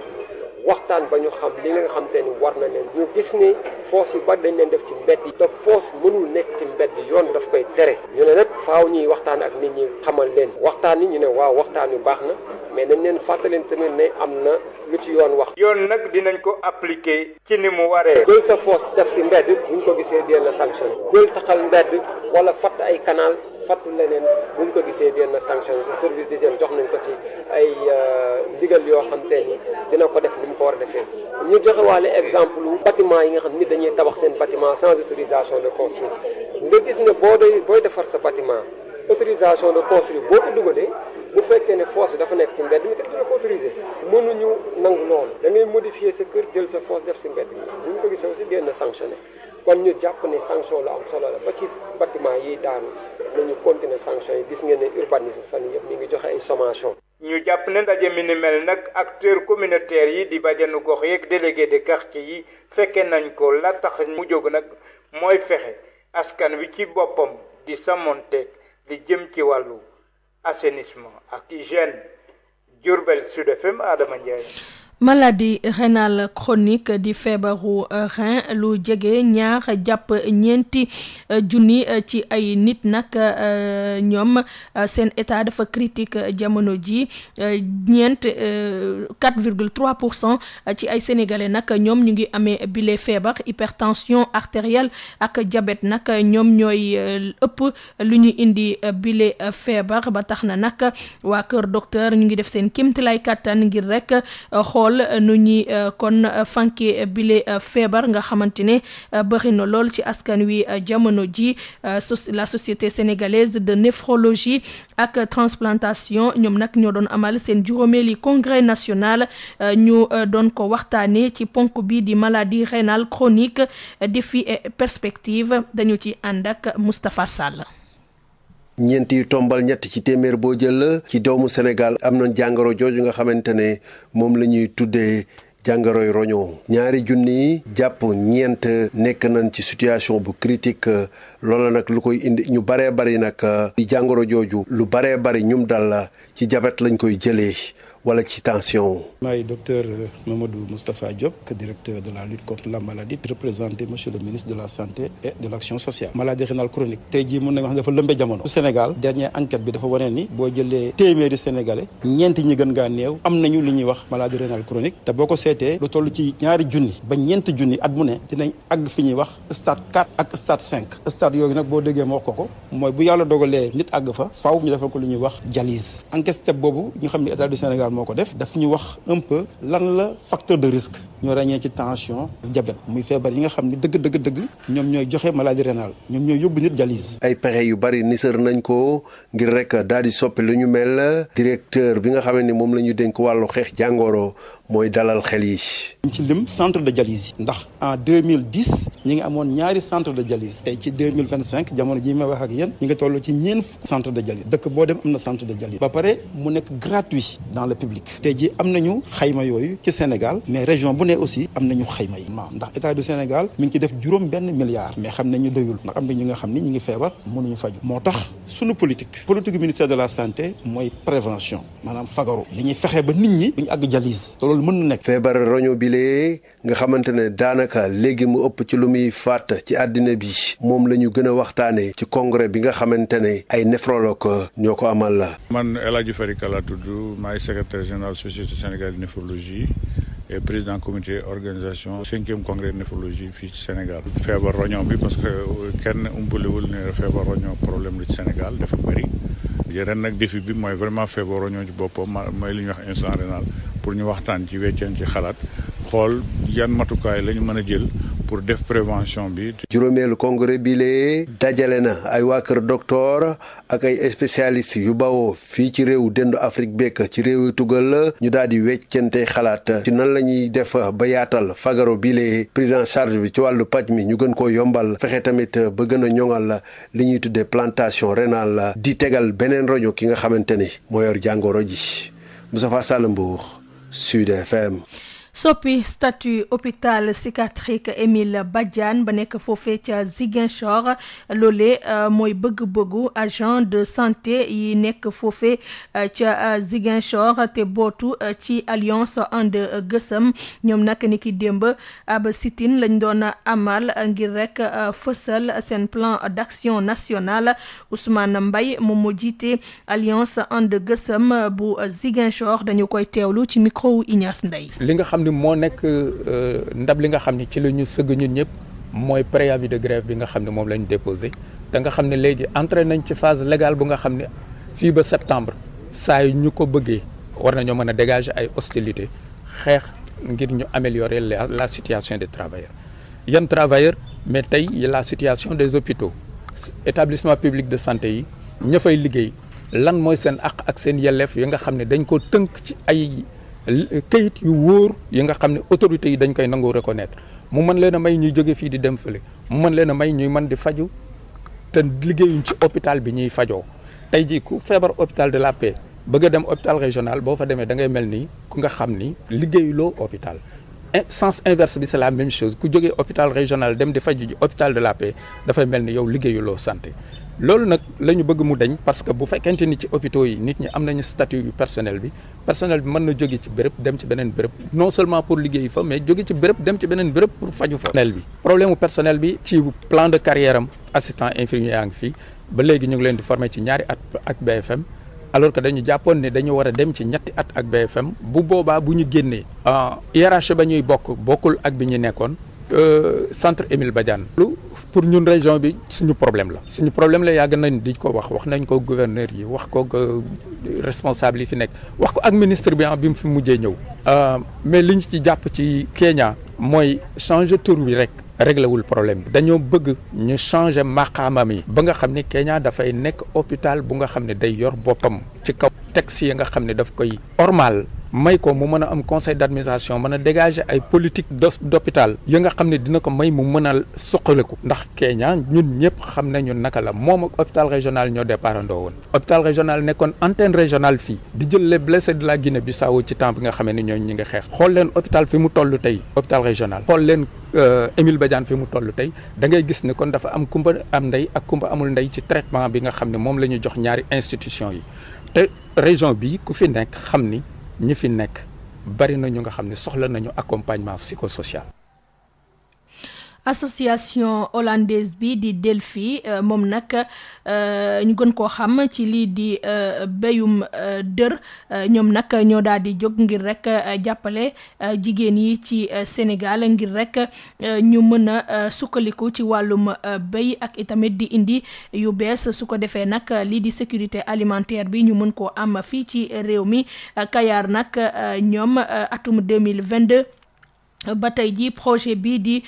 waxtaan ba ñu xam li nga xam te ni war na leen ñu gis ni foos yu bari dañ leen def ci mbedd yi te foos mënul nekk ci mbedd yoon daf koy tere ñu ne nag faaw ñuy waxtaan ak nit ñi xamal leen waxtaan yi ñu ne waaw waxtaan yu baax na mais nañ leen fàttaleen tamit ne am na lu ci yoon wax. yoon nag dinañ ko appliquer ci ni mu waree. jël sa foos def si mbedd bu ñu ko gisee dee na sanction jël taxal mbedd wala fatt ay canal fatt leneen bu ñu ko gisee dee na sanction service d'hygiène jox nañ ko ci ay ndigal yoo xam te ni dina ko def ni mu ko war a defee ñu joxe waale exemple bâtiment yi nga xam ni dañuy tabax seen bâtiment sans autorisation de construire nga gis ne booy defar sa bâtiment autorisation de construire boo ko dugalee bu fekkee ne fosse bi dafa nekk ci mbedd mi def dina ko autorisé mënuñu nangu loolu da ngay modifier sa kër jël sa fosse def si mbedd mi bu ñu ko gisee aussi dina sanctionné kon ñu jàpp ne sanction lu am solo la ba ci bâtiment yi daanu nañu continuer sanction yi gis ngeen ne urbanisme fan yëpp mi ngi joxe ay sommation. ñu jàpp ne ndaje mi ni mel nag acteurs communautaires yi di bajanu gox yeeg délégué de quartier yi fekkee nañ ko la tax mu jóg nag mooy fexe askan wi ci boppam di sàmmonteeg li jëm ci wàllu assainissement ak hygiène. Diourbel Sud FM Adama Ndiaye. maladie rénale chronique di feebaru rein lu jege ñaar jàpp ñeenti junni ci ay nit nag ñoom seen état dafa critique jamono ji 4,3% ci ay sénégalais nag ñoom ñu ngi amee bile feebar hypertension artérielle ak diabète nag ñoom ñooy ëpp lu ñu indi bile feebar ba tax na nag waa Kër Docteur ñu ngi def seen kéemtalaay kàttan ngir rek xool nu ñuy kon fanke bile feebar nga xamante ne bëri na lool ci askan wi jamono ji la société sénégalaise de néphrologie ak transplantation ñoom nag ñoo doon amal seen juróomeeli congrès national ñu doon ko waxtaanee ci ponk bi di maladie rénale chronique défi et perspective dañu ci ànd ak Moustapha Sall. ñeent yu tombal ñett ci téeméer boo jël ci doomu Sénégal am na jàngoro jooju nga xamante ne moom la ñuy tuddee jàngoroy roño ñaari junni jàpp ñeent nekk nañ ci situation bu critique loola nag lu koy indi ñu baree bari nag di jàngoro jooju lu baree bari ñum dal ci diabète lañ koy jëlee wala ci tension. maay docteur Mamadou Moustapha Diop directeur de la lutte contre la maladie représenté monsieur le ministre de la santé et de l'action sociale. maladie rénale chronique tey jii mën nañu wax ne dafa lëmbe jamono. Sénégal dernière enquête bi dafa wane ni boo jëlee téeméeri sénégalais ñeenti ñi gën ngaa néew am nañu li ñuy wax maladie rénale chronique te boo ko seetee lu toll ci ñaari junni ba ñeenti junni at mu ne dinañ àgg fi ñuy wax stade 4 ak stade 5 stade yooyu nag boo déggee ma wax ko mooy bu yàlla dogalee nit àgg fa faaw ñu defal ko lu ñuy wax dialyse enquête step boobu ñu xam ne état du Sénégal moo ko def daf ñu wax un peu lan la facteur de risque ñoo ràññee ci tension diabète muy feebar yi nga xam ne dëgg ñoom ñooy joxe maladie rénale ñoom ñooy yóbbu nit dialyse. ay pexe yu bari nisër nañ ko ngir rek daal di soppi lu ñu mel directeur bi nga xam ne moom la ñu dénk wàllu xeex jàngoro mooy dalal xel yi. ci lim centre de dialyse yi ndax en 2010 ñi ngi amoon ñaari centre de dialyse tey ci 2025 jamono ji may wax ak yéen ñi ngi toll ci ñeent centre de dialyse dëkk boo dem am na centre de dialyse ba pare mu nekk gratuit dans le public tey ji am nañu xayma yooyu ci Sénégal mais région bu ne aussi am nañu xayma yi ndax état du Sénégal mi ngi ci def juróom benn milliard mais xam nañu doyul ndax am na ñi nga xam ni ñi ngi feebar mënuñu faju moo tax suñu politique ministère de la santé mooy prévention maanaam fagaru li ñuy fexe ba nit ñi duñu àgg dialyse te loolu mën na nekk. feebar roño bile nga xamante ne daanaka léegi mu ëpp ci lu muy faat ci àddina bi moom la ñu gën a waxtaanee ci congrès bi nga xamante ne ay néphrologue ñoo ko amal la. man El Hadji Fary Ka laa tudd maay secrétaire général société sénégalaise de néphrologie et président comité organisation 5e congrès de néphrologie fii ci Sénégal. feebar roño bi parce que kenn umpalewul ne feebar roño problème la ci Sénégal dafa bëri. ren nag défi bi mooy vraiment feebar roño ci boppam mooy li ñuy wax insuffisance rénale pour ñu waxtaan ci wecceen ci xalaat xool yan matukaay la ñu mën a jël pour def prévention bi. juróomeelu congrès bi lee dajale na ay waa kër docteur ak ay spécialistes yu bawoo fii ci réew dendu Afrique bekk ci réew yu tugal ñu daal di weccente xalaat ci nan la ñuy def ba yaatal fagaro bi lee prise en charge bi ci wàllu paj mi ñu gën koo yombal fexe tamit ba gën a ñoŋal li ñuy tuddee plantation rénale di tegal beneen roño ki nga xamante ni moo yor jàngoro ji Moustapha Sall Mbour Sud FM. soppi statut hôpital psychiatrique Émile Badiane ba nekk foofee ca Ziguinchor loolee mooy bëgg-bëggu agent de santé yi nekk foofee ca Ziguinchor te bootu ci alliance And Gueusseum ñoom nag ni ki démb ab sit-in lañ doon amal ngir rek fësal seen plan d'action national Ousmane Mbaye moom moo jiite alliance And Gueusseum bu Ziguinchor dañu koy teewlu ci micro Ignace Ndeye. li nga xam moo nekk ndab li nga xam ne ci la ñu sëgg ñun ñëpp mooy préavis de grève bi nga xam ne moom la ñu déposé te nga xam ne léegi entré nañ ci phase légale bu nga xam ne fii ba septembre saa yu ñu ko bëggee war nañoo mën a dégager ay hostilités xeex ngir ñu améliorer la situation des travailleurs yan travailleurs mais tey la situation des hôpitaux établissement public de santé yi ña fay liggéey lan mooy seen àq ak seen yelleef yi nga xam ne dañ ko tënk ci ay këyit yu wóor yi nga xam ne autorités yi dañ koy nangoo reconnaître mu mën leen a may ñuy jóge fii di dem fële mu mën leen a may ñuy mën di faju te liggéeyuñ ci hôpital bi ñuy fajoo tey jii ku feebar hôpital de la Paix bëgg a dem hôpital régional boo fa demee da ngay mel ni ku nga xam ni liggéeyuloo hôpital sens inverse bi c'est la même chose ku jógee hôpital régional dem di faju ji hôpital de la Paix dafay mel ni yow liggéeyuloo santé loolu nag la ñu bëgg mu dañ parce que bu fekkente ni ci hôpitaux yi nit ñi am nañu statut yu personnel bi mën na jóge ci béréb dem ci beneen béréb non seulement pour liggéey fa mais jóge ci béréb dem ci beneen béréb pour faju fa. problème mu personnel bi ci plan de carrière am assistant infirmier yaa ngi fii ba léegi ñu ngi leen di former ci ñaari at ak BFM alors que dañu jàppoon ne dañu war a dem ci ñetti at ak BFM bu boobaa bu ñu génnee hiérarchie ba ñuy bokkul ak bi ñu nekkoon centre Émile Badiane pour ñun région bi suñu problème la yàgg nañ di ko wax nañ ko gouverneur yi wax ko responsable yi fi nekk wax ko ak ministre bi mu fi mujjee ñëw mais li ñu ci jàpp ci Kenya mooy changer tur bi rek réglé wul problème bi dañoo bëgg ñu changer maqaamam yi ba nga xam ne Kenya dafay nekk hôpital bu nga xam ne day yor boppam ci kaw texte yi nga xam ne daf koy ormal may ko mu mën a am conseil d'administration mën a dégager ay politique d'hôpital yi nga xam ne dina ko may mu mën a suqaliku ndax Kenya ñun ñëpp xam nañu naka la moom ak hôpital régional ñoo départandoo woon hôpital régional nekkoon antenne régionale fii di jël les blessés de la Guinée-Bissau ci temps bi nga xamee ne ñooñu ñi nga xeex xool leen hôpital fi mu toll tey hôpital régional xool leen Émile Badiane fi mu toll tey da ngay gis ne kon dafa am kumba am ndey ak kumba amul ndey ci traitement bi nga xam ne moom la ñu jox ñaari institution yi te région bi ku fi nekk xam ni ñi fi nekk bari na ñu nga xam ne soxla nañu accompagnement psychosocial. association hollandaise bi di Delphi moom nag ñu gën koo xam ci lii di béyum dër ñoom nag ñoo daal di jóg ngir rek jàppale jigéen yi ci Sénégal ngir rek ñu mën a sukkandiku ci wàllum béy ak itamit di indi yu bees su ko defee nag lii di sécurité alimentaire bi ñu mën koo am fii ci réew mi Kayar nag ñoom atum 2022 ba tey ji projet bi di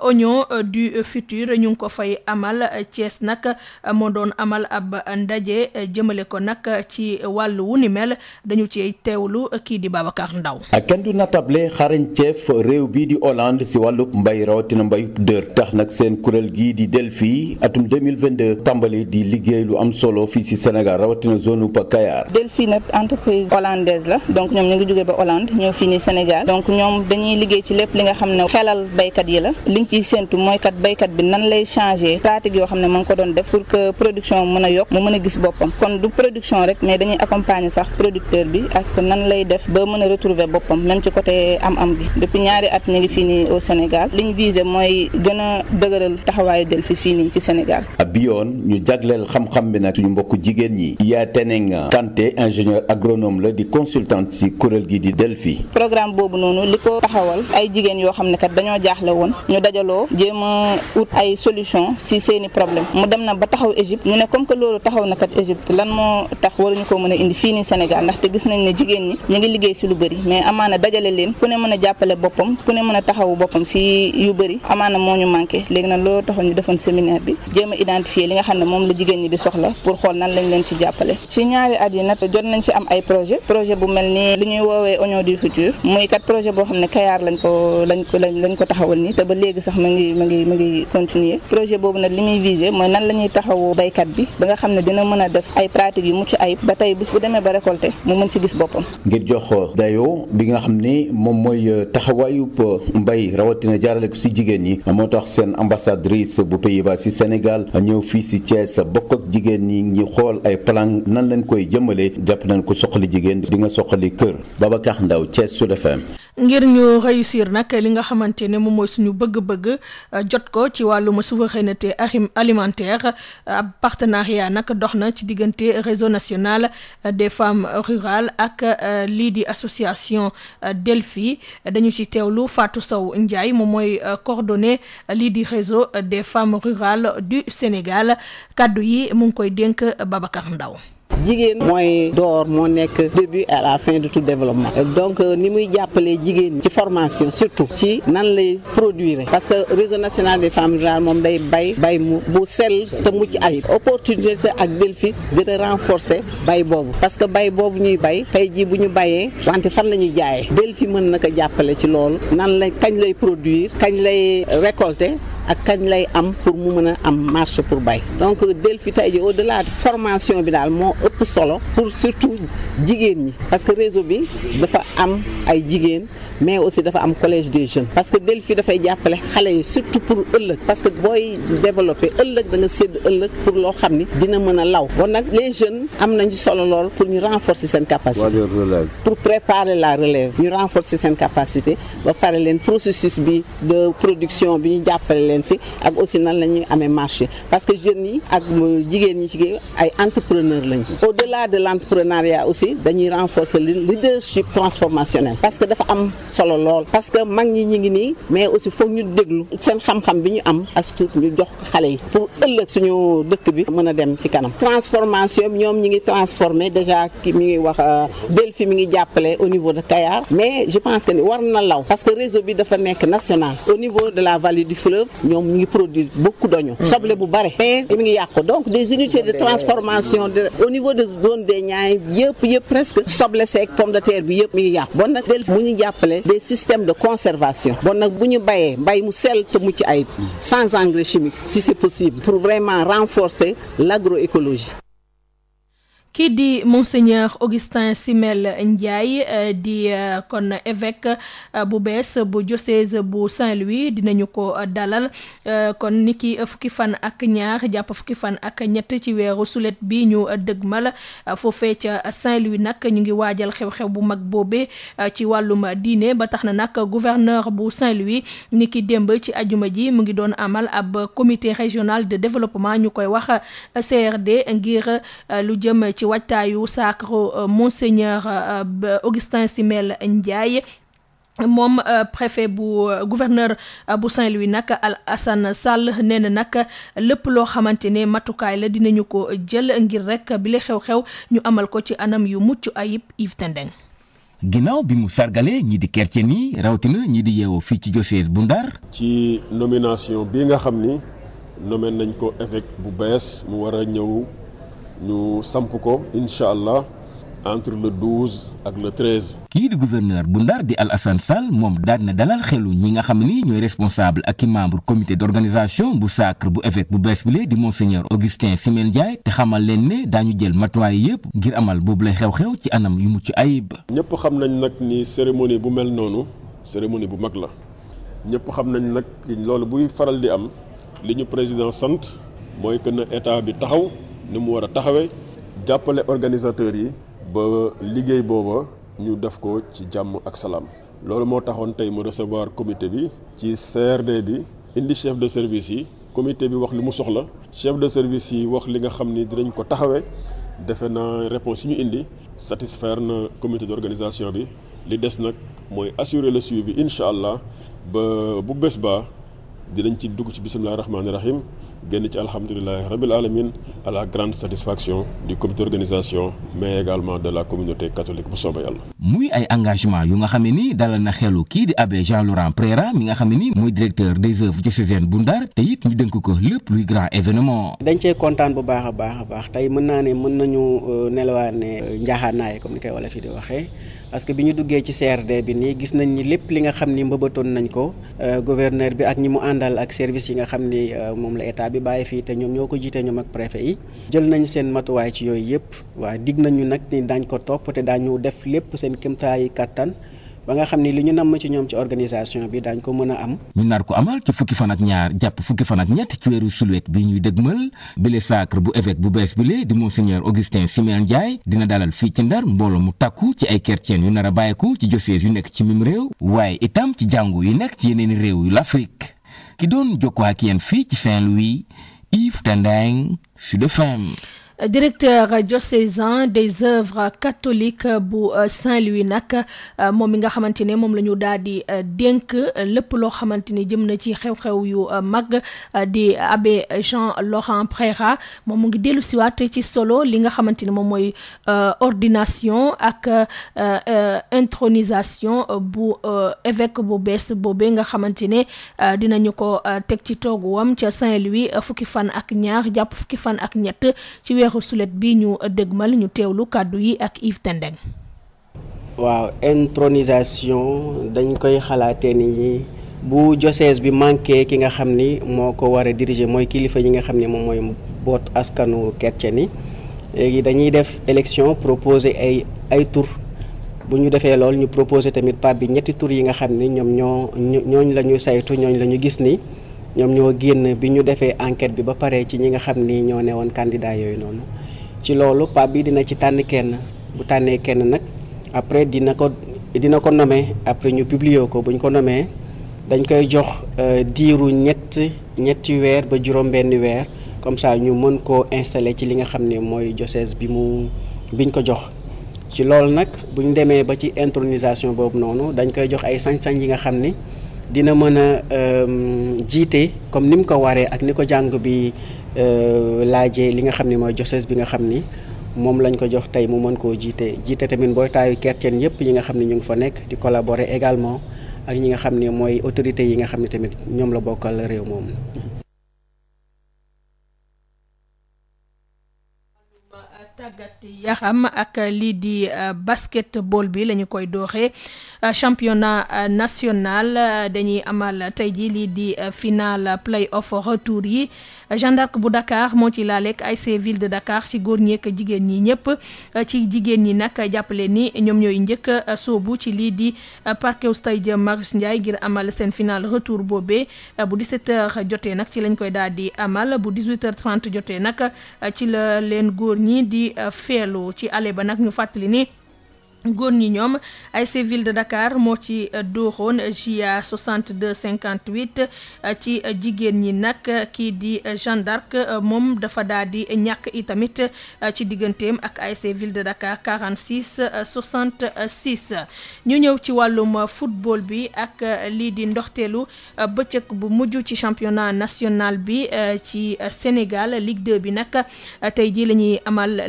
oignon du futur ñu ngi ko fay amal Thiès nag moo doon amal ab ndaje jëmale ko nag ci wàllu wu ni mel dañu ci teewlu kii di Babacar Ndaw kenn du natable xarañteef réew bii di Hollande si wàllub mbay rawatina mbayub dër tax nag seen kuréel gii di Delphi atum 2022 tàmbali di liggéey lu am solo fii si Sénégal rawatina zone u Kayar. Delphi nag entreprise hollandaise la donc ñoom ñu ngi jógee ba Hollande ñëw fii nii Sénégal donc ñoom dañuy liggéey ci lépp li nga xam ne xelal baykat yi la liñ ciy séntu mooy kat baykat bi nan lay changer pratique yoo xam ne mu ngi ko doon def pour que production mën a yokk mu mën a gis boppam kon du production rek mais dañuy accompagner sax producteur bi parce que nan lay def ba mën a retrouver boppam même ci côté am-am bi depuis ñaari at ñu ngi fii nii au Sénégal liñ visé mooy gën a dëgëral taxawaayu Delphi fii nii ci Sénégal. bi yoon ñu jagleel xam-xam bi nag suñu mbokku jigéen ñi yaa Teneng Kanté ingénieur agronome la di consultante ci kuréel gi di Delphi. programme boobu noonu li ko taxawal ay jigéen yoo xam ne kat dañoo jaaxle woon ñu dajaloo jéem a ut ay solution si seeni problème mu dem na ba taxaw Égypte ñu ne comme que loolu taxaw na kat Égypte lan moo tax waruñu ko mën a indi fii nii Sénégal ndaxte gis nañ ne jigéen ñi ñu ngi liggéey si lu bëri mais amaana dajale leen ku ne mën a jàppale boppam ku ne mën a taxawu boppam si yu bëri amaana moo ñu manqué léegi nag loolu taxoon ñu defoon séminaire bi jéem a identifier li nga xam ne moom la jigéen ñi di soxla pour xool nan lañ leen ci jàppale ci ñaari at yi nag jot nañ fi am ay projet bu mel ni li ñuy woowee oignon du futur muy kat projet boo xam ne Kayar lañ ko taxawal nii te ba léegi sax ma ngi continuer projet boobu nag li muy viser mooy nan la ñuy taxawu baykat bi ba nga xam ne dina mën a def ay pratiques yu mucc ayib ba tey bis bu demee ba récolter mu mën si gis boppam. ngir jox dayoo bi nga xam ne moom mooy taxawaayub mbay rawatina jaarale ko si jigéen ñi moo tax seen ambassadrice bu Pays-Bas si Sénégal ñëw fii si Thiès bokk ak jigéen ñi ngi xool ay plan nan lañ koy jëmale jàpp nañ ko soxali jigéen di nga soxali kër Babacar Ndaw Thiès Sud FM. ngir ñu réussir nag li nga xamante ne moom mooy suñu bëgg-bëgg jot ko ci wàllum souveraineté alimentaire ab partenariat nag dox na ci diggante réseau national des femmes rurales ak lii di association Delphi dañu ci teewlu Fatou Sow Ndiaye moom mooy coordonné lii di réseau des femmes rurales du Sénégal kaddu yi mu ngi koy dénk Babacar Ndaw jigéen mooy door moo nekk début à la fin de tout développement donc ni muy jàppalee jigéen ñi ci formation surtout ci nan lay produire parce que réseau national des femmes rurales moom day bay mu bu sell te mucc ayib opportunité ak Delphi gën a renforcer bay boobu parce que bay boobu ñuy bay tey jii bu ñu bayee wante fan la ñuy jaayee Delphi mën na ko jàppale ci loolu nan lay kañ lay produire kañ lay récolter ak kañ lay am pour mu mën a am marché pour bay donc Delphi tey jii au-delà de formation bi daal moo ëpp solo pour surtout jigéen ñi parce que réseau bi dafa am ay jigéen mais aussi dafa am collège des jeunes parce que Delphi dafay jàppale xale yi surtout pour ëllëg parce que booy développer ëllëg da nga sédd ëllëg pour loo xam ni dina mën a law bon nag les jeunes am nañu solo lool pour ñu renforcer seen capacité pour préparer la relève ñu renforcer seen capacité ba pare leen processus bi de production bi ñu jàppale leen si ak aussi nan la ñuy amee marché parce que jeunes yi ak jigéen ñi ci ay entrepreneurs lañu au-delà de l'entrepreneuriat aussi dañuy renforcer le leadership transformationnel parce que dafa am solo lool parce que mag ñi ngi nii mais aussi foog ñu déglu seen xam-xam bi ñu am as tuut ñu jox xale yi pour ëllëg suñu dëkk bi mën a dem ci kanam transformation ñoom ñi ngi transformer déjà ki mi ngi wax Delphi mi ngi jàppale au niveau de Kayar mais je pense que ni war na law parce que réseau bi dafa nekk national au niveau de la vallée du fleuve ñoom ñu ngi produire beaucoup d'oignons soble bu bare mais mi ngi yàqu donc des unités de transformation au niveau de zone des Niayes yëpp presque soble seeg pomme de terre bi yëpp mi ngi yàqu bon nag Delphi mu ñu jàppale des systèmes de conservation bon nag bu ñu bayee mbay mu sell te mucc ayib sans engrais chimique si c'est possible pour vraiment renforcer l'agroécologie. kii di monseigneur Augustin Simel Ndiaye di kon évêque bu bees bu diocèse bu Saint-Louis dinañu ko dalal kon niki fukki fan ak ñaar jàpp fukki fan ak ñett ci weeru sulet bi ñu dëgmal foofee ca Saint-Louis nag ñu ngi waajal xew-xew bu mag boobee ci wàllum diine ba tax na nag gouverneur bu Saint-Louis niki démb ci ajuma ji mu ngi doon amal ab comité régional de développement ñu koy wax CRD ngir lu jëm ci wàccaayu sacre monseigneur Augustin Simel Ndiaye moom préfet bu gouverneur bu Saint-Louis nag Alassane Sall nee na nag lépp loo xamante ne matukaay la dinañu ko jël ngir rek bi la xew-xew ñu amal ko ci anam yu mucc ayib Yves Tendeng. ginnaaw bi mu sargalee ñii di chrétien yi rawatina ñii di yeewoo fii ci diocèse bu Ndar. ci nomination bi nga xam ni nommé nañ ko évêque bu bees mu war a ñëw ñu samp ko incha allah entre le 12 ak le 13. kii di gouverneur bu Ndar di Alassane Sall moom daal na dalal xelu ñi nga xam ni ñooy responsable ak i membre comité d'organisation bu sacre bu évêque bu bees bile di monseigneur Augustin Siméon Ndiaye te xamal leen ne daañu jël matuwaay yëpp ngir amal boobu lay xew-xew ci anam yu mucc ayib. ñëpp xam nañ nag ni cérémonie bu mel noonu cérémonie bu mag la ñëpp xam nañ nag loolu buy faral di am li ñu président sant mooy que na état bi taxaw ni mu war a taxawee jàppale organisateurs yi. ba liggéey booba ñu def ko ci jàmm ak salaam loolu moo taxoon tey mu recevoir comité bi ci CRD bi indi chef de service yi comité bi wax li mu soxla chef de service yi wax li nga xam ni dinañ ko taxawee defe na réponse yi ñu indi satisfaire na comité d'organisation bi li des nag mooy assurer le suivi incha allah ba bu bés ba dinañ ci dugg ci bisimilah rahmaani rahim génn ci alhamdulilah rabil alamin à la grande satisfaction du comité d'organisation mais également de la communauté catholique bu soobee yàlla. muy ay engagement yu nga xam ne ni dalal na xelu kii di abbé Jean-Laurent Préra mi nga xam ne ni mooy directeur des œuvres diocésaines bu Ndar te it ñu dénk ko lépp luy grand événement. dañ cee kontaan bu baax a baax tey mën naa ne mën nañu nelawaat ne njaaxaanaay comme ni koy wala fi di waxee. parce que bi ñu duggee ci CRD bi nii gis nañ ni lépp li nga xam ni mbëbatoon nañ ko gouverneur bi ak ñi mu àndal ak service yi nga xam ni moom la état bi bàyyi fii te ñoom ñoo ko jiite ñoom ak préfet yi jël nañ seen matuwaay ci yooyu yëpp waaw dig nañu nag ni daañ ko topp te daañu def lépp seen kéemtaayu kattan ba nga xam ni li ñu namm ci ñoom ci organisation bi daañ ko mën a am. ñu nar ko amal ci fukki fan ak ñaar jàpp fukki fan ak ñett ci weeru sulet bi ñuy dëgmal bile sacre bu évêque bu bees bile di monseigneur Augustin Siméon Ndiaye dina dalal fii ci Ndar mbooloo mu takku ci ay chrétiens yu nar a bàyyeeku ci diocèse yu nekk ci mim réew waaye itam ci jàngu yu nekk ci yeneeni réew yu l'Afrique ki doon jokkoo ak yéen fii ci Saint-Louis Yves Tendeng Sud FM. directeur diocésain des œuvres catholiques bu Saint-Louis nag moom mi nga xamante ne moom la ñu daal di dénk lépp loo xamante ni jëm na ci xew-xew yu mag di abbé Jean-Laurent Préra moom mu ngi dellu siwaat ci solo li nga xamante ne moom mooy ordination ak intronisation bu évêque bu bees boobee nga xamante ne dinañu ko teg ci tooguwam ca Saint-Louis fukki fan ak ñaar jàpp fukki fan ak ñett ci weeru sulet bi ñu dëgmal ñu teewlu kàddu yi ak Yves Tendeng. waaw intronisation dañ koy xalaatee ni bu diocèse bi manqué ki nga xam ni moo ko war a diriger mooy kilifa yi nga xam ni moom mooy boot askanu chrétien yi léegi dañuy def élection proposer ay tur bu ñu defee loolu ñu proposer tamit pape bi ñetti tur yi nga xam ni ñooñ la ñu saytu ñooñ la ñu gis ni ñoom ñoo génn bi ñu defee enquête bi ba pare ci ñi nga xam ni ñoo ne woon candidat yooyu noonu ci loolu pape bi dina ci tànn kenn bu tànnee kenn nag après dina ko nommer après ñu publier ko bu ñu ko nommer dañ koy jox diiru ñetti weer ba juróom-benn weer comme ça ñu mën koo installer ci li nga xam ne mooy diocèse biñ ko jox. ci loolu nag bu ñu demee ba ci intronisation boobu noonu dañ koy jox ay sañ-sañ yi nga xam ni dina mën a jiite comme ni mu ko waree ak ni ko jàng bi laajee li nga xam ne mooy diocèse bi nga xam ni moom lañ ko jox tey mu mën koo jiite tamit mbootaayu chrétien yëpp yi nga xam ne ñu ngi fa nekk di collaborer également ak ñi nga xam ne mooy autorités yi nga xam ne tamit ñoom la bokkal réew moom. tàggat yaxam ak lii di basketball bi la ñu koy dooxee championnat national dañuy amal tey ji lii di final play-off retour yi Jeanne d'Arc bu Dakar moo ci laaleeg ASC Ville de Dakar ci góor ñi ak jigéen ñi ñëpp ci jigéen ñi nag jàppale ni ñoom ñooy njëkk soobu ci lii di Parc Stade Marius Ndiaye ngir amal seen final retour boobee bu 17h jotee nag ci lañ koy daal di amal bu 18h30 jotee nag ci la leen góor ñi di feelu ci ale ba nag ñu fàttali ni góor ñi ñoom ASC Ville de Dakar moo ci dóoroon JA 62-58 ci jigéen ñi nag kii di Jeanne d'Arc moom dafa daal di ñàkk itamit ci digganteem ak ASC Ville de Dakar 46-66 ñu ñëw ci wàllum football bi ak lii di ndoxteelu bëccëg bu mujj ci championnat national bi ci Sénégal Ligue 2 bi nag tey jii la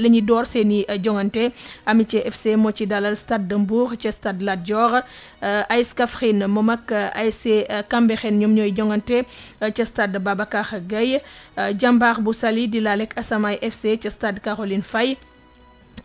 ñuy door seeni jongante Amitié FC moo ci dal dalal Stade de Mbour ca Stade Lat Dior. AS Kaffrine moom ak ASC Cambérène ñoom ñooy jongante ca Stade Babacar Gueye. Jambar bu Saly di laalek Asamay FC ca Stade Caroline Faye.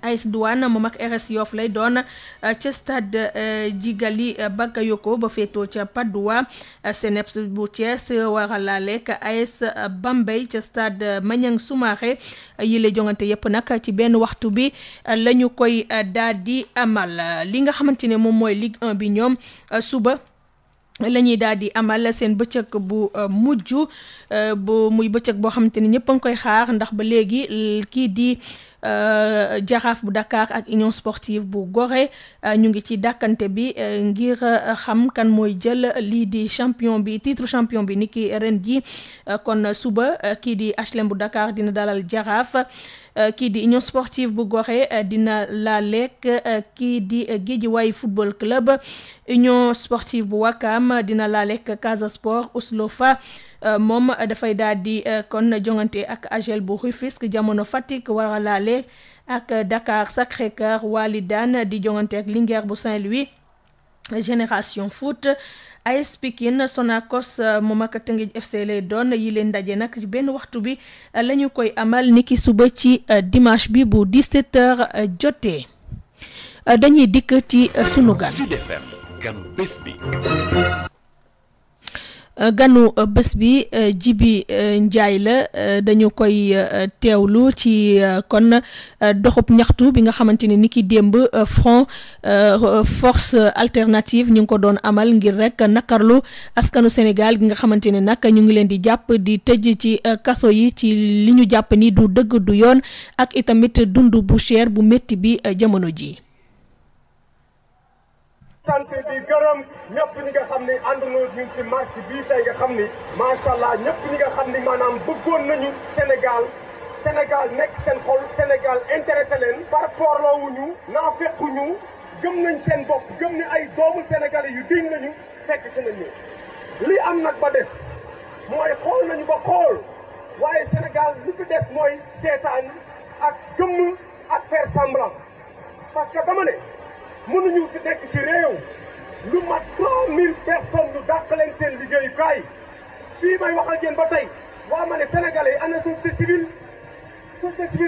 AS Douane moom ak RS Yoff lay doon ca stade Djigali Bakayoko ba féetoo ca Padoua. CNEPS bu Thiès war a laaleek AS Bambey ca stade Maniang Soumaré. yile jongante yëpp nag ci benn waxtu bi la ñu koy daal di amal li nga xamante ne moom mooy Ligue 1 bi ñoom suba la ñuy daal di amal seen bëccëg bu mujj bu muy bëccëg boo xamante ni ñëpp a ngi koy xaar ndax ba léegi kii di Jaraaf bu Dakar ak Union Sportive bu Gorée ñu ngi ci dàkkante bi ngir xam kan mooy jël lii di champion bi titre champion bi niki ren ji kon suba kii di HLM bu Dakar dina dalal Jaraaf. Kii di Union Sportive bu Gorée dina laaleek kii di Guédiawaye Football Club. Union Sportive bu Wakam dina laaleek Casa Sport Ouslofa. moom dafay daal di kon jongante ak AGEL bu Rufisque. Jamono Fatick war a laale ak Dakar Sacré-Cœur. Walidane di jongante ak Linguère bu Saint-Louis. Génération Foot. AS Pikine Sonacos moom ak Teungueth FC lay doon yi leen ndaje nag ci benn waxtu bi la ñu koy amal niki suba ci dimanche bi bu 17h jotee. Dañuy dikk ci sunu gan. Sud FM ganu bés bi. Ganu bés bi Djiby Ndiaye la dañu koy teewlu ci kon doxub ñaxtu bi nga xamante ni ki démb front force alternative ñu ngi ko doon amal ngir rek nakarlu askanu Sénégal gi nga xamante ne nag ñu ngi leen di jàpp di tëj ci kaso yi ci li ñu jàpp ni du dëgg du yoon ak itamit dund bu cher bu métti bi jamono ji. sant di gërëm ñëpp ñi nga xam ni àndandoo ñu ci marche bii tey nga xam ni macha allah ñëpp ñi nga xam ni maanaam bëggoon nañu Sénégal nekk seen xol Sénégal intéressé leen par porloowuñu naafequñu gëm nañ seen bopp gëm ni ay doomu sénégalais yu diñ nañu fekk si nañu li am nag ba des mooy xool nañu ba xool waaye Sénégal li fi des mooy seetaan ak gëmm ak faire semblant parce que dama ne mënuñu ci nekk ci réew lu mat 3000 personnes ñu dàq leen seen liggéeyukaay fii may wax ak yéen ba tey waa ma ne sénégalais yi ana société civile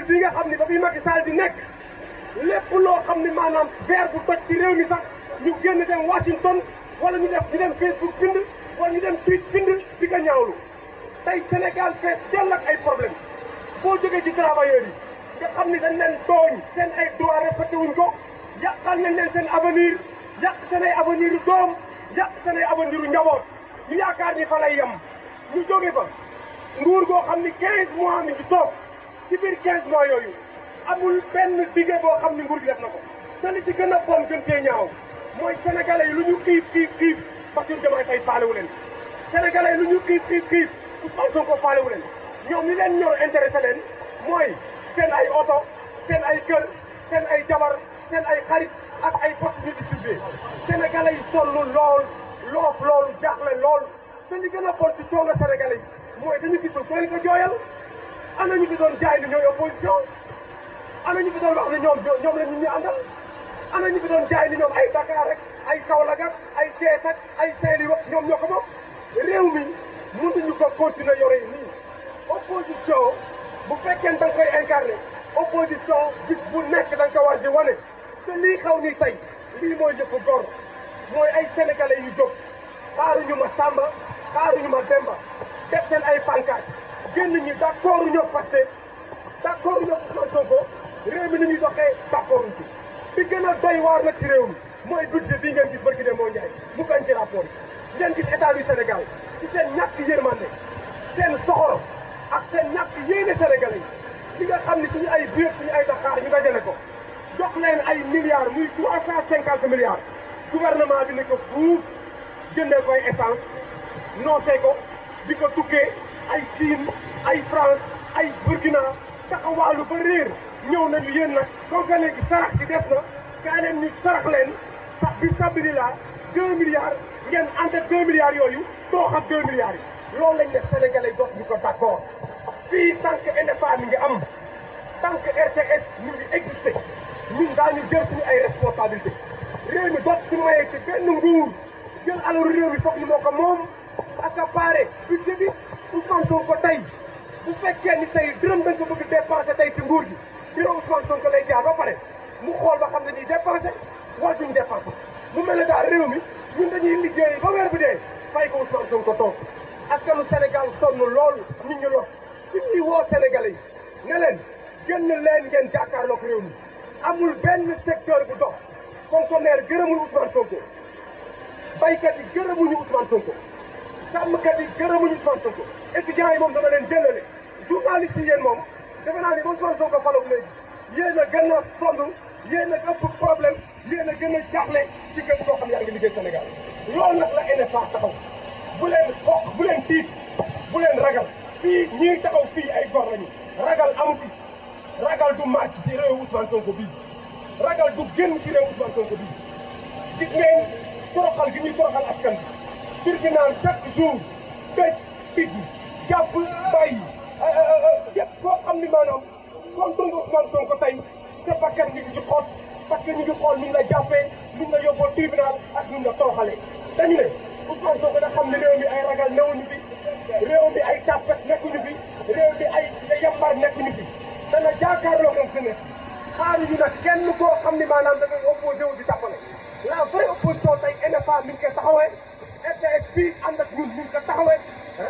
bi nga xam ni ba fi Macky Sall di nekk lépp loo xam ni maanaam verre bu toj ci réew mi sax ñu génn dem Washington wala ñu dem Facebook bind wala ñu dem tweet bind di ko ñaawlu tey Sénégal fees dell ak ay problème boo jógee ci travailleurs yi nga xam ni dañ leen tooñ seen ay droit respecté wuñ ko yàqal nañ leen seen avenir yàq seen ay avenir yu doom yàq seen ay avenir yu njaboot ñu yaakaar ni fa lay yem ñu jóge fa nguur goo xam ni 15 mois mi ngi toog ci biir 15 mois yooyu amul benn dige boo xam ni nguur gi def na ko te li ci gën a bon gën cee ñaaw mooy sénégalais yi lu ñu xiif Bassirou Diomaye Faye faalewu leen sénégalais yi lu ñu xiif Ousmane Sonko faalewu leen ñoom li leen ñor intéressé leen mooy seen ay oto seen ay kër seen ay jabar seen ay xarit ak ay poste ñu distribué sénégalais yi sonn loolu jaaxle lool te li gën a bon ci coono sénégalais yi mooy dañu gis ko leen ko jooyal ana ñu fi doon jaay ni ñooy opposition ana ñu fi doon wax ni ñoom la ñu àndal ana ñu fi doon jaay ni ñoom ay Dakar rek ay Kaolack ak ay Thiès ak ay Saint-Louis ñoom ñoo ko moom réew mi mënuñu ko continuer yore nii opposition bu fekkee da nga koy incarné opposition bis bu nekk da nga ko war di wane te lii xaw ni tey lii mooy yëfu gor mooy ay sénégalais yu jóg xaaruñu ma Samba xaaruñu ma Demba def seen ay pancarte génn ñi d'accord ñoo Pastef d'accord ñoo Ousmane Sonko réew mi ni ñuy doxee d'accord ci bi gën a doy waar nag ci réew mi mooy budget bii ngeen gis barki de moo njaay mu gañ ci rapport yi ngeen gis état du Sénégal ci seen ñàkk yërmande seen soxoro ak seen ñàkk yéene sénégalais yi li nga xam ne suñu ay biir suñu ay Dakar ñu dajale ko jox leen ay milliards muy 350 milliards gouvernement bi ne ko fuuf jëndee koy essence noosee ko di ko tukkee ay Chine ay France ay Burkina taxawaalu ba réer ñëw nañu yéen nag comme que léegi sarax si des na kaa leen ñu sarax leen sax bi sabili la 2 milliards ngeen entre 2 milliards yooyu doox ak 2 milliards yi loolu lañ def sénégalais dox ñu ko d'accord fii tant que NFA mi ngi am tant que RTS mi ngi existé ñun daañu jël suñu ay responsabilité réew mi doot ci maye ci benn nguur jël alalu réew mi foog ni moo ko moom accaparé budget bi Ousmane Sonko tey bu fekkee ni tey dërëm dañ ko bëgg dépensé tey ci nguur gi bureau Ousmane Sonko lay jaar ba pare mu xool ba xam ne ñuy dépensé wala duñ dépensé mu mel ne daal réew mi ñun dañuy liggéey ba weer bi dee fay ko Ousmane Sonko toog askanu Sénégal sonn lool nit ñi los ci ñuy woo Sénégalais yi ne leen génn leen ngeen jàkkaarloog réew mi amul benn secteur bu dox fonctionnaire gërëmul Ousmane Sonko baykat yi gërëmuñu Ousmane Sonko sàmmkat yi gërëmuñu Ousmane Sonko étudiants yi moom dama leen jëlale journalistes yi yéen moom defe naa ni ba Ousmane Sonko faloog léegi yéen a gën a sonn yéen a ëpp problème yéen a gën a jaaxle ci képp koo xam yaa ngi liggéey Sénégal loolu nag la NFA taxaw bu leen xoox bu leen tiit bu leen ragal fii ñii taxaw fii ay gor lañu ragal amu fi ragal du màcc ci réew Ousmane Sonko bii ragal du génn ci réew Ousmane Sonko bii gis ngeen toroxal gi ñuy toroxal askan bi tribunal chaque jour tëj picc jàpp bàyyi yëpp koo xam ni maanaam comme dund Ousmane Sonko tey sa bakkan ñu ngi ci xoot parce que ñu ngi xool ñu la jàppee ñu la yóbboo tribunal ak ñu la toroxalee dañu ne Ousmane Sonko da xam ne réew mi ay ragal newuñu fi réew mi ay tàppet nekkuñu fi réew mi ay yambar nekkuñu fi dana jaakaarloo ak jeunesse xaaruñu nag kenn koo xam ni maanaam da ngay opposé wu di jàppale la vraie opposition tey NFA mi ngi koy taxawee RTS fii ànd ak ñun mi ngi ko taxawee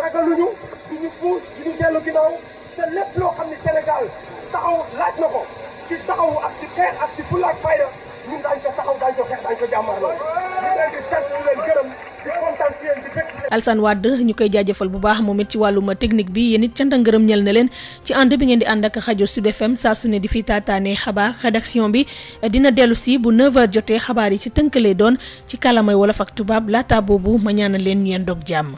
ragaluñu duñu puus duñu dellu ginnaaw te lépp loo xam ni Sénégal taxaw laaj na ko ci taxaw ak ci xeex ak ci fulla ak fayda ñun daañu ko taxaw daañu ko xeex daañu ko jàmmarloo ñu leen di sant ñu leen gërëm di kontaan ci yéen di fekk. Alassane Wade ñu koy jaajëfal bu baax moom it ci wàllum technique bi yéen it cant ak ngërëm ñel na leen ci ànd bi ngeen di ànd ak rajo Sud FM saa su ne di fi taataane xabaar rédaction bi dina dellu si bu 9h jotee xabaar yi ci tënkalee doon ci kàllaamay wolof ak tubaab laata boobu ma ñaanal leen ñu yendoog jàmm.